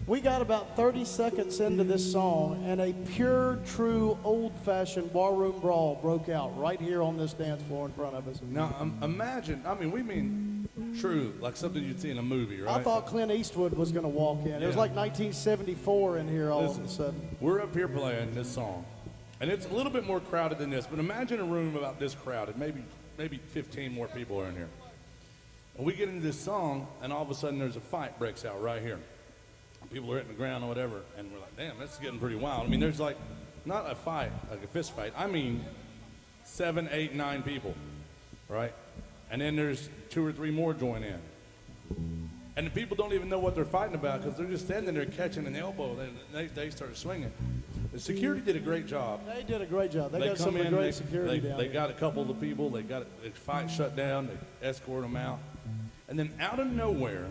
we got about 30 seconds into this song, and a pure, true, old-fashioned barroom brawl broke out right here on this dance floor in front of us. Now, imagine, I mean, we mean true, like something you'd see in a movie, right? I thought Clint Eastwood was going to walk in. It was like 1974 in here all of a sudden. We're up here playing this song, and it's a little bit more crowded than this, but imagine a room about this crowded, maybe 15 more people are in here. And we get into this song, and all of a sudden there's a fight breaks out right here. People are hitting the ground or whatever, and we're like, damn, this is getting pretty wild. I mean, there's like, not a fight, like a fist fight. I mean, 7, 8, 9 people, right? And then there's 2 or 3 more join in. And the people don't even know what they're fighting about because they're just standing there catching an elbow. They start swinging. The security did a great job. They did a great job. They got come some of the in, great security down They there. got a couple of the people. They got the fight shut down. They escort them out. And then out of nowhere,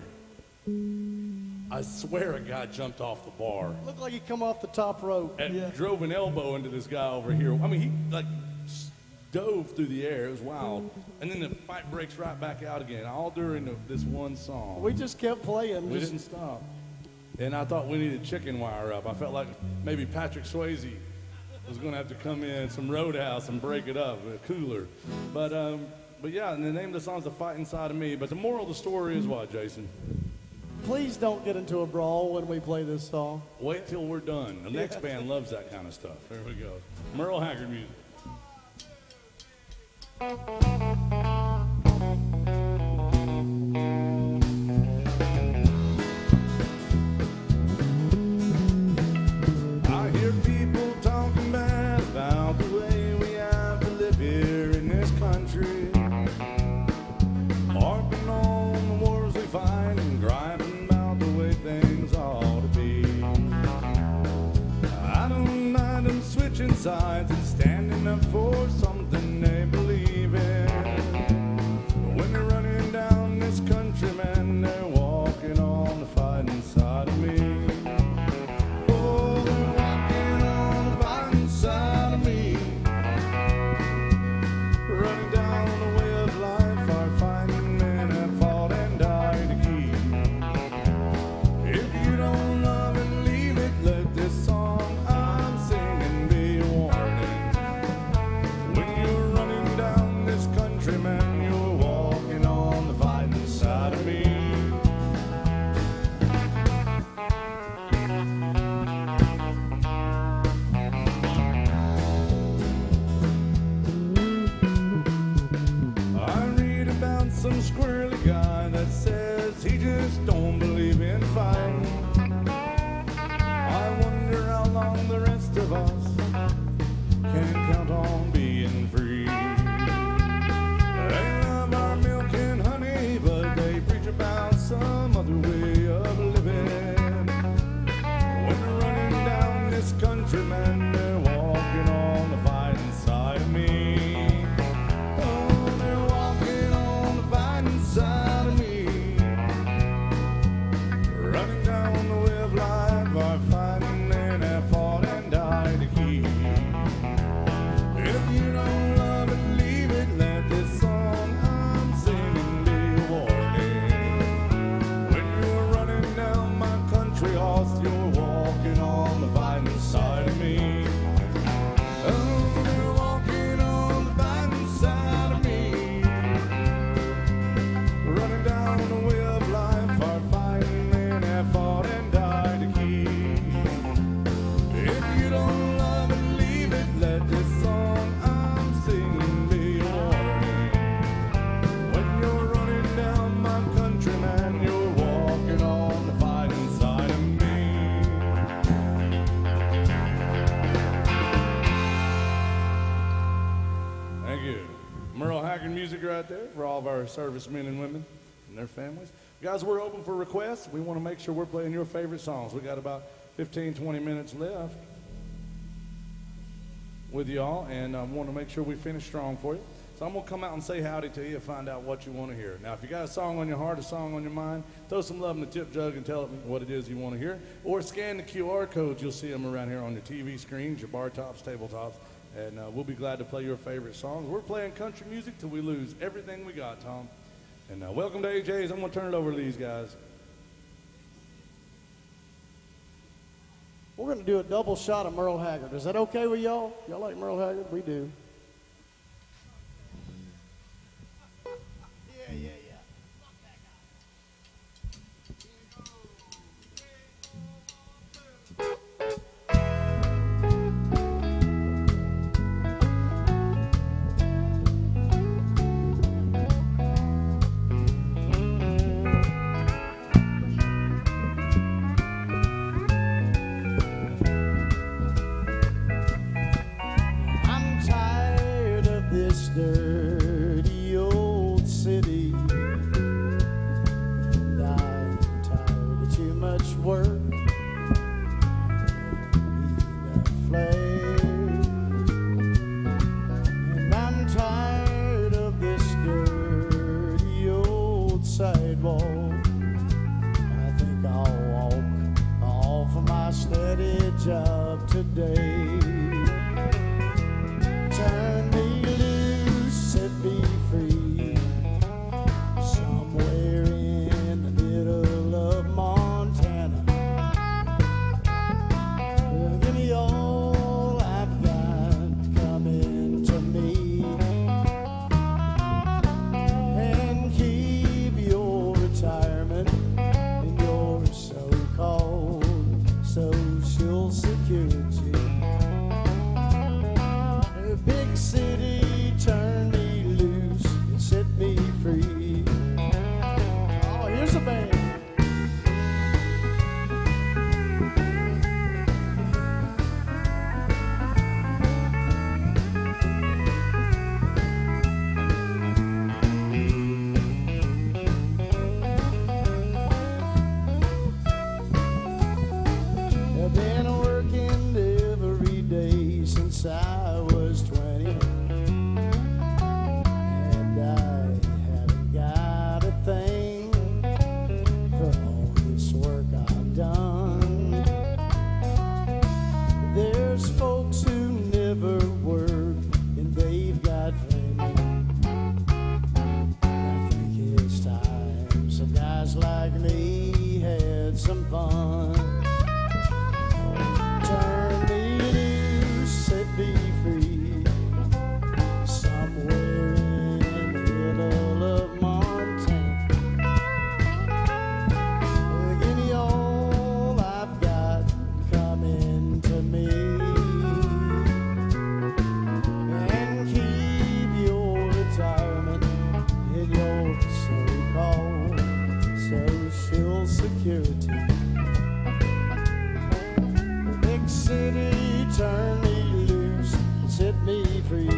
I swear a guy jumped off the bar Looked like he come off the top rope. and drove an elbow into this guy over here. I mean, he like dove through the air. It was wild. And then the fight breaks right back out again, all during this one song. We just kept playing. We didn't stop. And I thought we needed chicken wire up. I felt like maybe Patrick Swayze was going to have to come in, some Roadhouse, and break it up, a cooler. But yeah, and the name of the song is The Fight Inside of Me. But the moral of the story is what, Jason? Please don't get into a brawl when we play this song. Wait till we're done. The next band loves that kind of stuff. There we go. Merle Haggard music. I hear people talking bad about the way we have to live here in this country. Harping on the wars we fight and griping about the way things ought to be. I don't mind them switching sides and standing up for something they believe in. But when they're running down this country, man, they're walking on the fighting side of me. Oh, they're walking on the fighting side of me. Running down the way of life, our fighting men have fought and died to keep. If you don't love it, leave it. Let this song I'm singing be a warning. When you're running down this country, man, you're walking on the fighting side of me. I read about some squirrely guy that says he just don't believe in fighting. I wonder how long the rest of us can count on being free. They love our milk and honey, but they preach about some other way of living. When they're running down this country, man, they're walking on the fighting side of me. Oh, they're walking on the fighting side of me. Running down the way of life, our fighting men have fought and died to keep. If you don't love it, leave it. Let this song I'm singing be a warning. When you're running down my country horse, you're walking on the fighting side of me. Oh, they're walking on the fighting side of me. Running down the way of life, our fighting men have fought and died to keep. If you don't love it, leave it. Let this song I'm singing be a warning. When you're running down my country, man, you're walking on the fighting side of me. Thank you. Merle Haggard music right there for all of our servicemen and women. and their families. Guys, we're open for requests. We want to make sure we're playing your favorite songs. We got about 15, 20 minutes left with y'all, and I want to make sure we finish strong for you. So I'm going to come out and say howdy to you and find out what you want to hear. Now, if you got a song on your heart, a song on your mind, throw some love in the tip jug and tell me what it is you want to hear. Or scan the QR codes. You'll see them around here on your TV screens, your bar tops, tabletops, and we'll be glad to play your favorite songs. We're playing country music till we lose everything we got, Tom. And welcome to AJ's. I'm going to turn it over to these guys. We're going to do a double shot of Merle Haggard. Is that okay with y'all? Y'all like Merle Haggard? We do. Dirty old city, and I'm tired of too much work, enough flame, and I'm tired of this dirty old sidewalk. I think I'll walk off of my steady job today. Turn me loose, set me free, somewhere in the middle of Montana. Give me all I've got coming to me, and keep your retirement and your so-called Social Security. Big city, turn me loose and set me free. Oh, here's a band. I've been working every day since I was 20, and I haven't got a thing for all this work I've done. There's folks who never work, and they've got plenty. I think it's time some guys like me had some fun. Turn me loose, set me free, somewhere in the middle of Montana. Give me all I've got coming to me, and keep your retirement in your so-called Social Security. Big city, turn me loose, set me free.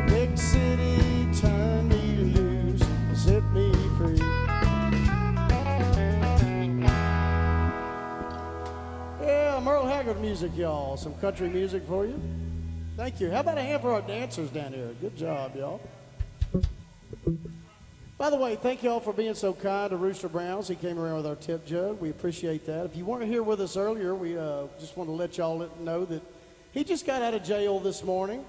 Big city, turn me loose, set me free. Yeah, Merle Haggard music, y'all. Some country music for you. Thank you. How about a hand for our dancers down here? Good job, y'all. By the way, thank y'all for being so kind to Rooster Browns. He came around with our tip jug. We appreciate that. If you weren't here with us earlier, we just want to let y'all know that he just got out of jail this morning.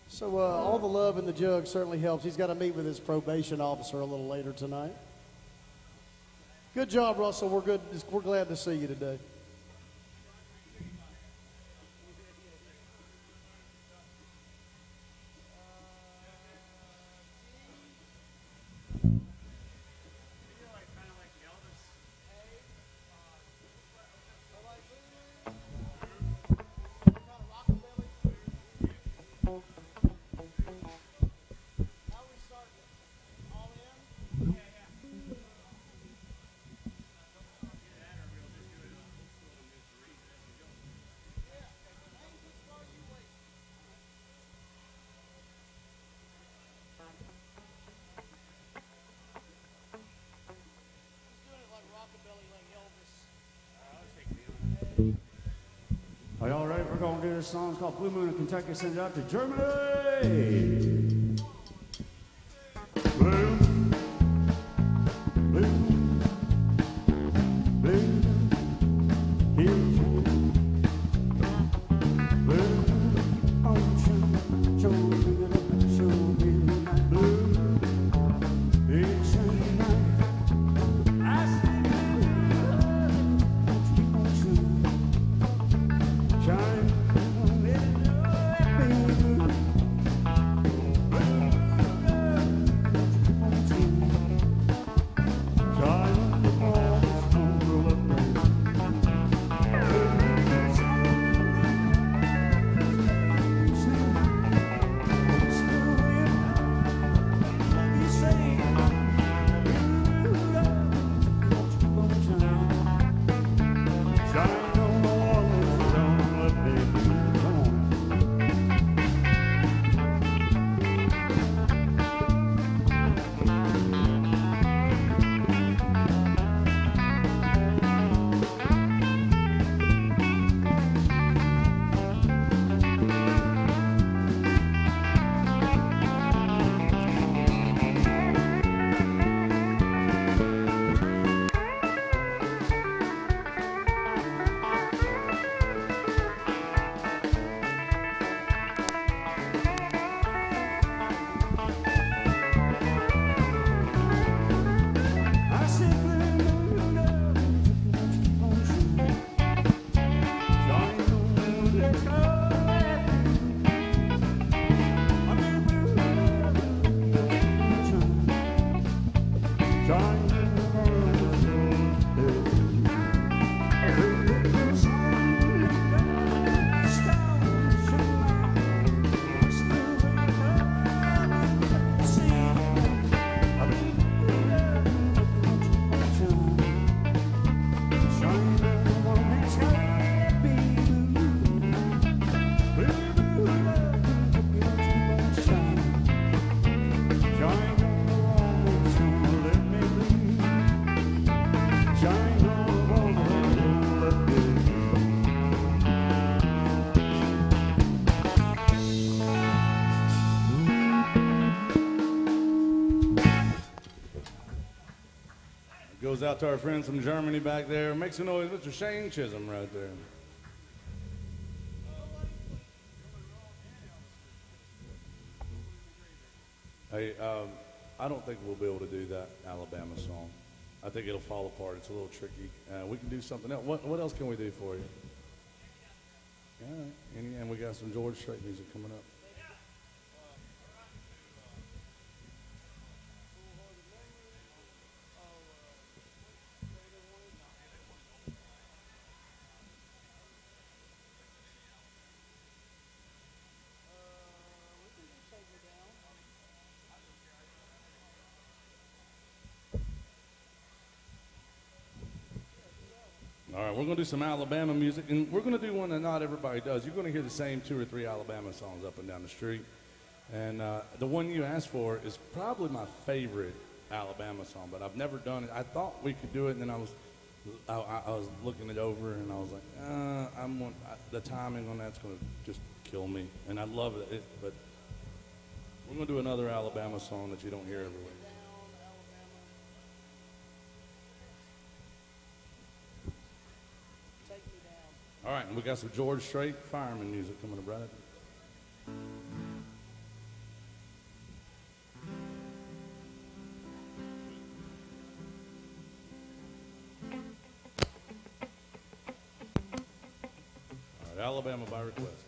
So all the love in the jug certainly helps. He's got to meet with his probation officer a little later tonight. Good job, Russell. We're glad to see you today. this song. It's called Blue Moon of Kentucky. Send it out to Germany. Blue, blue, blue, here's you. Blue, ocean, show me my blue. It's a night. I say blue, keep on shining. Shine, let it know, Goes out to our friends from Germany back there. Make some noise, Mr. Shane Chisholm right there. Hey, I don't think we'll be able to do that Alabama song. I think it'll fall apart. It's a little tricky. We can do something else. What else can we do for you? All right. And we got some George Strait music coming up. All right, we're going to do some Alabama music, and we're going to do one that not everybody does. You're going to hear the same 2 or 3 Alabama songs up and down the street. And the one you asked for is probably my favorite Alabama song, but I've never done it. I thought we could do it, and then I was looking it over, and I was like, the timing on that's going to just kill me. And I love it, but we're going to do another Alabama song that you don't hear everywhere. All right, and we got some George Strait fireman music coming up right up. All right, Alabama by request.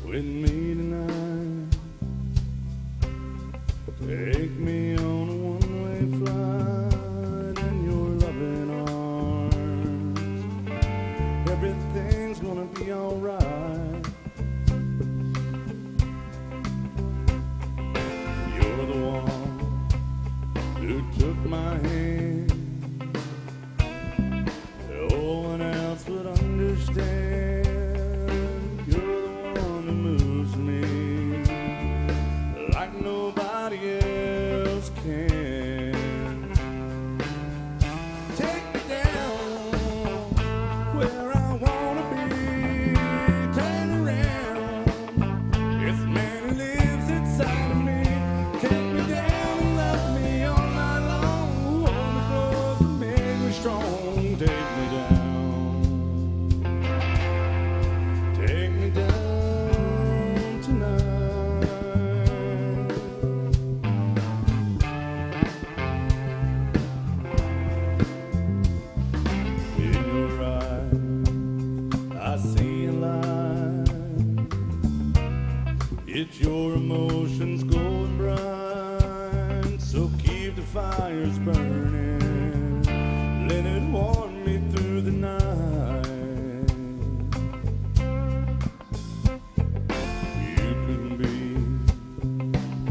With me tonight, take me on a one-way flight in your loving arms. nobody else can. Take me down where I wanna be. Turn around, it's the man who lives inside of me. Take me down and love me all night long. Hold me close and make me strong. Take me down. Take me down tonight. In your eyes, I see a light. It's your emotions going bright. So keep the fires burning. Let it warm me through the night. You can be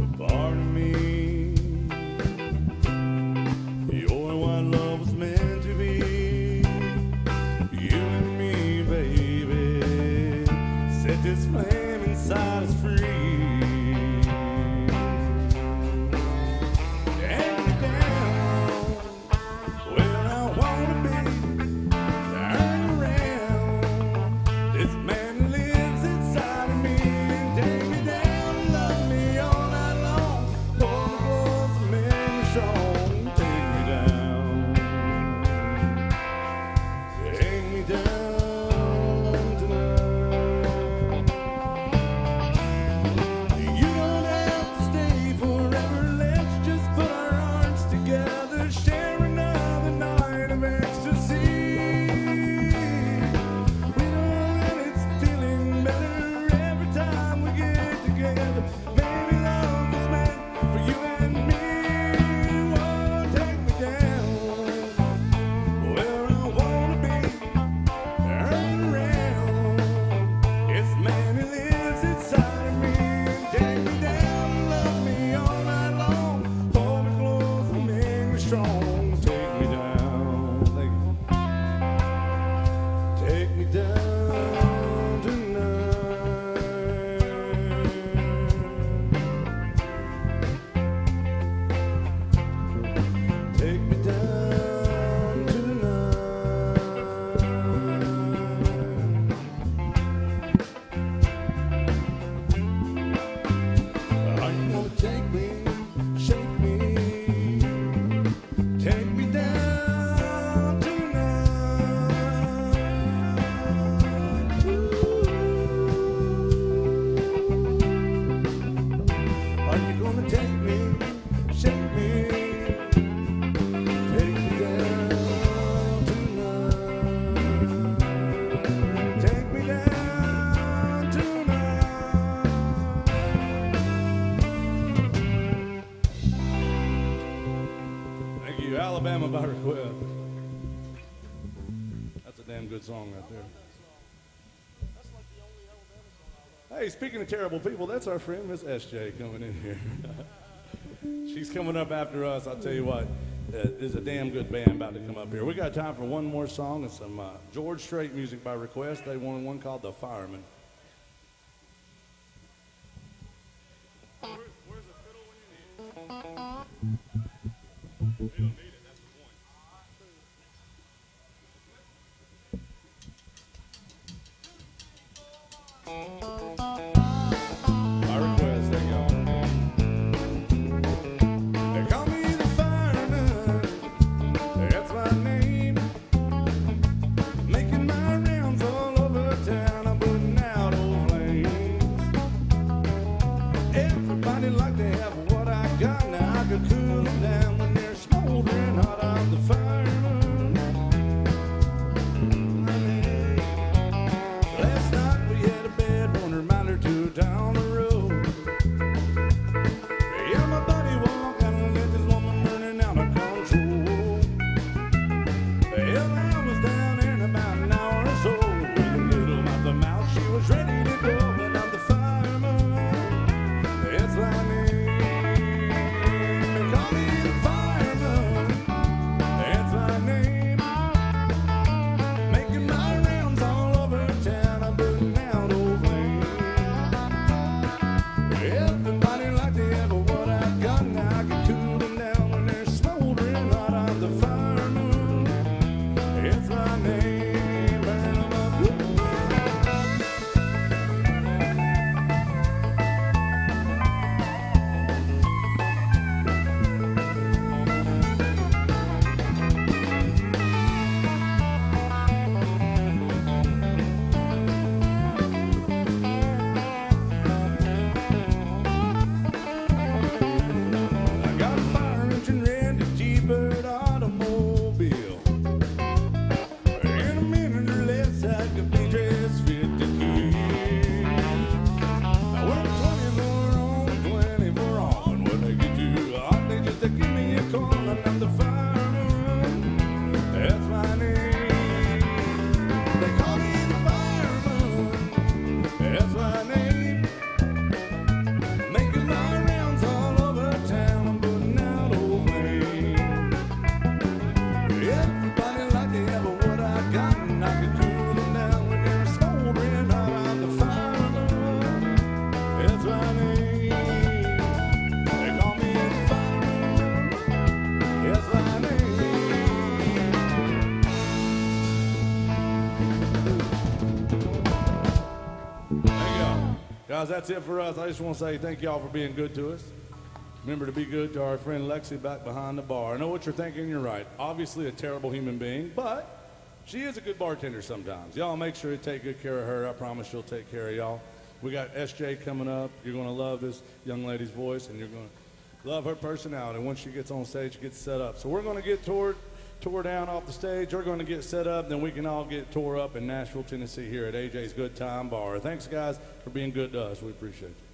a part of me. You're what love was meant to be. You and me, baby. Set this flame inside us free. Take me down where I wanna be. Turn around, this man lives inside of me. Take me down and love me all night long. Hold me close and make me strong. Take me down. Take me down tonight. You don't have to stay forever. Let's just put our hearts together. Share another night of ecstasy. We know that it's feeling better every time we get together. Maybe love is meant for you and me. Oh, take me down where I wanna be. Turn around, it's the man who lives inside of me. Take me down and love me all night long. Hold me close and make me strong. Take me down, take me down tonight. Take me down tonight. Are you gonna take me, shake me, take me down tonight? Are you gonna take me, shake me, take me down tonight? Take me down tonight. Thank you, Alabama by request. That's a damn good song right there. Hey, speaking of terrible people, that's our friend Miss SJ coming in here. She's coming up after us. I'll tell you what, there's a damn good band about to come up here. We got time for one more song and some George Strait music by request. They wanted one called The Fireman. Where's the fiddle when you need it? You don't need it, that's the point. By request, there you go. They call me the fireman, that's my name. Making my rounds all over town, I'm putting out old flames. Everybody like to have what I got, now I could cool them down when they're smoldering guys, that's it for us. I just want to say thank y'all for being good to us. Remember to be good to our friend Lexi back behind the bar. I know what you're thinking, you're right. Obviously a terrible human being, but she is a good bartender sometimes. Y'all make sure to take good care of her. I promise she'll take care of y'all. We got SJ coming up. You're going to love this young lady's voice, and you're going to love her personality. Once she gets on stage, she gets set up. So we're going to get tore down off the stage. We're going to get set up, then we can all get tore up in Nashville, Tennessee here at AJ's Good Time Bar. Thanks, guys, for being good to us. We appreciate you.